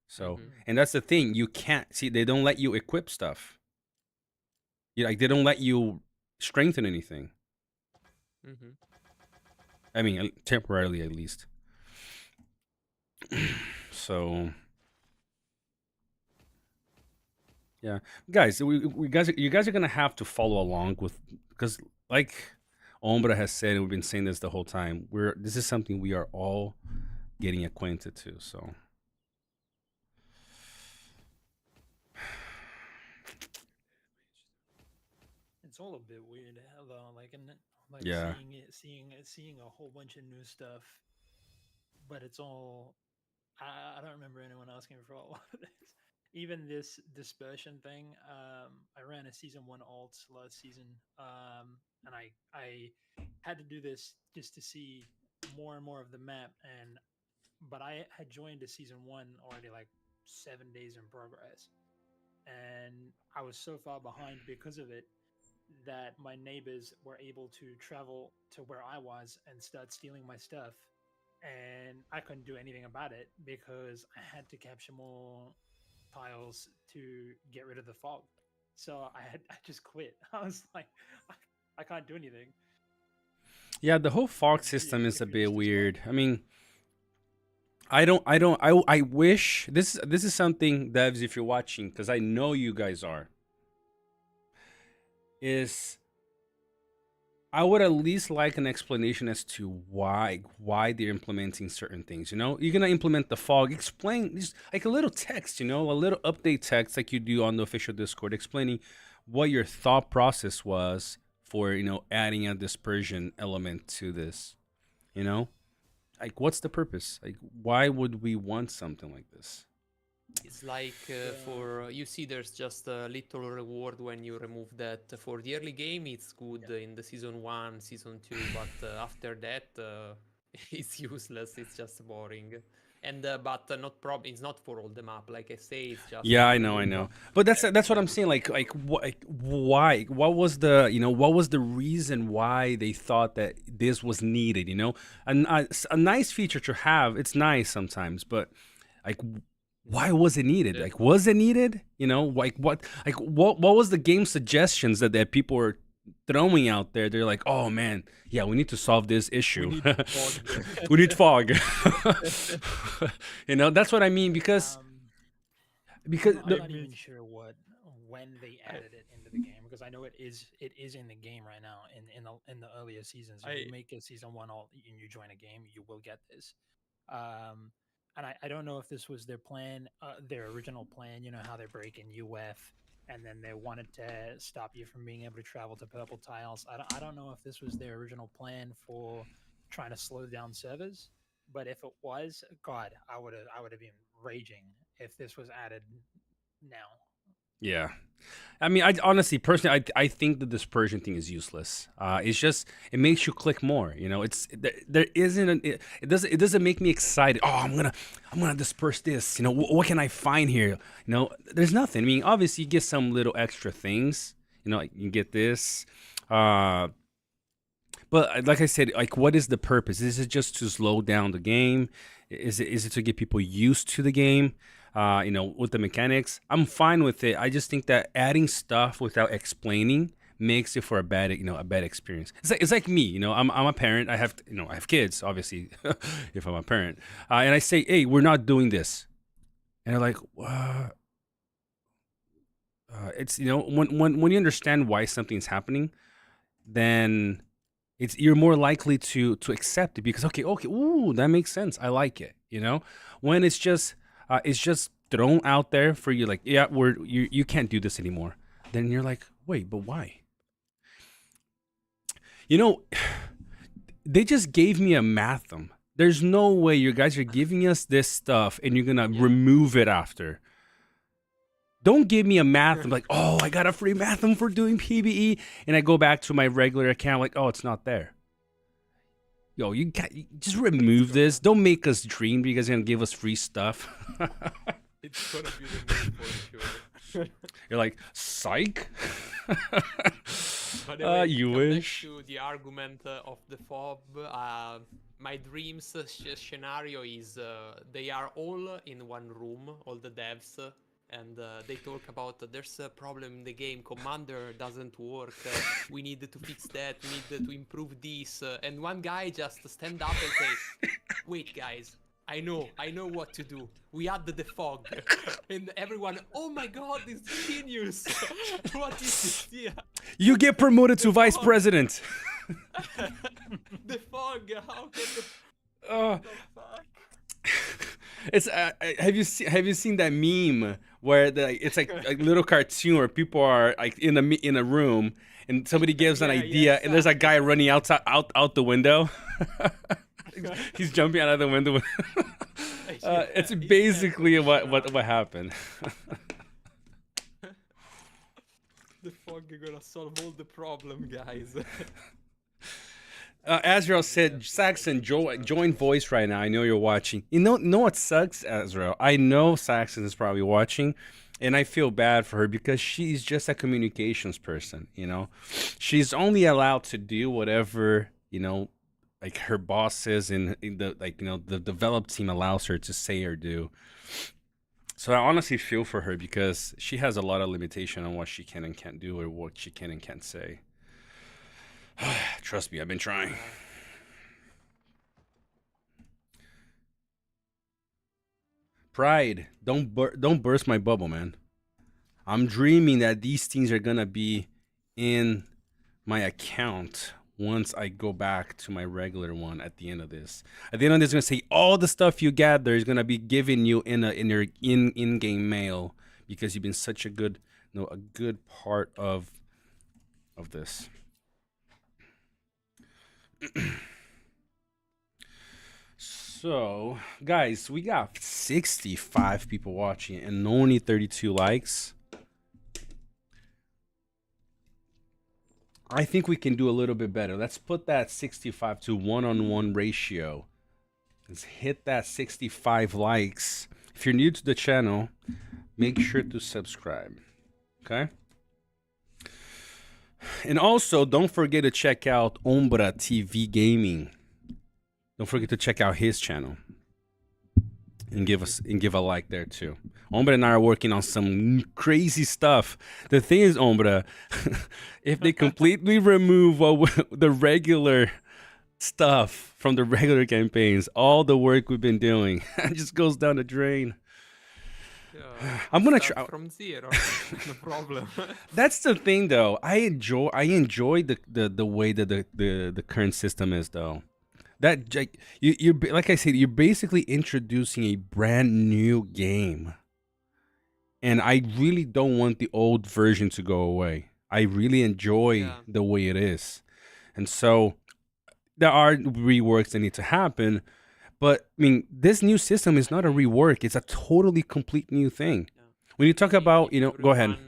So, and that's the thing, you can't see, they don't let you equip stuff. They don't let you strengthen anything. I mean, temporarily at least. So yeah, guys, you guys are gonna have to follow along with, because like Ombra has said, and we've been saying this the whole time, this is something we are all getting acquainted to. So it's all a bit weird, though. Like, yeah, seeing a whole bunch of new stuff, but it's all. I don't remember anyone asking for a lot of this. Even this dispersion thing. I ran a season 1 alt last season, and I had to do this just to see more and more of the map. But I had joined a season 1 already, like 7 days in progress, and I was so far behind because of it that my neighbors were able to travel to where I was and start stealing my stuff, and I couldn't do anything about it because I had to capture more tiles to get rid of the fog. So I just quit. I was like, I can't do anything. Yeah, the whole fog system is a bit weird. I mean, I wish this is something, devs, if you're watching, because I know you guys are, is I would at least like an explanation as to why they're implementing certain things. You know, you're gonna implement the fog. Explain just like a little text. You know, a little update text like you do on the official Discord, explaining what your thought process was for adding a dispersion element to this. You know, like what's the purpose? Like why would we want something like this? It's like for you see, there's just a little reward when you remove that. For the early game, it's good in the season 1, season 2, but after that, it's useless. It's just boring. And but not it's not for all the map. Like I say, it's just Yeah, I know. But that's what I'm saying. Why? What was the reason why they thought that this was needed? You know, a nice feature to have. It's nice sometimes, but like, why was it needed? Yeah. Like, was it needed? You know, what was the game suggestions that people were throwing out there? They're like, oh man, yeah, we need to solve this issue. We need fog. You know, that's what I mean because I'm not even sure when they added it into the game, because I know it is in the game right now in the earlier seasons. If you make a season 1 and you join a game, you will get this. And I don't know if this was their plan, their original plan. You know how they break in UF, and then they wanted to stop you from being able to travel to purple tiles. I don't know if this was their original plan for trying to slow down servers. But if it was, God, I would have been raging if this was added now. Yeah. I mean, I honestly, personally, I think the dispersion thing is useless. It's just it makes you click more. You know, there isn't it doesn't make me excited. Oh, I'm gonna disperse this. You know, what can I find here? You know, there's nothing. I mean, obviously, you get some little extra things. You know, like you can get this. But like I said, like, what is the purpose? Is it just to slow down the game? Is it to get people used to the game? You know, with the mechanics, I'm fine with it. I just think that adding stuff without explaining makes it for a bad experience. It's like me, you know, I'm a parent. I have kids, obviously, if I'm a parent, and I say, hey, we're not doing this, and they're like, what? It's when you understand why something's happening, then you're more likely to accept it because okay, ooh, that makes sense. I like it. You know, when it's just thrown out there for you, like, yeah, you can't do this anymore. Then you're like, wait, but why? You know, they just gave me a mathem. There's no way you guys are giving us this stuff and you're gonna remove it after. Don't give me a mathem like, oh, I got a free mathem for doing PBE, and I go back to my regular account like, oh, it's not there. Yo, you just remove this. Don't make us dream because you're gonna give us free stuff. It's gonna be the move for sure. You're like, psych. By the way, you wish. To the argument of the fob, my dreams scenario is they are all in one room, all the devs. And they talk about there's a problem in the game, commander doesn't work, we need to fix that, we need to improve this, and one guy just stand up and say, wait guys, I know what to do, we add the fog. And everyone, oh my god, this is genius. What is this here? You get promoted to vice president. The fog, how can the fuck? It's have you seen that meme where it's like a little cartoon where people are like in a room and somebody gives an idea and there's a guy running out the window. He's jumping out of the window. It's basically what happened. The fog is gonna solve all the problem, guys. Azrael said, Saxon, join voice right now. I know you're watching. You know what sucks, Azrael? I know Saxon is probably watching, and I feel bad for her because she's just a communications person, you know? She's only allowed to do whatever, you know, like her bosses and the develop team allows her to say or do. So I honestly feel for her because she has a lot of limitation on what she can and can't do or what she can and can't say. Trust me, I've been trying. Pride, don't burst my bubble, man. I'm dreaming that these things are gonna be in my account once I go back to my regular one at the end of this. At the end of this, it's gonna say all the stuff you gather is gonna be given you in your in-game mail because you've been such a good, a good part of this. So, guys, we got 65 people watching and only 32 likes. I think we can do a little bit better. Let's put that 65 to 1-on-1 ratio. Let's hit that 65 likes. If you're new to the channel, make sure to subscribe. Okay? And also, don't forget to check out Ombra TV Gaming. Don't forget to check out his channel. And give a like there too. Ombra and I are working on some crazy stuff. The thing is, Ombra, if they completely remove the regular stuff from the regular campaigns, all the work we've been doing just goes down the drain. Yeah, I'm gonna start try from zero. No problem. That's the thing, though. I enjoy the way that the current system is, though. That you're like I said, you're basically introducing a brand new game, and I really don't want the old version to go away. I really enjoy the way it is, and so there are reworks that need to happen. But I mean, this new system is not a rework; it's a totally complete new thing. Yeah. When you talk about, go ahead.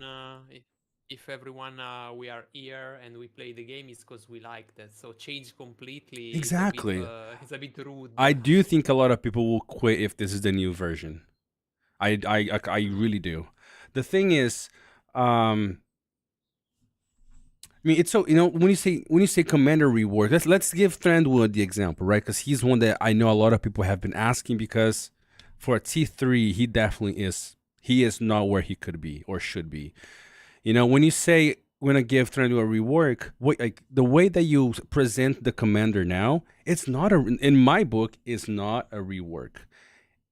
If everyone we are here and we play the game, it's because we like that. So change completely. Exactly. It's a bit rude. I do think a lot of people will quit if this is the new version. I really do. The thing is, I mean, it's so, when you say commander rework, let's give Thranduil the example, right? Because he's one that I know a lot of people have been asking, because for a T3, he definitely is. He is not where he could be or should be. When you say we're gonna give Thranduil a rework, the way that you present the commander now, it's not in my book, it's not a rework.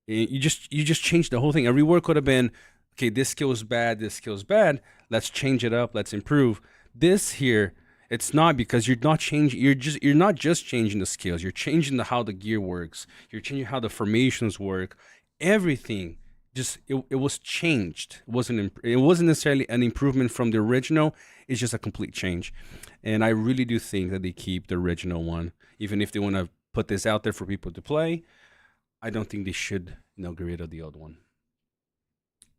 You just changed the whole thing. A rework could have been, okay, this skill is bad, this skill is bad. Let's change it up. Let's improve. This here, it's not, because you're not changing. You're not just changing the skills. You're changing how the gear works. You're changing how the formations work. Everything. It was changed. It wasn't necessarily an improvement from the original. It's just a complete change. And I really do think that they keep the original one, even if they want to put this out there for people to play. I don't think they should get rid of the old one.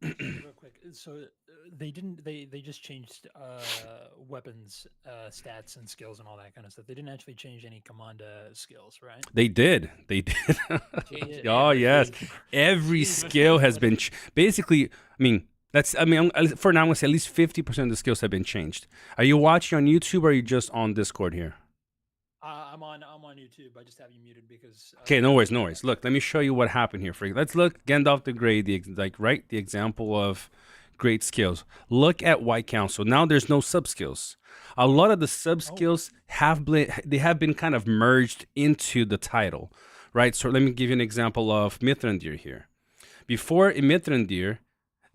Real quick, so they didn't. They just changed weapons, stats, and skills, and all that kind of stuff. They didn't actually change any commander skills, right? They did. Oh yes, every skill has been basically. For now, I'm gonna say at least 50% of the skills have been changed. Are you watching on YouTube or are you just on Discord here? I'm on YouTube. I just have you muted because. Okay, no worries. Look, let me show you what happened here. Let's look Gandalf the Grey, the example of great skills. Look at White Council. Now there's no sub skills. A lot of the sub skills have been kind of merged into the title, right? So let me give you an example of Mithrandir here. Before in Mithrandir,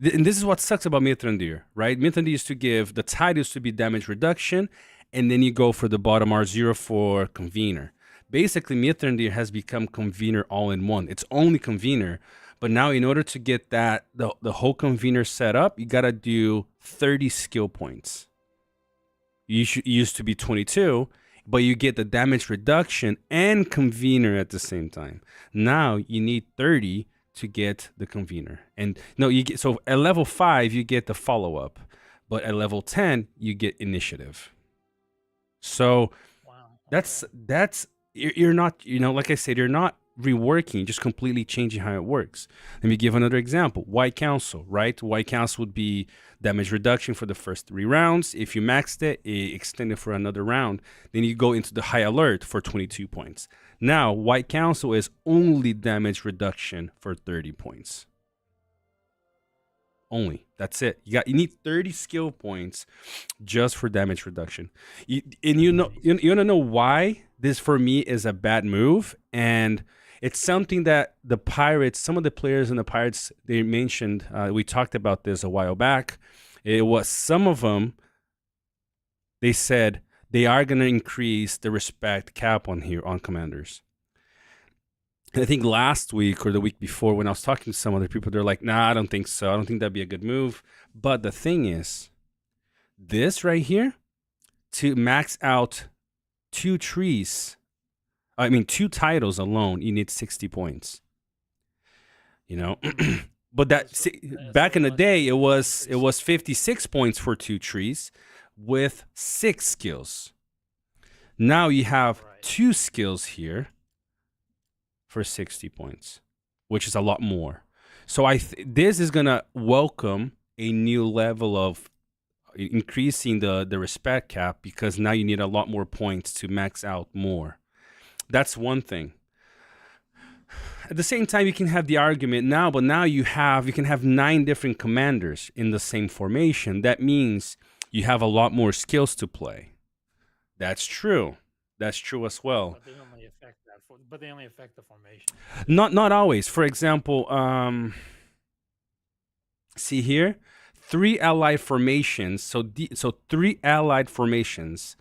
and this is what sucks about Mithrandir, right? Mithrandir used to give the title used to be damage reduction, and then you go for the bottom R0 for Convener. Basically, Mithrandir has become Convener all in one. It's only Convener, but now in order to get the whole Convener set up, you gotta do 30 skill points. It used to be 22, but you get the damage reduction and Convener at the same time. Now you need 30 to get the Convener. And no, so at level 5 you get the follow-up, but at level 10 you get initiative. So that's you're not, like I said, you're not reworking, just completely changing how it works. Let me give another example. White Council, right? White Council would be damage reduction for the first 3 rounds. If you maxed it, it extended for another round. Then you go into the High Alert for 22 points. Now, White Council is only damage reduction for 30 points. Only. That's it. You need 30 skill points just for damage reduction. You want to know why this for me is a bad move, and it's something that the Pirates, some of the players in the Pirates, they mentioned. We talked about this a while back. It was some of them. They said they are going to increase the respect cap on here on commanders. And I think last week or the week before, when I was talking to some other people, they're like, nah, I don't think so. I don't think that'd be a good move. But the thing is, this right here, to max out 2 titles alone, you need 60 points. You know, but back in the day, it was 56 points for 2 trees with 6 skills. Now you have 2 skills here for 60 points, which is a lot more. So this is gonna welcome a new level of increasing the respect cap, because now you need a lot more points to max out more. That's one thing. At the same time, you can have the argument now, but now you can have 9 different commanders in the same formation. That means you have a lot more skills to play. That's true. That's true as well. But they only affect that. They only affect the formation. Not always. For example, see here, 3 allied formations. So 3 allied formations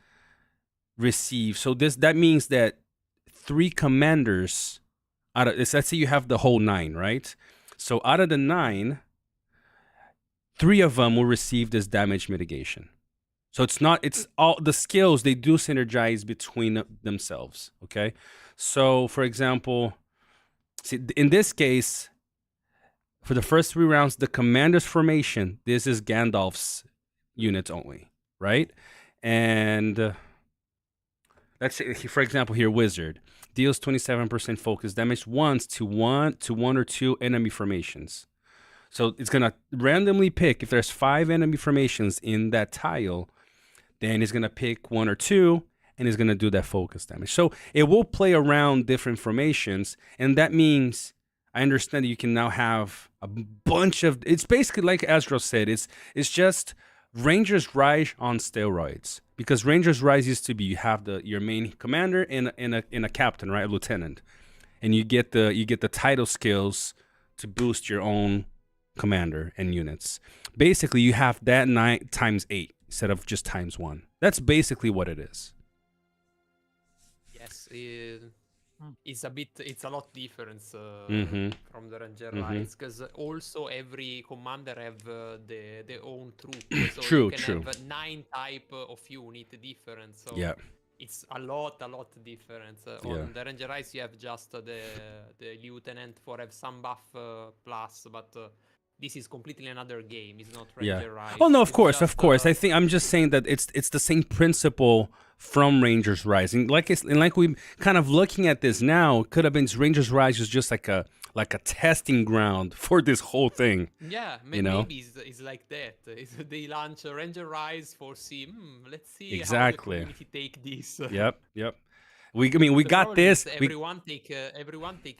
receive. So that means that 3 commanders out of this. Let's say you have the whole 9, right? So out of the 9, 3 of them will receive this damage mitigation. So it's all the skills, they do synergize between themselves. Okay. So for example, see, in this case, for the first 3 rounds, the commander's formation, this is Gandalf's units only, right? And let's say, for example, here, Wizard deals 27% focus damage once to one or 2 enemy formations. So it's gonna randomly pick, if there's 5 enemy formations in that tile, then it's gonna pick 1 or 2, and it's gonna do that focus damage. So it will play around different formations, and that means I understand that you can now have a bunch of. It's basically like Ezra said. It's just Rangers Rise on steroids, because Rangers Rise used to be, you have your main commander and a captain, right, a lieutenant, and you get the title skills to boost your own commander and units. Basically, you have that 9 times 8 instead of just times 1. That's basically what it is. Yes, it's a lot different Mm-hmm. from the Ranger Rise, because also every commander have their own troop. So True, you can true. have 9 type of unit different. So Yeah. it's a lot different. Yeah. On the Ranger Rise, you have just the lieutenant for have some buff plus, but this is completely another game. It's not Ranger Rise. Oh no, of It's course, just, of course. I'm just saying that it's the same principle from Rangers Rise, and like we kind of looking at this now, could have been Rangers Rise was just like a testing ground for this whole thing. Yeah, you know? maybe it's like that. They launch a Ranger Rise for let's see Exactly. how the community take this. Yep. We got problem this. is everyone take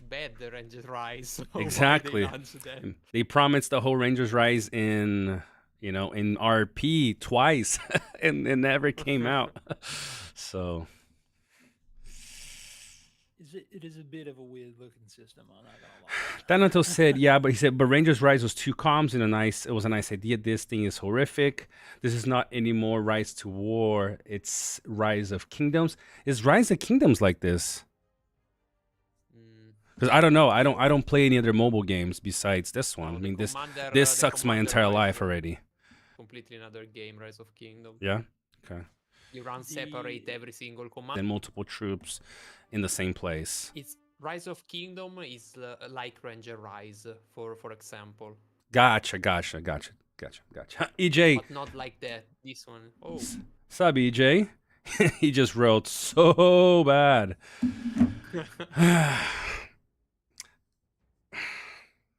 bad the Ranger Rise. So why Exactly. They launch them? They promised the whole Rangers Rise in RP twice, and it never came out. So It is a bit of a weird looking system, I'm not gonna lie. Thanato said, yeah, but he said, but Rangers Rise was 2 comms and it was a nice idea. This thing is horrific. This is not anymore Rise to War. It's Rise of Kingdoms. Is Rise of Kingdoms like this? Because I don't know. I don't play any other mobile games besides this one. No, I mean, Commander, this the sucks my Commander entire Rise life is already. Completely another game, Rise of Kingdom. Yeah. Okay. You run separate every single command. And multiple troops in the same place. It's Rise of Kingdom is like Ranger Rise, for example. Gotcha. EJ. But not like that. This one. Oh. Sub EJ. He just wrote so bad.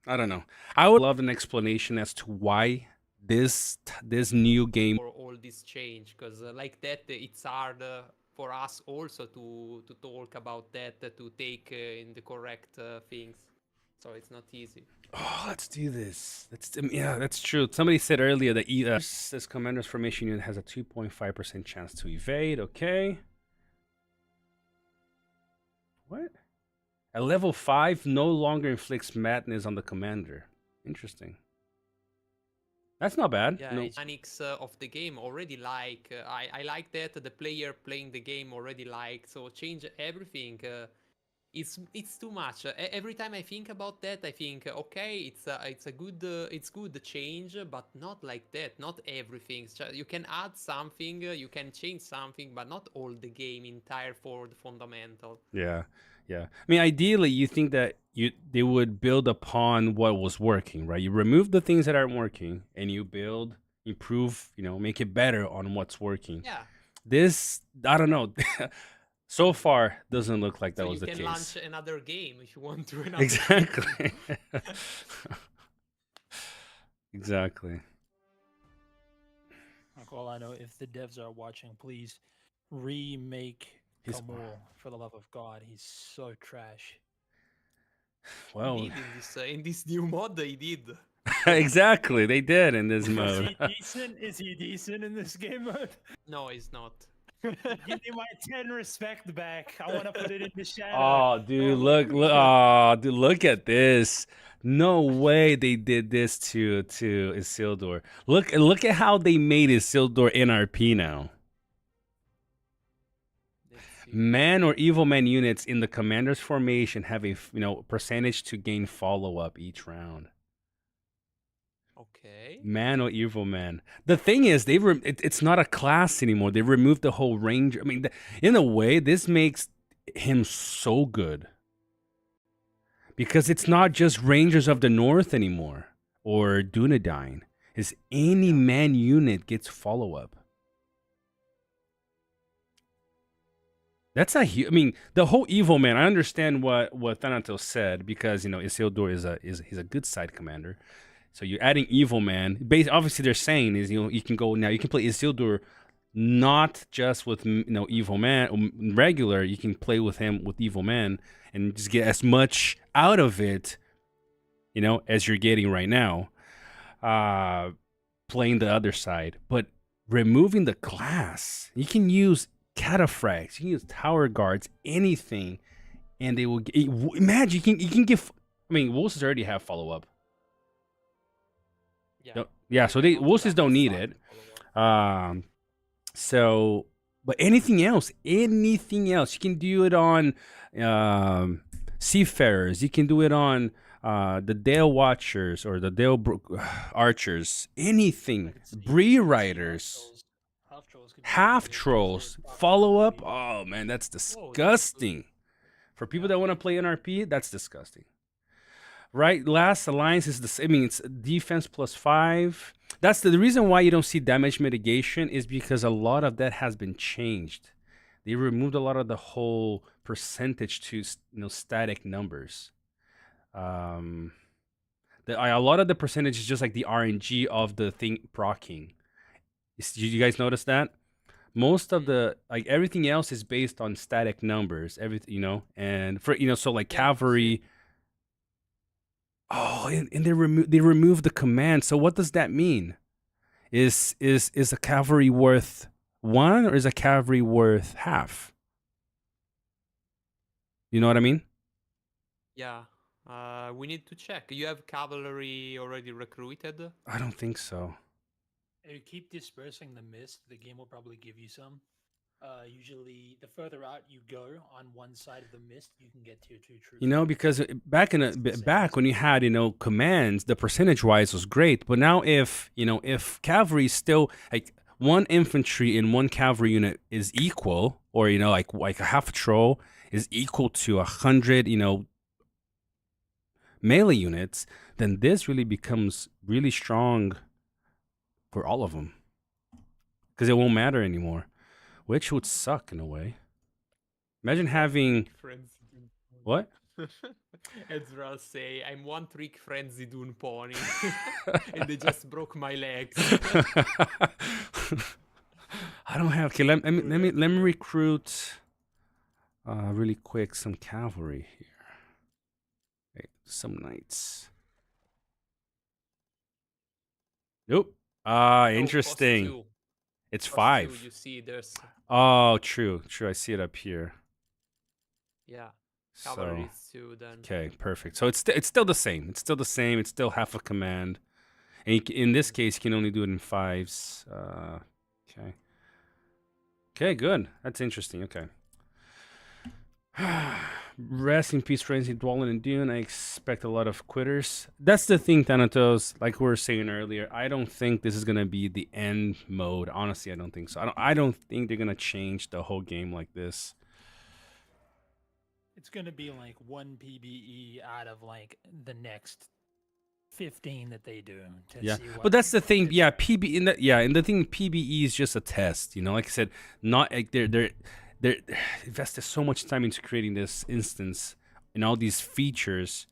I don't know. I would love an explanation as to why this new game. For all this change, because like that, it's hard for us also to talk about that, to take in the correct things. So it's not easy. Oh, let's do this. That's true. Somebody said earlier that this commander's formation unit has a 2.5% chance to evade. Okay. What? At level 5, no longer inflicts madness on the commander. Interesting. That's not bad. Yeah, No. mechanics of the game already like. I like that the player playing the game already like. So change everything. It's too much. Every time I think about that, I think, okay, it's a good change, but not like that. Not everything. You can add something, you can change something, but not all the game entire for the fundamental. Yeah, yeah. I mean, ideally, you think that they would build upon what was working, right? You remove the things that aren't working, and you build, improve, make it better on what's working. Yeah. This, I don't know. So far, doesn't look like that So was you the can case. launch another game if you want to. Another Exactly. game. Exactly. Like, all I know, if the devs are watching, please remake He's- Kamul, for the love of God. He's so trash. Well, He did in this new mod, they did. exactly. They did in this Is mode. he decent? Is he decent in this game mode? No, it's not. Give me my 10 respect back. I want to put it in the shadow. Oh, dude, look. Oh, dude, look at this. No way they did this to Isildur. Look at how they made Isildur NRP now. Let's see. Man or evil man units in the commander's formation have a percentage to gain follow up each round. Okay. Man or evil man. The thing is, it's not a class anymore. They removed the whole range. I mean, in a way, this makes him so good because it's not just Rangers of the North anymore or Dunedain. Is any man unit gets follow up. That's a huge. I mean, the whole evil man. I understand what Thanatos said because Isildur is a good side commander. So you're adding evil man. Obviously, they're saying is you can go now. You can play Isildur, not just with evil man regular. You can play with him with evil man and just get as much out of it, as you're getting right now. Playing the other side, but removing the class, you can use cataphracts, you can use tower guards, anything, and they will. Imagine you can give. I mean, Wolves already have follow up. Yeah, so Wolves don't need it. So, but anything else, you can do it on Seafarers. You can do it on the Dale Watchers or the Dale Archers. Anything, Bree Riders, half trolls, follow up. Oh man, that's disgusting. For people that want to play NRP, that's disgusting. Right, last alliance is the same. I mean, it's defense +5. That's the reason why you don't see damage mitigation is because a lot of that has been changed. They removed a lot of the whole percentage to static numbers. A lot of the percentage is just like the RNG of the thing proccing. Did you guys notice that? Most of the everything else is based on static numbers. Everything and for so like Cavalry. Oh, and they removed the command. So what does that mean? Is a Cavalry worth 1 or is a Cavalry worth half? You know what I mean? Yeah. We need to check. You have Cavalry already recruited? I don't think so. If you keep dispersing the mist, the game will probably give you some. Usually, the further out you go on one side of the mist, you can get tier 2 troops. Because back when you had commands, the percentage wise was great. But now if cavalry still like one infantry in one cavalry unit is equal, or like a half troll is equal to 100 melee units, then this really becomes really strong for all of them because it won't matter anymore. Which would suck in a way. Imagine having what? Ezra say, I'm one trick frenzy dune pony, and they just broke my legs. I don't have. Okay, let me recruit. Really quick, some cavalry here. Okay, some knights. Nope. Interesting. It's 5. You see, there's. Oh, true. I see it up here. Yeah. Cavalry is 2 then. Okay, perfect. So it's still the same. It's still half a command. And in this case, you can only do it in 5s. Okay. Okay, good. That's interesting. Okay. Rest in peace, Frenzy, Dwelling in Dune. I expect a lot of quitters. That's the thing, Thanatos. Like we were saying earlier, I don't think this is gonna be the end mode. Honestly, I don't think so. I don't think they're gonna change the whole game like this. It's going to be like one PBE out of like the next 15 that they do to Yeah, see what. but that's the thing. fits. Yeah, and the thing PBE is just a test. You know, like I said, not like they're invested so much time into creating this instance and all these features.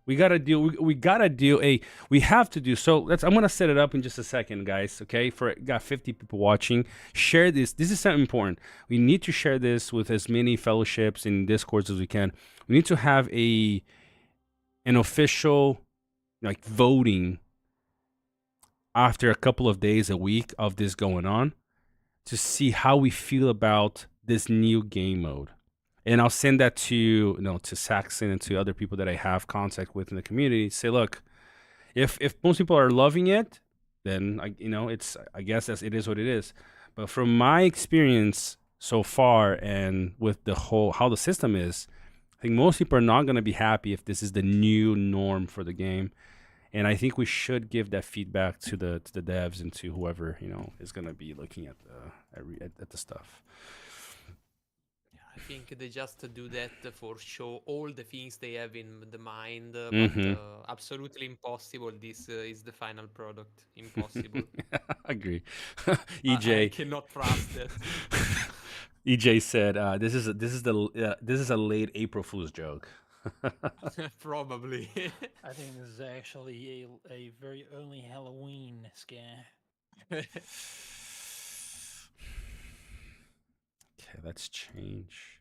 We gotta do. We gotta do a. We have to do. So let's. I'm gonna set it up in just a second, guys. Okay, for got 50 people watching. Share this. This is something important. We need to share this with as many fellowships and discords as we can. We need to have an official like voting after a couple of days, a week of this going on, to see how we feel about this new game mode. And I'll send that to to Saxon and to other people that I have contact with in the community. Say, look, if most people are loving it, then it's I guess it is what it is. But from my experience so far, and with the whole how the system is, I think most people are not going to be happy if this is the new norm for the game. And I think we should give that feedback to the devs and to whoever is going to be looking at the stuff. I think they just do that for show all the things they have in the mind, Mhm. but absolutely impossible. This is the final product. Impossible. Agree. I EJ cannot trust it. EJ said this is a late April Fool's joke. Probably. I think this is actually a very early Halloween scare. Okay, let's change.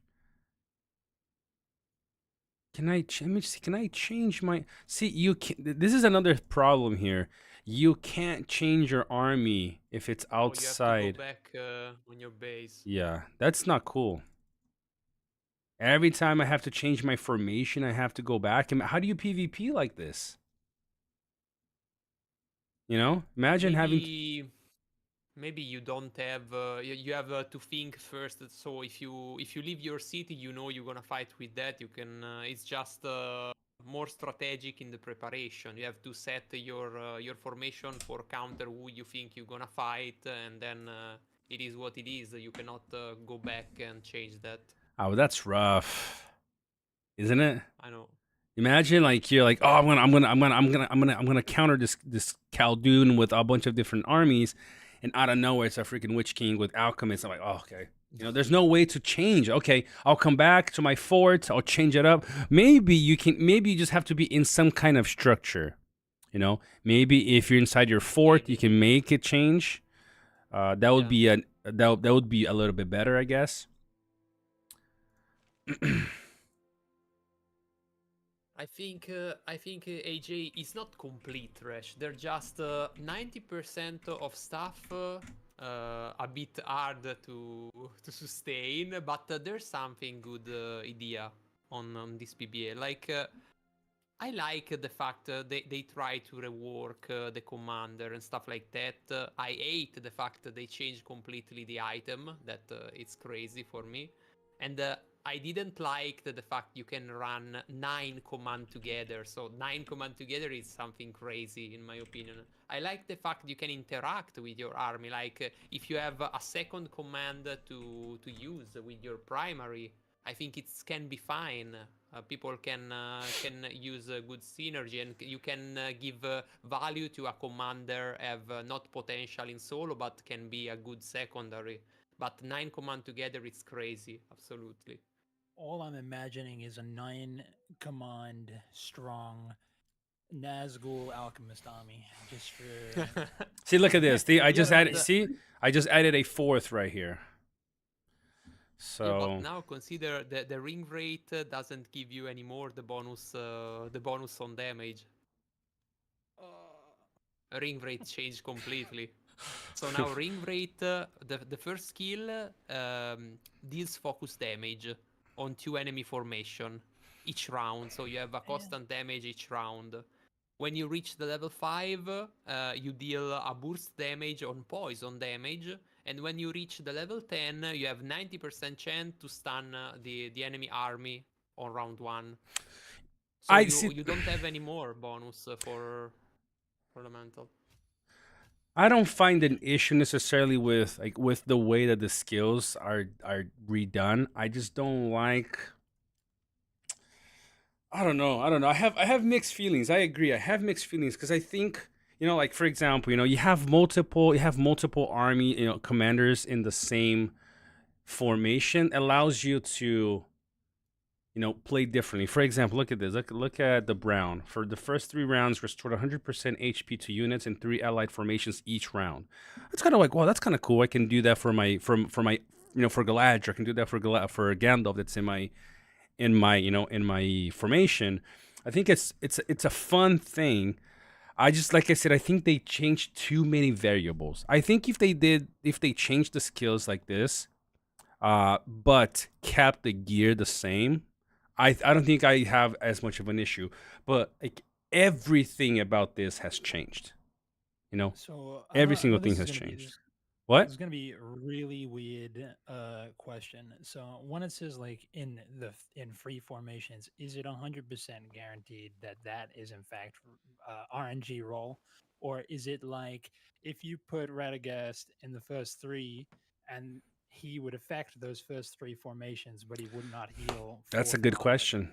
Can I let me see? Can I change my? See, you can. This is another problem here. You can't change your army if it's outside. You have to go back on your base. Yeah, that's not cool. Every time I have to change my formation, I have to go back. And how do you PvP like this? Imagine having. Maybe you don't have you have to think first. So if you leave your city, you're gonna fight with that. You can it's just more strategic in the preparation. You have to set your formation for counter who you think you're gonna fight, and then it is what it is. You cannot go back and change that. Oh, that's rough, isn't it? I know. Imagine like you're like, oh, I'm gonna counter this Khaldun with a bunch of different armies, and out of nowhere it's a freaking Witch King with alchemists. I'm like, oh, okay. There's no way to change. Okay, I'll come back to my fort. I'll change it up. Maybe you just have to be in some kind of structure. Maybe if you're inside your fort, you can make it change. That would be that would be a little bit better, I guess. I think AJ is not complete trash. They're just 90% of stuff a bit hard to sustain, but there's something good idea on this PBA. Like I like the fact they try to rework the commander and stuff like that. I hate the fact that they change completely the item. That it's crazy for me, and I didn't like the fact you can run 9 command together. So 9 command together is something crazy in my opinion. I like the fact you can interact with your army. Like if you have a second command to use with your primary, I think it can be fine. People can use a good synergy, and you can give value to a commander have not potential in solo, but can be a good secondary. But 9 command together is crazy, absolutely. All I'm imagining is a 9 command strong Nazgul alchemist army just for. See, look at this. I just Yeah, added. See, I just added a 4th right here. So yeah, but now consider the ring rate doesn't give you anymore the bonus on damage. Ring rate changed completely. So now ring rate, the first skill deals focus damage on 2 enemy formation. each round, so you have a constant damage each round. When you reach the level 5, you deal a burst damage on poison damage, and when you reach the level 10, you have 90% chance to stun the enemy army on round 1. So I see. you don't have any more bonus for elemental. I don't find an issue necessarily with the way that the skills are redone. I just don't like. I don't know. I have mixed feelings. I agree. I have mixed feelings because I think, like for example, you have multiple army, commanders in the same formation. Allows you to, play differently. For example, look at this. Look at the Brown. For the first 3 rounds, restored 100% HP to units in 3 allied formations each round. That's kind of like, wow, that's kind of cool. I can do that for my for Galadriel. I can do that for Gandalf. That's in my formation. I think it's a fun thing. I just, like I said, I think they changed too many variables. I think if they changed the skills like this, but kept the gear the same, I don't think I have as much of an issue. But like everything about this has changed. So Every I single know thing this is has gonna be changed. this What? is gonna be a really weird question. So when it says like in free formations, is it 100% guaranteed that that is in fact RNG roll, or is it like if you put Radagast in the first 3 and he would affect those first 3 formations, but he would not heal? That's a 4th good and on? question.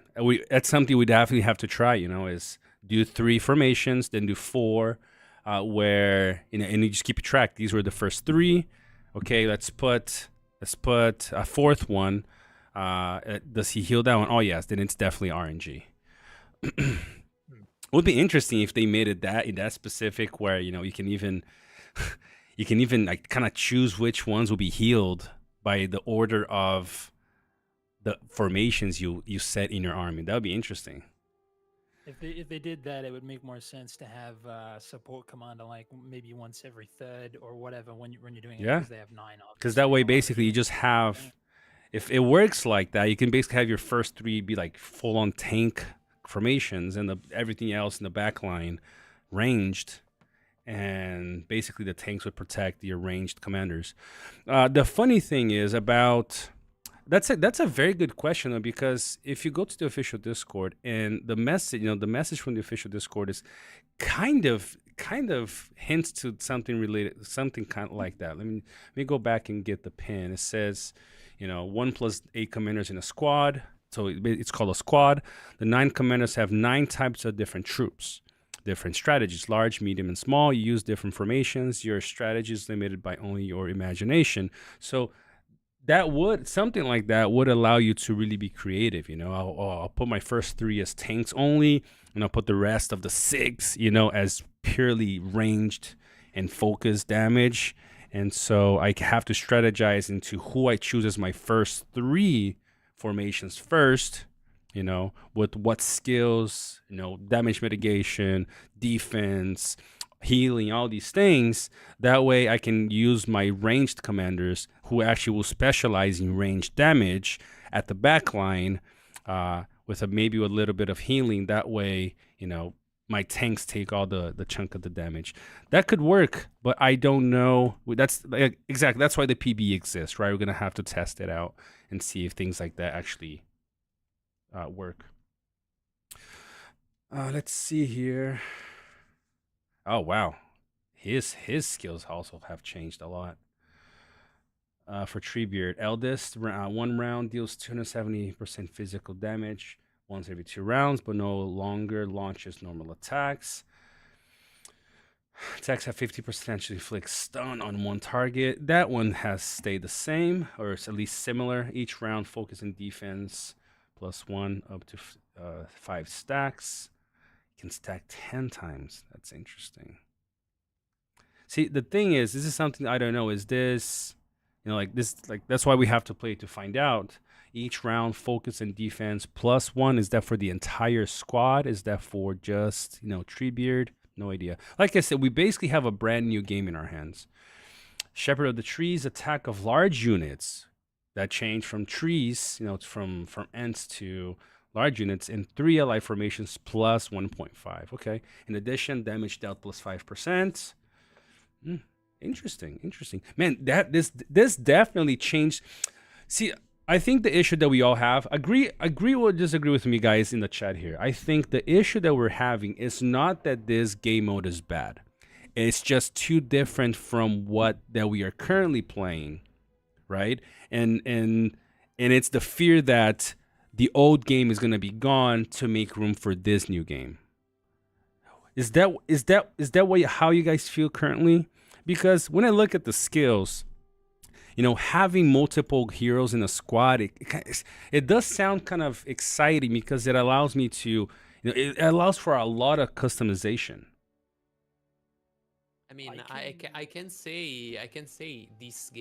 That's something we definitely have to try. Is do 3 formations, then do 4, where and you just keep track. These were the first 3. Okay, let's put a 4th one. Does he heal that one? Oh yes, then it's definitely RNG. It would be interesting if they made it that in that specific, where you can even like kind of choose which ones will be healed by the order of the formations you set in your army. That would be interesting. If they did that, it would make more sense to have support commander like maybe once every 3rd or whatever when you're doing it, Yeah. because they have 9 Because that obviously, way, a lot of basically, you units just can do have, that. if it works like that, you can basically have your first 3 be like full on tank formations, and everything else in the back line ranged, and basically the tanks would protect the ranged commanders. The funny thing is about that's a very good question, though, because if you go to the official Discord, and the message from the official Discord is kind of hints to something related, something kind of like that. Let me go back and get the pin. It says, 1 plus 8 commanders in a squad. So it's called a squad. The 9 commanders have 9 types of different troops, different strategies, large, medium, and small. You use different formations. Your strategy is limited by only your imagination. So something like that would allow you to really be creative. I'll put my first 3 as tanks only, and I'll put the rest of the 6, as purely ranged and focused damage. And so I have to strategize into who I choose as my first 3 formations first, with what skills, damage mitigation, defense, healing, all these things. That way I can use my ranged commanders who actually will specialize in ranged damage at the back line, with maybe a little bit of healing. That way, my tanks take all the chunk of the damage. That could work, but I don't know. That's exactly, that's why the PBE exists, right? We're going to have to test it out and see if things like that actually work. Let's see here. Oh wow, his skills also have changed a lot. For Treebeard, Eldest, 1 round deals 270% physical damage once every 2 rounds, but no longer launches normal attacks. Attacks have 50% inflict stun on 1 target. That one has stayed the same, or it's at least similar. Each round focus and defense +1 up to 5 stacks. Can stack 10 times. That's interesting. See, the thing is, this is something I don't know. Is this, that's why we have to play to find out. Each round focus and defense +1. Is that for the entire squad? Is that for just, Treebeard? No idea. Like I said, we basically have a brand new game in our hands. Shepherd of the Trees, attack of large units. That change from trees, from ants to large units and 3 ally formations plus 1.5. Okay. In addition, damage dealt plus 5%. Interesting. Man, this definitely changed. See, I think the issue that we all have, agree or disagree with me, guys, in the chat here. I think the issue that we're having is not that this game mode is bad. It's just too different from what that we are currently playing, right? And it's the fear that the old game is gonna be gone to make room for this new game. Is that what how you guys feel currently? Because when I look at the skills, you know, having multiple heroes in a squad, it does sound kind of exciting because it allows me to, you know, it allows for a lot of customization. I mean, I can say this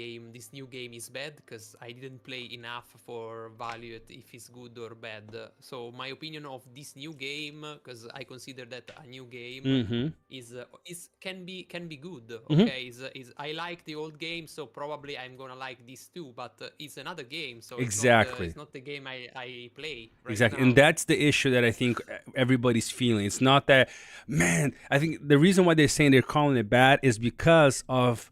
new game is bad because I didn't play enough for evaluate if it's good or bad. So my opinion of this new game, because I consider that a new game, is can be good. Okay, I like the old game, so probably I'm gonna like this too. But it's another game, so Exactly. it's not the game I play right Exactly. now. And that's the issue that I think everybody's feeling. It's not that, man, I think the reason why they're saying they're calling it bad is because of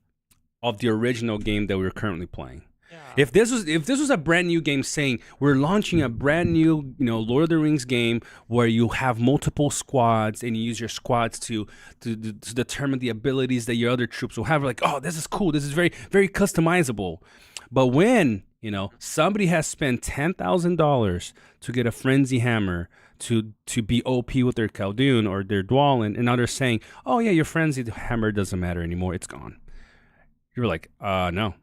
the original game that we're currently playing. Yeah. If this was a brand new game saying we're launching a brand new, you know, Lord of the Rings game where you have multiple squads and you use your squads to determine the abilities that your other troops will have, like, oh, this is cool. This is very, very customizable. But when, you know, somebody has spent $10,000 to get a frenzy hammer to be OP with their Khaldun or their Dwalin, and now they're saying, oh yeah, your frenzy hammer doesn't matter anymore, it's gone. You're like, no.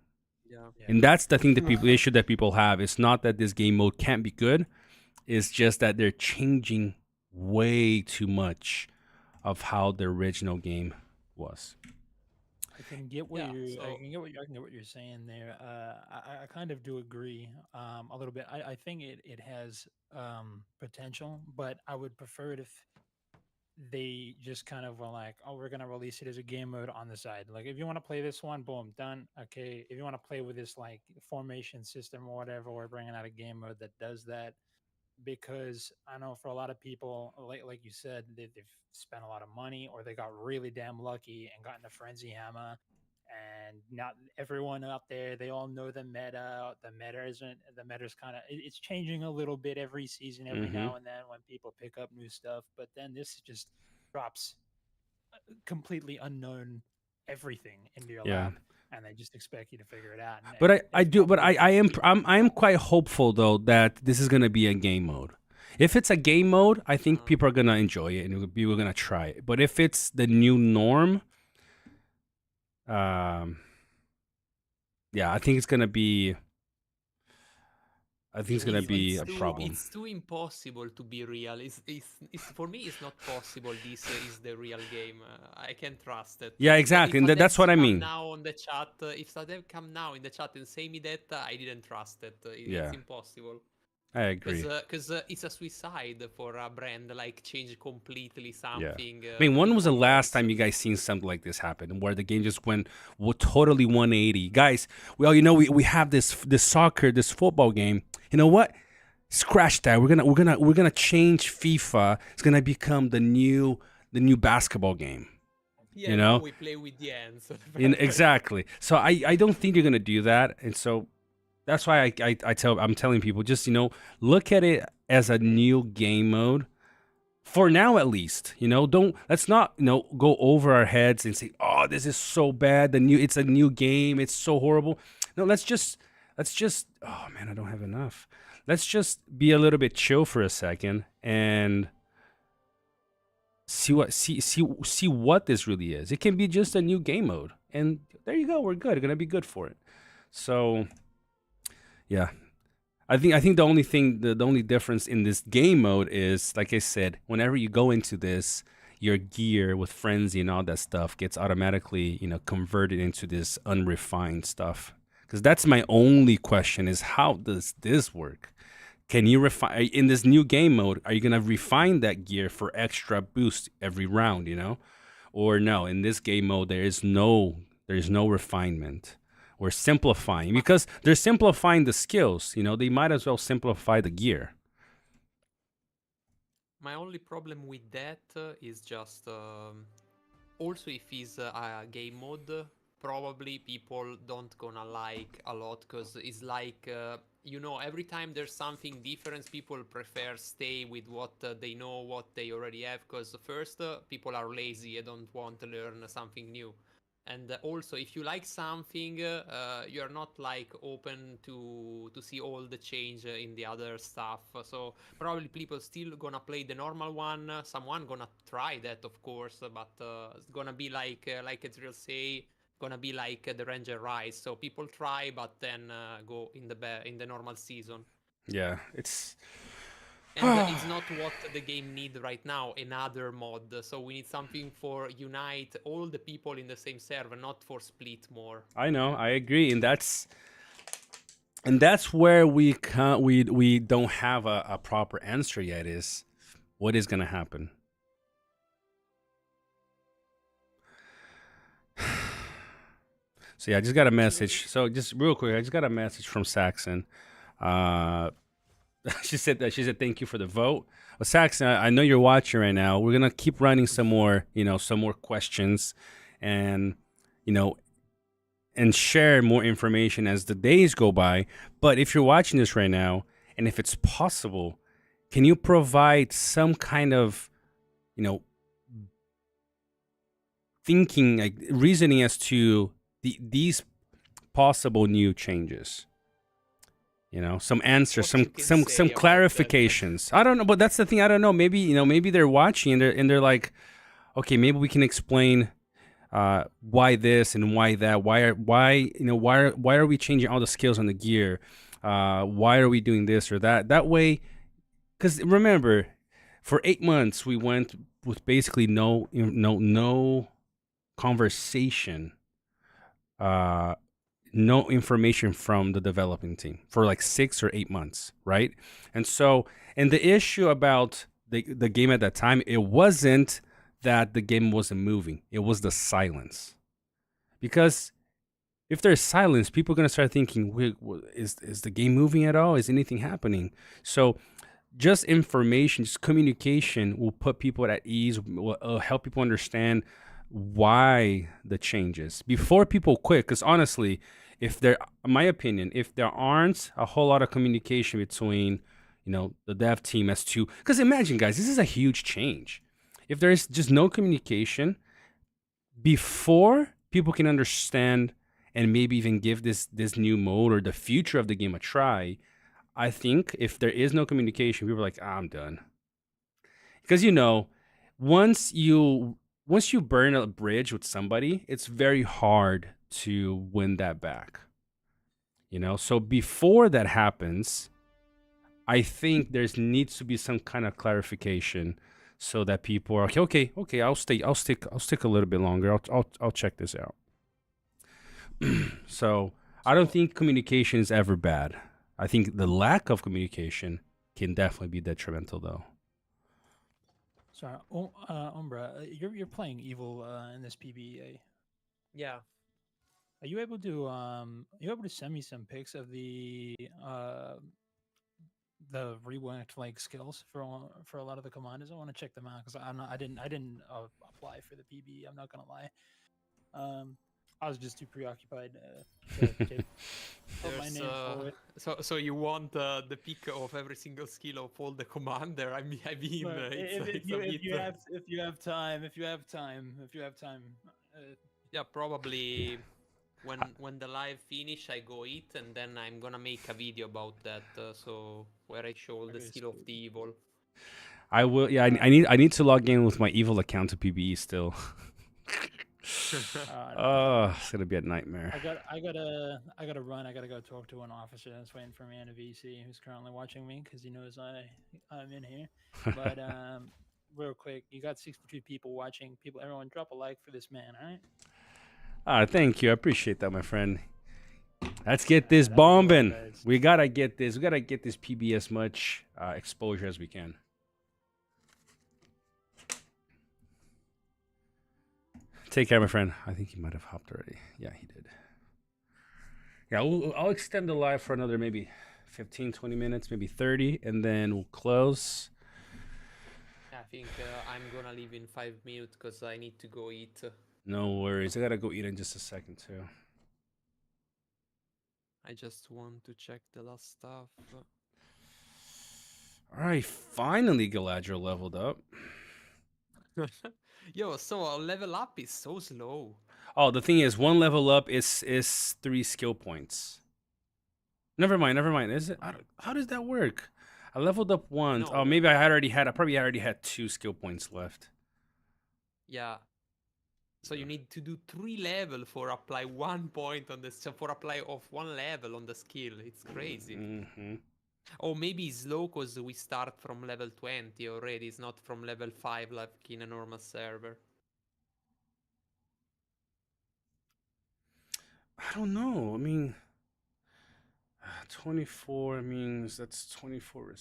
Yeah. And that's the thing, the issue that people have. It's not that this game mode can't be good. It's just that they're changing way too much of how the original game was. I can get what Yeah, you're. so- I can get what you're saying there. I kind of do agree a little bit. I think it has potential, but I would prefer it if they just kind of were like, oh, we're gonna release it as a game mode on the side. Like, if you want to play this one, boom, done. Okay. If you want to play with this like formation system or whatever, we're bringing out a game mode that does that. Because I know for a lot of people, like you said, they've spent a lot of money or they got really damn lucky and gotten a frenzy hammer. And not everyone out there, they all know the meta. The meta's kind of, it's changing a little bit every season, every now and then when people pick up new stuff. But then this just drops completely unknown everything into your Yeah. lap, and they just expect you to figure it out. And But it's I am quite hopeful though that this is gonna be a game mode. If it's a game mode, I think people are gonna enjoy it and people are gonna try it. But if it's the new norm, yeah, I think it's gonna be. I think it's gonna be a problem. It's too impossible to be real. It's for me. It's not possible. This is the real game. I can't trust it. Yeah, exactly, and that's what I mean. Now on the chat, if Sadev come now in the chat and say me that, I didn't trust it. Yeah. It's impossible. I agree. Because it's a suicide for a brand, like change completely something. I mean, when was the last time you guys seen something like this happen, where the game just went totally 180? Guys, well, you know, we have this soccer, this football game. You know what? Scratch that. We're gonna change FIFA. It's gonna become the new basketball game. Yeah, you know, we play with the ends. Exactly. So I don't think you're gonna do that, and so. That's why I'm telling people, just, you know, look at it as a new game mode for now, at least. You know, let's not, you know, go over our heads and say, oh, this is so bad. It's a new game. It's so horrible. No, let's just. Oh man, I don't have enough. Let's just be a little bit chill for a second and see what this really is. It can be just a new game mode, and there you go. We're good. We're gonna be good for it. So. Yeah, I think the only difference in this game mode is, like I said, whenever you go into this, your gear with frenzy and all that stuff gets automatically, you know, converted into this unrefined stuff. Because that's my only question: is how does this work? Can you refine in this new game mode? Are you gonna refine that gear for extra boost every round? You know, or no? In this game mode, there's no refinement. We're simplifying because they're simplifying the skills. You know, they might as well simplify the gear. My only problem with that is just also if it's a game mode, probably people don't gonna like a lot because it's like every time there's something different, people prefer stay with what they know, what they already have. Because first, people are lazy and don't want to learn something new. And also, if you like something, you're not like open to see all the change in the other stuff. So probably people still gonna play the normal one. Someone gonna try that, of course, but it's gonna be like Ezreal say, gonna be like the Ranger Rise. So people try, but then go in the normal season. Yeah, it's And it's not what the game need right now, another mod. So we need something for unite all the people in the same server, not for split more. I know, I agree, and that's where we can't we don't have a proper answer yet. Is what is gonna happen? So yeah, I just got a message. So just real quick, I just got a message from Saxon. She said thank you for the vote. Well, Saxon, I know you're watching right now. We're gonna keep running some more questions, and and share more information as the days go by. But if you're watching this right now, and if it's possible, can you provide some kind of thinking, like reasoning as to these possible new changes? Some answers, What you some can say about that. clarifications. I don't know, but that's the thing. I don't know. Maybe maybe they're watching and they're like, okay, maybe we can explain why this and why that. Why are we changing all the skills on the gear? Why are we doing this or that? That way, because remember, for 8 months we went with basically no conversation, no information from the developing team for like 6 or 8 months, right? And the issue about the game at that time, it wasn't that the game wasn't moving, it was the silence. Because if there's silence, people are going to start thinking, is the game moving at all? Is anything happening? So just information, just communication will put people at ease, will help people understand why the changes before people quit. Because honestly, in my opinion, if there aren't a whole lot of communication between the dev team as to, because imagine, guys, this is a huge change. If there's just no communication before people can understand and maybe even give this new mode or the future of the game a try, I think if there is no communication, people are like, I'm done. Because once you burn a bridge with somebody, it's very hard to win that back. So before that happens, I think there needs to be some kind of clarification so that people are okay. I'll stick a little bit longer. I'll check this out. So I don't think communication is ever bad. I think the lack of communication can definitely be detrimental, though. Sorry, Umbra, you're playing Evil in this PBE. Yeah. Are you able to send me some pics of the reworked like skills for a lot of the commanders? I want to check them out because I didn't apply for the PBE. I'm not gonna lie. I was just too preoccupied to put my name forward. So you want the pick of every single skill of all the commander? I mean, if you have time. Yeah, probably when the live finish, I go eat, and then I'm gonna make a video about that. So where I show the skill of the evil. I will. Yeah, I need to log in with my evil account to PBE still. Oh, it's gonna be a nightmare. I gotta run. I gotta go talk to an officer that's waiting for me in a VC who's currently watching me because he knows I'm in here. But real quick, you got 62 people watching. Everyone, drop a like for this man, all right? Thank you. I appreciate that, my friend. Let's get this bombing. We gotta get this. We gotta get this PB as much exposure as we can. Take care, my friend. I think he might have hopped already. Yeah, he did. Yeah, I'll extend the live for another maybe 15, 20 minutes, maybe 30, and then we'll close. I think I'm gonna leave in 5 minutes because I need to go eat. No worries. I gotta go eat in just a second too. I just want to check the last stuff. All right, finally Galadriel leveled up. Yo, so level up is so slow. Oh, the thing is, one level up is 3 skill points. Never mind, never mind. Is it? How does that work? I leveled up once. No. Oh, maybe I probably already had 2 skill points left. Yeah. So you need to do 3 level for apply 1 point on this. For apply of 1 level on the skill. It's crazy. Mm-hmm. Or maybe it's slow because we start from level 20 already. It's not from level 5 like in a normal server. I don't know. I mean, 24 means that's 24.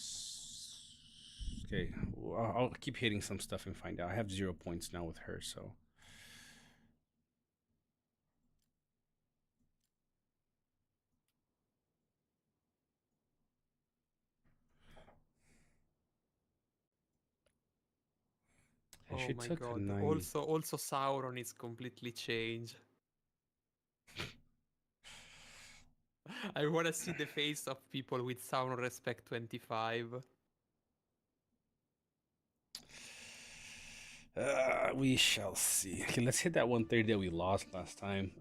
Okay, well, I'll keep hitting some stuff and find out. I have 0 points now with her, so. Oh my god. Also Sauron is completely changed. I want to see the face of people with Sauron Respect 25. We shall see. Okay, let's hit that 130 that we lost last time.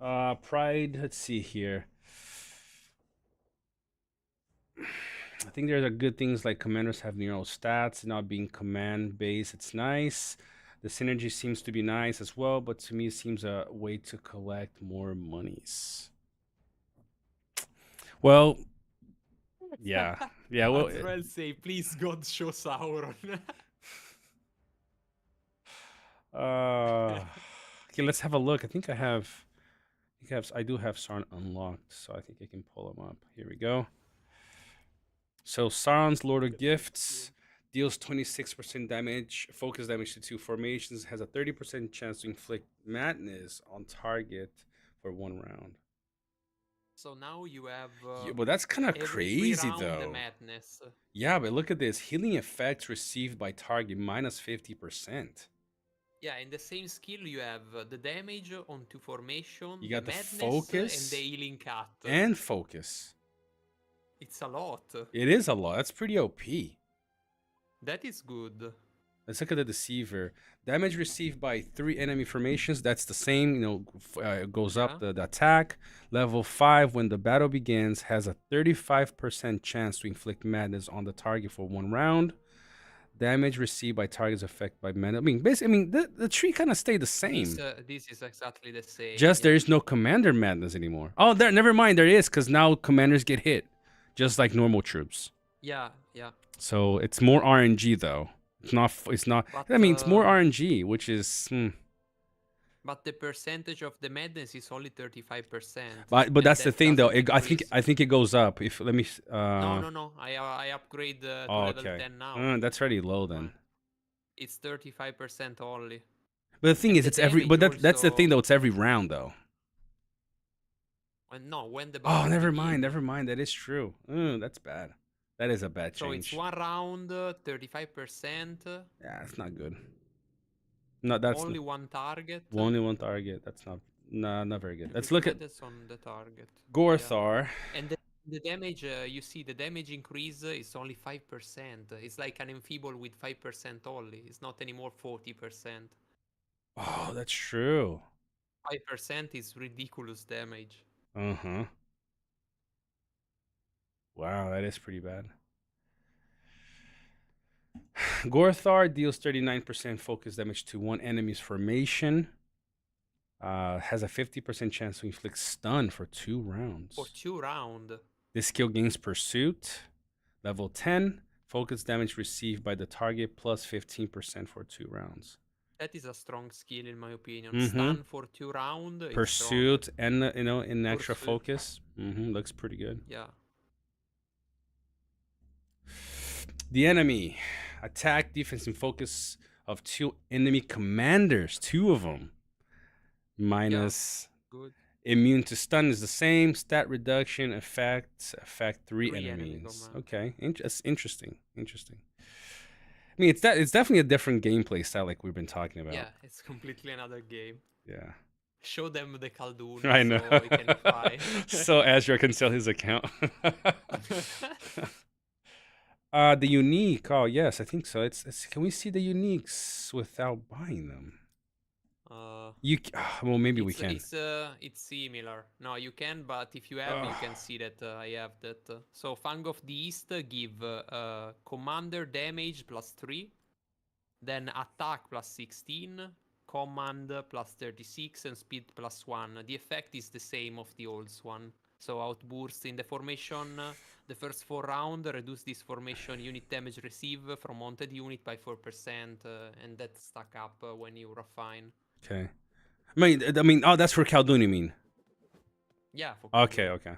Pride, let's see here. I think there's a good things like commanders have neural stats, not being command based. It's nice. The synergy seems to be nice as well, but to me it seems a way to collect more monies. Well, yeah. Well, Azrael say, please God show Sauron. Okay, let's have a look. I think I do have Sauron unlocked, so I think I can pull him up. Here we go. So Sauron's Lord of Gifts deals 26% damage, focus damage to 2 formations, has a 30% chance to inflict madness on target for 1 round. So now you have Yeah, but that's kind of crazy though. The madness. Yeah, but look at this. Healing effects received by target minus 50%. Yeah, in the same skill you have the damage on 2 formation, You got the madness, focus and the healing cut. and focus. It's a lot. It is a lot. That's pretty OP. That is good. Let's look at the Deceiver. Damage received by 3 enemy formations. That's the same, it goes up the attack. Level 5, when the battle begins, has a 35% chance to inflict madness on the target for 1 round. Damage received by targets affected by madness. The tree kind of stayed the same. This is exactly the same. Just there is no commander madness anymore. Oh, never mind. There is, because now commanders get hit, just like normal troops. Yeah. So it's more RNG though. It's not. But, it's more RNG, which is. But the percentage of the madness is only 35%. But that's the thing though. I think it goes up. If let me. No. I upgrade to level 10 now. That's already low then. It's 35% only. But the thing is, it's every. But that's the thing though. It's every round though. When the. Oh, never mind. That is true. That's bad. That is a bad change. So it's 1 round, 35%. Yeah, it's not good. No, that's only 1 target. Only 1 target. That's not very good. Let's look at on the target. Gorthar. Yeah. And the damage, you see, the damage increase is only 5%. It's like an enfeeble with 5% only. It's not anymore 40%. Oh, that's true. 5% is ridiculous damage. Wow, that is pretty bad. Gorthar deals 39% focus damage to 1 enemy's formation. Has a 50% chance to inflict stun for 2 rounds. For 2 rounds. This skill gains pursuit. Level 10. Focus damage received by the target plus 15% for 2 rounds. That is a strong skill in my opinion. Stun for 2 rounds. Pursuit and in extra focus. Looks pretty good. Yeah. The enemy. Attack, defense, and focus of 2 enemy commanders. 2 of them. Minus. Yeah. Good. Immune to stun is the same. Stat reduction affect 3 enemies. Okay, that's interesting. I mean, it's definitely a different gameplay style, like we've been talking about. Yeah, it's completely another game. Yeah. Show them the Khaldun I know. so we can fight. So Azure can sell his account. The unique. Oh yes, I think so. It's. Can we see the uniques without buying them? Well, maybe we can. It's similar. No, you can, but if you have, you can see that I have that. So Fang of the East give commander damage +3, then attack +16, command +36, and speed +1. The effect is the same of the old one. So outburst in the formation, the first 4 rounds reduce this formation unit damage received from mounted unit by 4%, and that stack up when you refine. Okay. I mean, oh, that's for Khaldun, you mean? Yeah. For Okay, okay.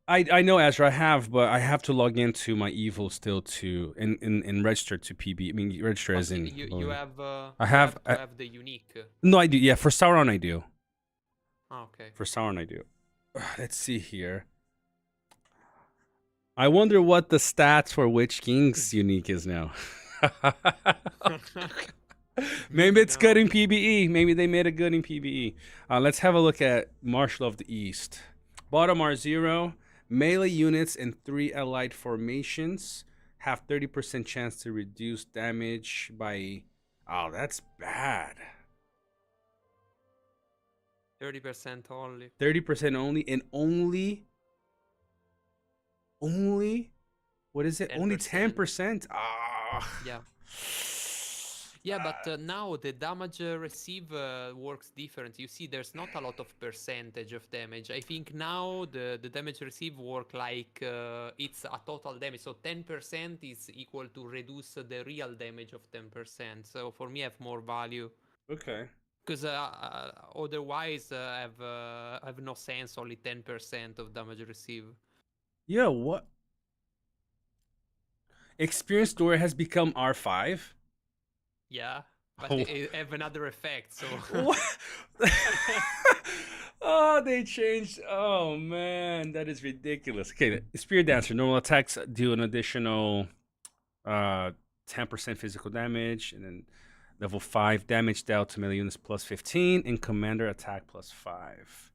I know Azure, I have, but I have to log into my evil still to and register to PB. I mean, register as in. You have. I have the unique. No, I do. Yeah, for Sauron I do. Oh, okay. For Sauron I do. Let's see here. I wonder what the stats for Witch King's unique is now. Maybe it's good in PBE. Maybe they made it good in PBE. Let's have a look at Marshal of the East. Bottom R0. Melee units in 3 allied formations have 30% chance to reduce damage by... Oh, that's bad. 30% only. 30% only, and only... What is it? 10%. Only 10%? Ah. Yeah. Yeah, but now the damage received works different. You see, there's not a lot of percentage of damage. I think now the damage received work like it's a total damage. So 10% is equal to reduce the real damage of 10%. So for me, I have more value. Okay. Because otherwise, I have no sense. Only 10% of damage received. Yeah, what? Experienced Dora has become R5? Yeah, but they have another effect, so... What? Oh, they changed. Oh, man, that is ridiculous. Okay, Spear Dancer. Normal attacks do an additional 10% physical damage, and then level 5 damage dealt to melee units +15, and Commander attack +5.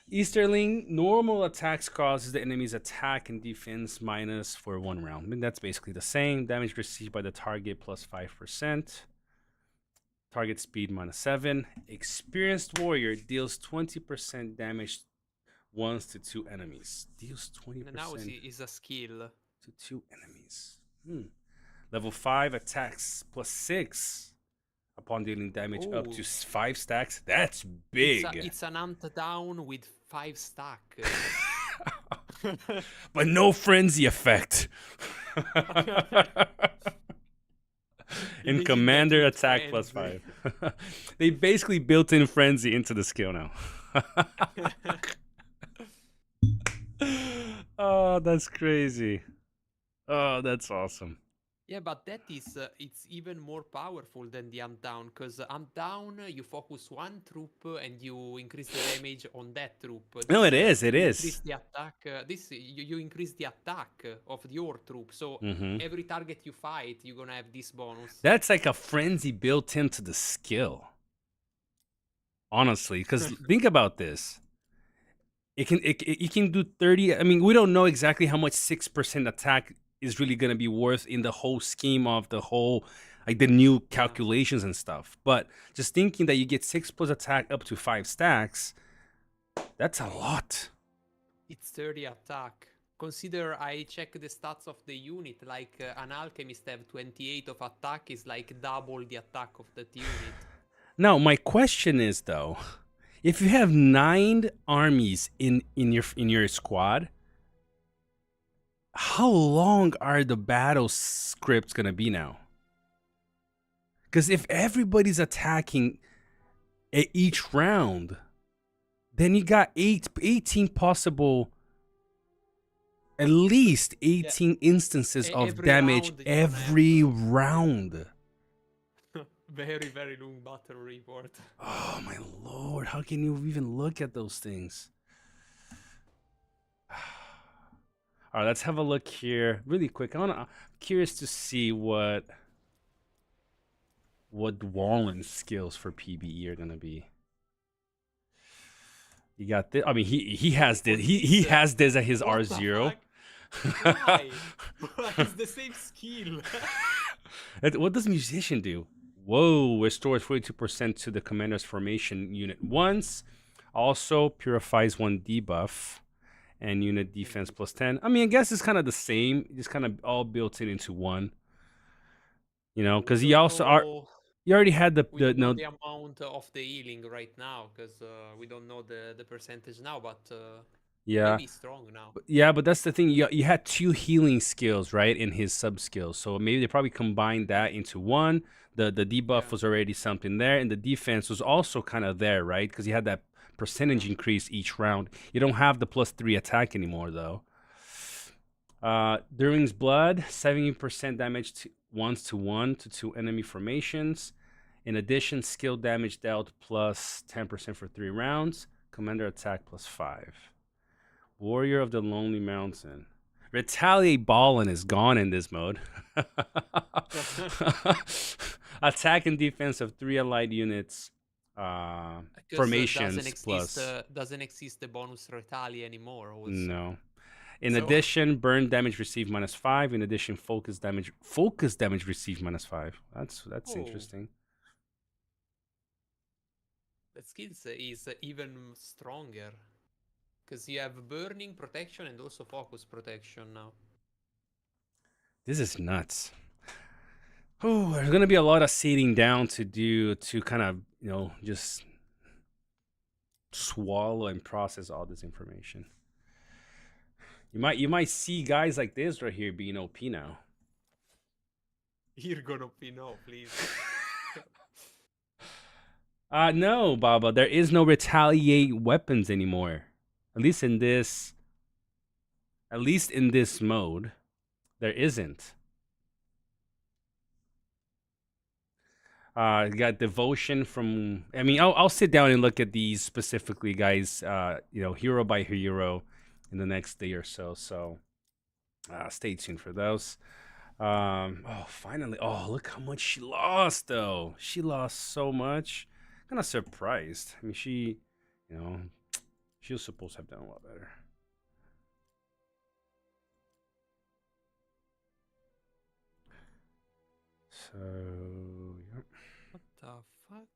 Easterling, normal attacks causes the enemy's attack and defense minus for 1 round. I mean, that's basically the same. Damage received by the target +5%. Target speed -7. Experienced warrior deals 20% damage once to 2 enemies. Deals 20%. Now is a skill. To 2 enemies. Level 5 attacks +6. Upon dealing damage up to 5 stacks. That's big. It's an hunt down with 5 stack. But no frenzy effect. In Commander attack +5. They basically built in frenzy into the skill now. Oh, that's crazy. Oh, that's awesome. Yeah, but that is it's even more powerful than the hunt down, because hunt down you focus 1 troop and you increase the damage on that troop. No, it is. It is. Increase the attack. You increase the attack of your troop. So every target you fight, you're gonna have this bonus. That's like a frenzy built into the skill. Honestly, because think about this. It can do 30. I mean, we don't know exactly how much 6% attack is really going to be worth in the whole scheme of the whole, like the new calculations and stuff. But just thinking that you get 6+ attack up to 5 stacks, that's a lot. It's 30 attack. Consider I check the stats of the unit, like an alchemist have 28 of attack is like double the attack of that unit. Now, my question is though, if you have 9 armies in your squad, how long are the battle scripts gonna be now? Because if everybody's attacking at each round, then you got 18 possible, at least 18 instances of Every damage round every round. Very, very long battle report. Oh my lord, how can you even look at those things? All right, let's have a look here really quick. I'm curious to see what Wallen's skills for PBE are gonna be. You got this. I mean, he has this. He has this at his What the R0. fuck? Why? It's the same skill. What does musician do? Whoa, restores 42% to the commander's formation unit once. Also purifies 1 debuff and unit defense plus 10. I mean, I guess it's kind of the same. Just kind of all built in into one. You know, because he also you already had the the amount of the healing right now, because we don't know the percentage now, but yeah. maybe he's strong now. But that's the thing. You had 2 healing skills, right, in his sub skills. So maybe they probably combined that into one. The debuff was already something there, and the defense was also kind of there, right? Because you had that percentage increase each round. You don't have the +3 attack anymore, though. During's Blood, 70% damage to 1 to 2 enemy formations. In addition, skill damage dealt plus 10% for 3 rounds. Commander attack plus 5. Warrior of the Lonely Mountain. Retaliate Ballin is gone in this mode. Attack and defense of 3 allied units. Formations doesn't exist the bonus retali anymore. Also. No. In addition, burn damage received -5. In addition, focus damage received -5. That's interesting. That skill is even stronger. Because you have burning protection and also focus protection now. This is nuts. Oh, there's gonna be a lot of sitting down to do to kind of, you know, just swallow and process all this information. You might see guys like this right here being OP now. You're gonna be no, please. No, Baba, there is no retaliate weapons anymore. At least in this mode, there isn't. Got devotion from. I mean, I'll sit down and look at these specifically, guys. You know, hero by hero, in the next day or so. So, stay tuned for those. Oh, finally! Oh, look how much she lost, though. She lost so much. Kind of surprised. I mean, she, you know. She was supposed to have done a lot better. So, yep. What the fuck?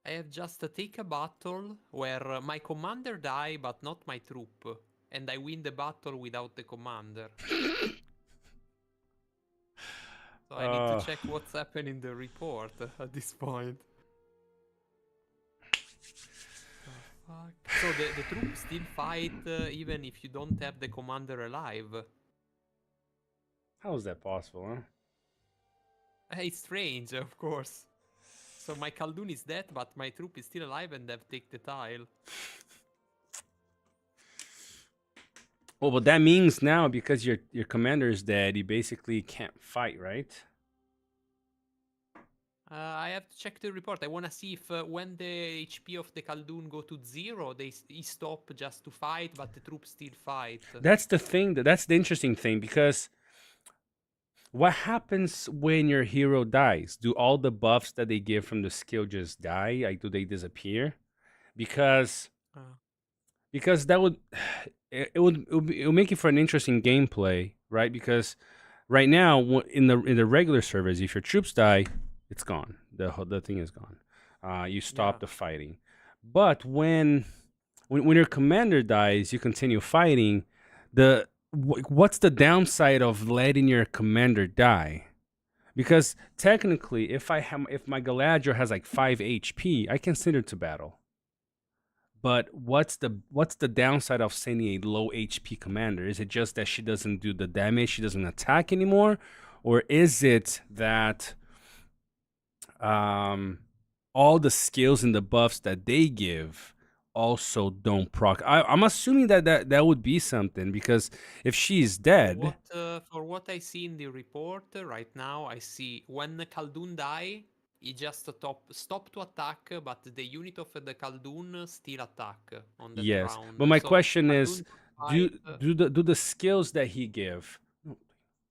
I have just to take a battle where my commander die, but not my troop. And I win the battle without the commander. So I need to check what's happened in the report at this point. So the troops still fight even if you don't have the commander alive. How is that possible, huh? It's strange, of course. So my Khaldun is dead, but my troop is still alive and they've taken the tile. Well, but that means now, because your commander is dead, you basically can't fight, right? I have to check the report. I want to see if when the HP of the Khaldun go to 0, he stop just to fight, but the troops still fight. That's the thing. That's the interesting thing, because what happens when your hero dies? Do all the buffs that they give from the skill just die? Like, do they disappear? Because that would it would make it for an interesting gameplay, right? Because right now in the regular servers, if your troops die, it's gone. The thing is gone. You stop the fighting. But when your commander dies, you continue fighting. What's the downside of letting your commander die? Because technically, if my Galadriel has like 5 HP, I can send her to battle. But what's the downside of sending a low HP commander? Is it just that she doesn't do the damage, she doesn't attack anymore, or is it that all the skills and the buffs that they give also don't proc? I'm assuming that would be something, because if she's dead. For what I see in the report right now, I see when Khaldun die, he just stop to attack, but the unit of the Khaldun still attack on that round. But my question is, do the skills that he give.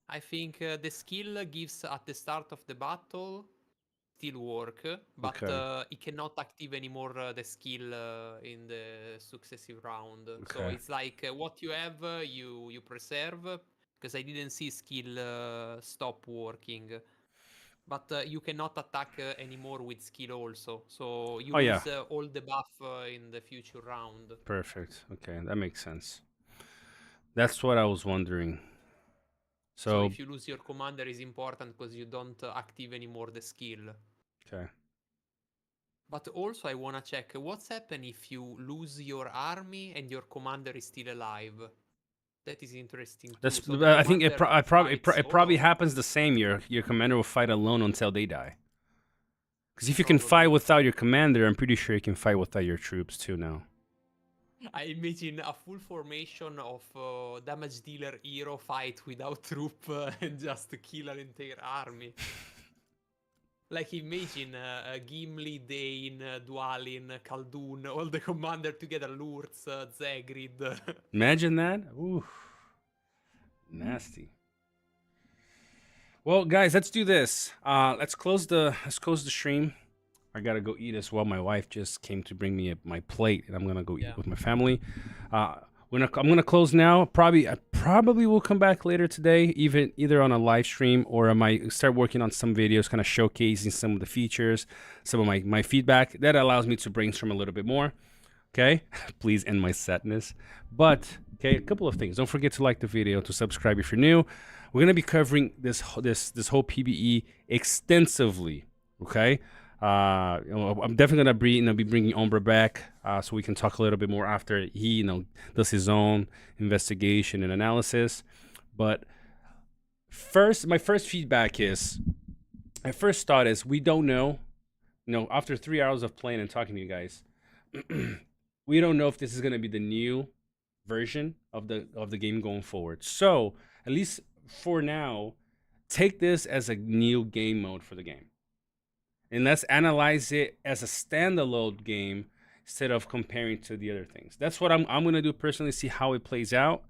I think the skill gives at the start of the battle still work, but Okay. it cannot active anymore the skill in the successive round. So Okay. it's like what you have, you preserve, because I didn't see skill stop working. But you cannot attack anymore with skill also. So you Oh yeah. lose all the buff in the future round. Perfect. Okay, that makes sense. That's what I was wondering. So So if you lose your commander is important because you don't active anymore the skill. okay. But also I wanna check what's happen if you lose your army and your commander is still alive. That is interesting too. That's. So the I think it, commander fights it probably solo? happens the same. Your commander will fight alone until they die. Because if you can fight Probably. without your commander, I'm pretty sure you can fight without your troops too now. I imagine a full formation of damage dealer hero fight without troop and just kill an entire army. Like imagine Gimli, Dane, Dwalin, Khaldun, all the commander together, Lurtz, Zegrid. Imagine that. Ooh, nasty. Well, guys, let's do this. Let's close the stream. I gotta go eat as well. My wife just came to bring me my plate, and I'm gonna go eat with my family. I'm gonna close now. I probably will come back later today, either on a live stream, or I might start working on some videos, kind of showcasing some of the features, some of my feedback. That allows me to brainstorm a little bit more. Okay, please end my sadness. But okay, a couple of things. Don't forget to like the video, to subscribe if you're new. We're gonna be covering this whole PBE extensively. Okay. I'm definitely gonna be bringing Ombra back, so we can talk a little bit more after he does his own investigation and analysis. But my first feedback is, my first thought is, we don't know. After 3 hours of playing and talking to you guys, we don't know if this is gonna be the new version of the game going forward. So at least for now, take this as a new game mode for the game. And let's analyze it as a standalone game instead of comparing to the other things. That's what I'm going to do personally, see how it plays out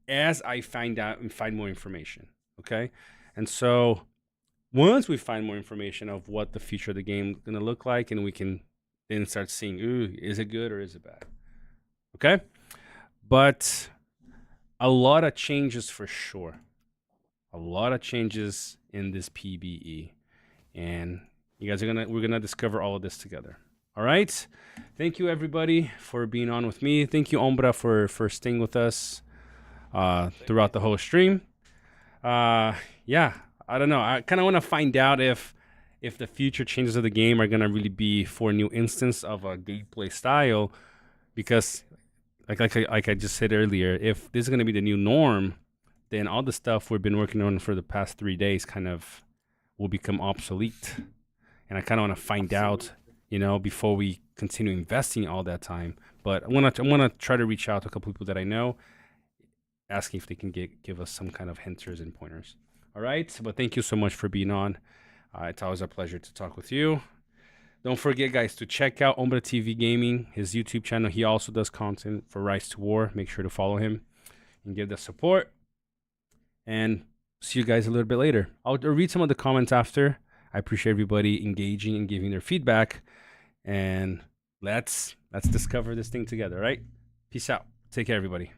as I find out and find more information. Okay? And so once we find more information of what the future of the game is going to look like, and we can then start seeing, is it good or is it bad? Okay? But a lot of changes for sure. A lot of changes in this PBE. And we're gonna discover all of this together. All right. Thank you everybody for being on with me. Thank you Ombra for staying with us throughout the whole stream. Yeah, I don't know. I kind of want to find out if the future changes of the game are gonna really be for a new instance of a gameplay style, because like I just said earlier, if this is gonna be the new norm, then all the stuff we've been working on for the past 3 days kind of will become obsolete. And I kind of want to find out, before we continue investing all that time. But I want to try to reach out to a couple people that I know, asking if they can give us some kind of hinters and pointers. All right. But thank you so much for being on. It's always a pleasure to talk with you. Don't forget, guys, to check out Ombra TV Gaming, his YouTube channel. He also does content for Rise to War. Make sure to follow him and give the support. And see you guys a little bit later. I'll read some of the comments after. I appreciate everybody engaging and giving their feedback. And let's discover this thing together, right? Peace out. Take care, everybody.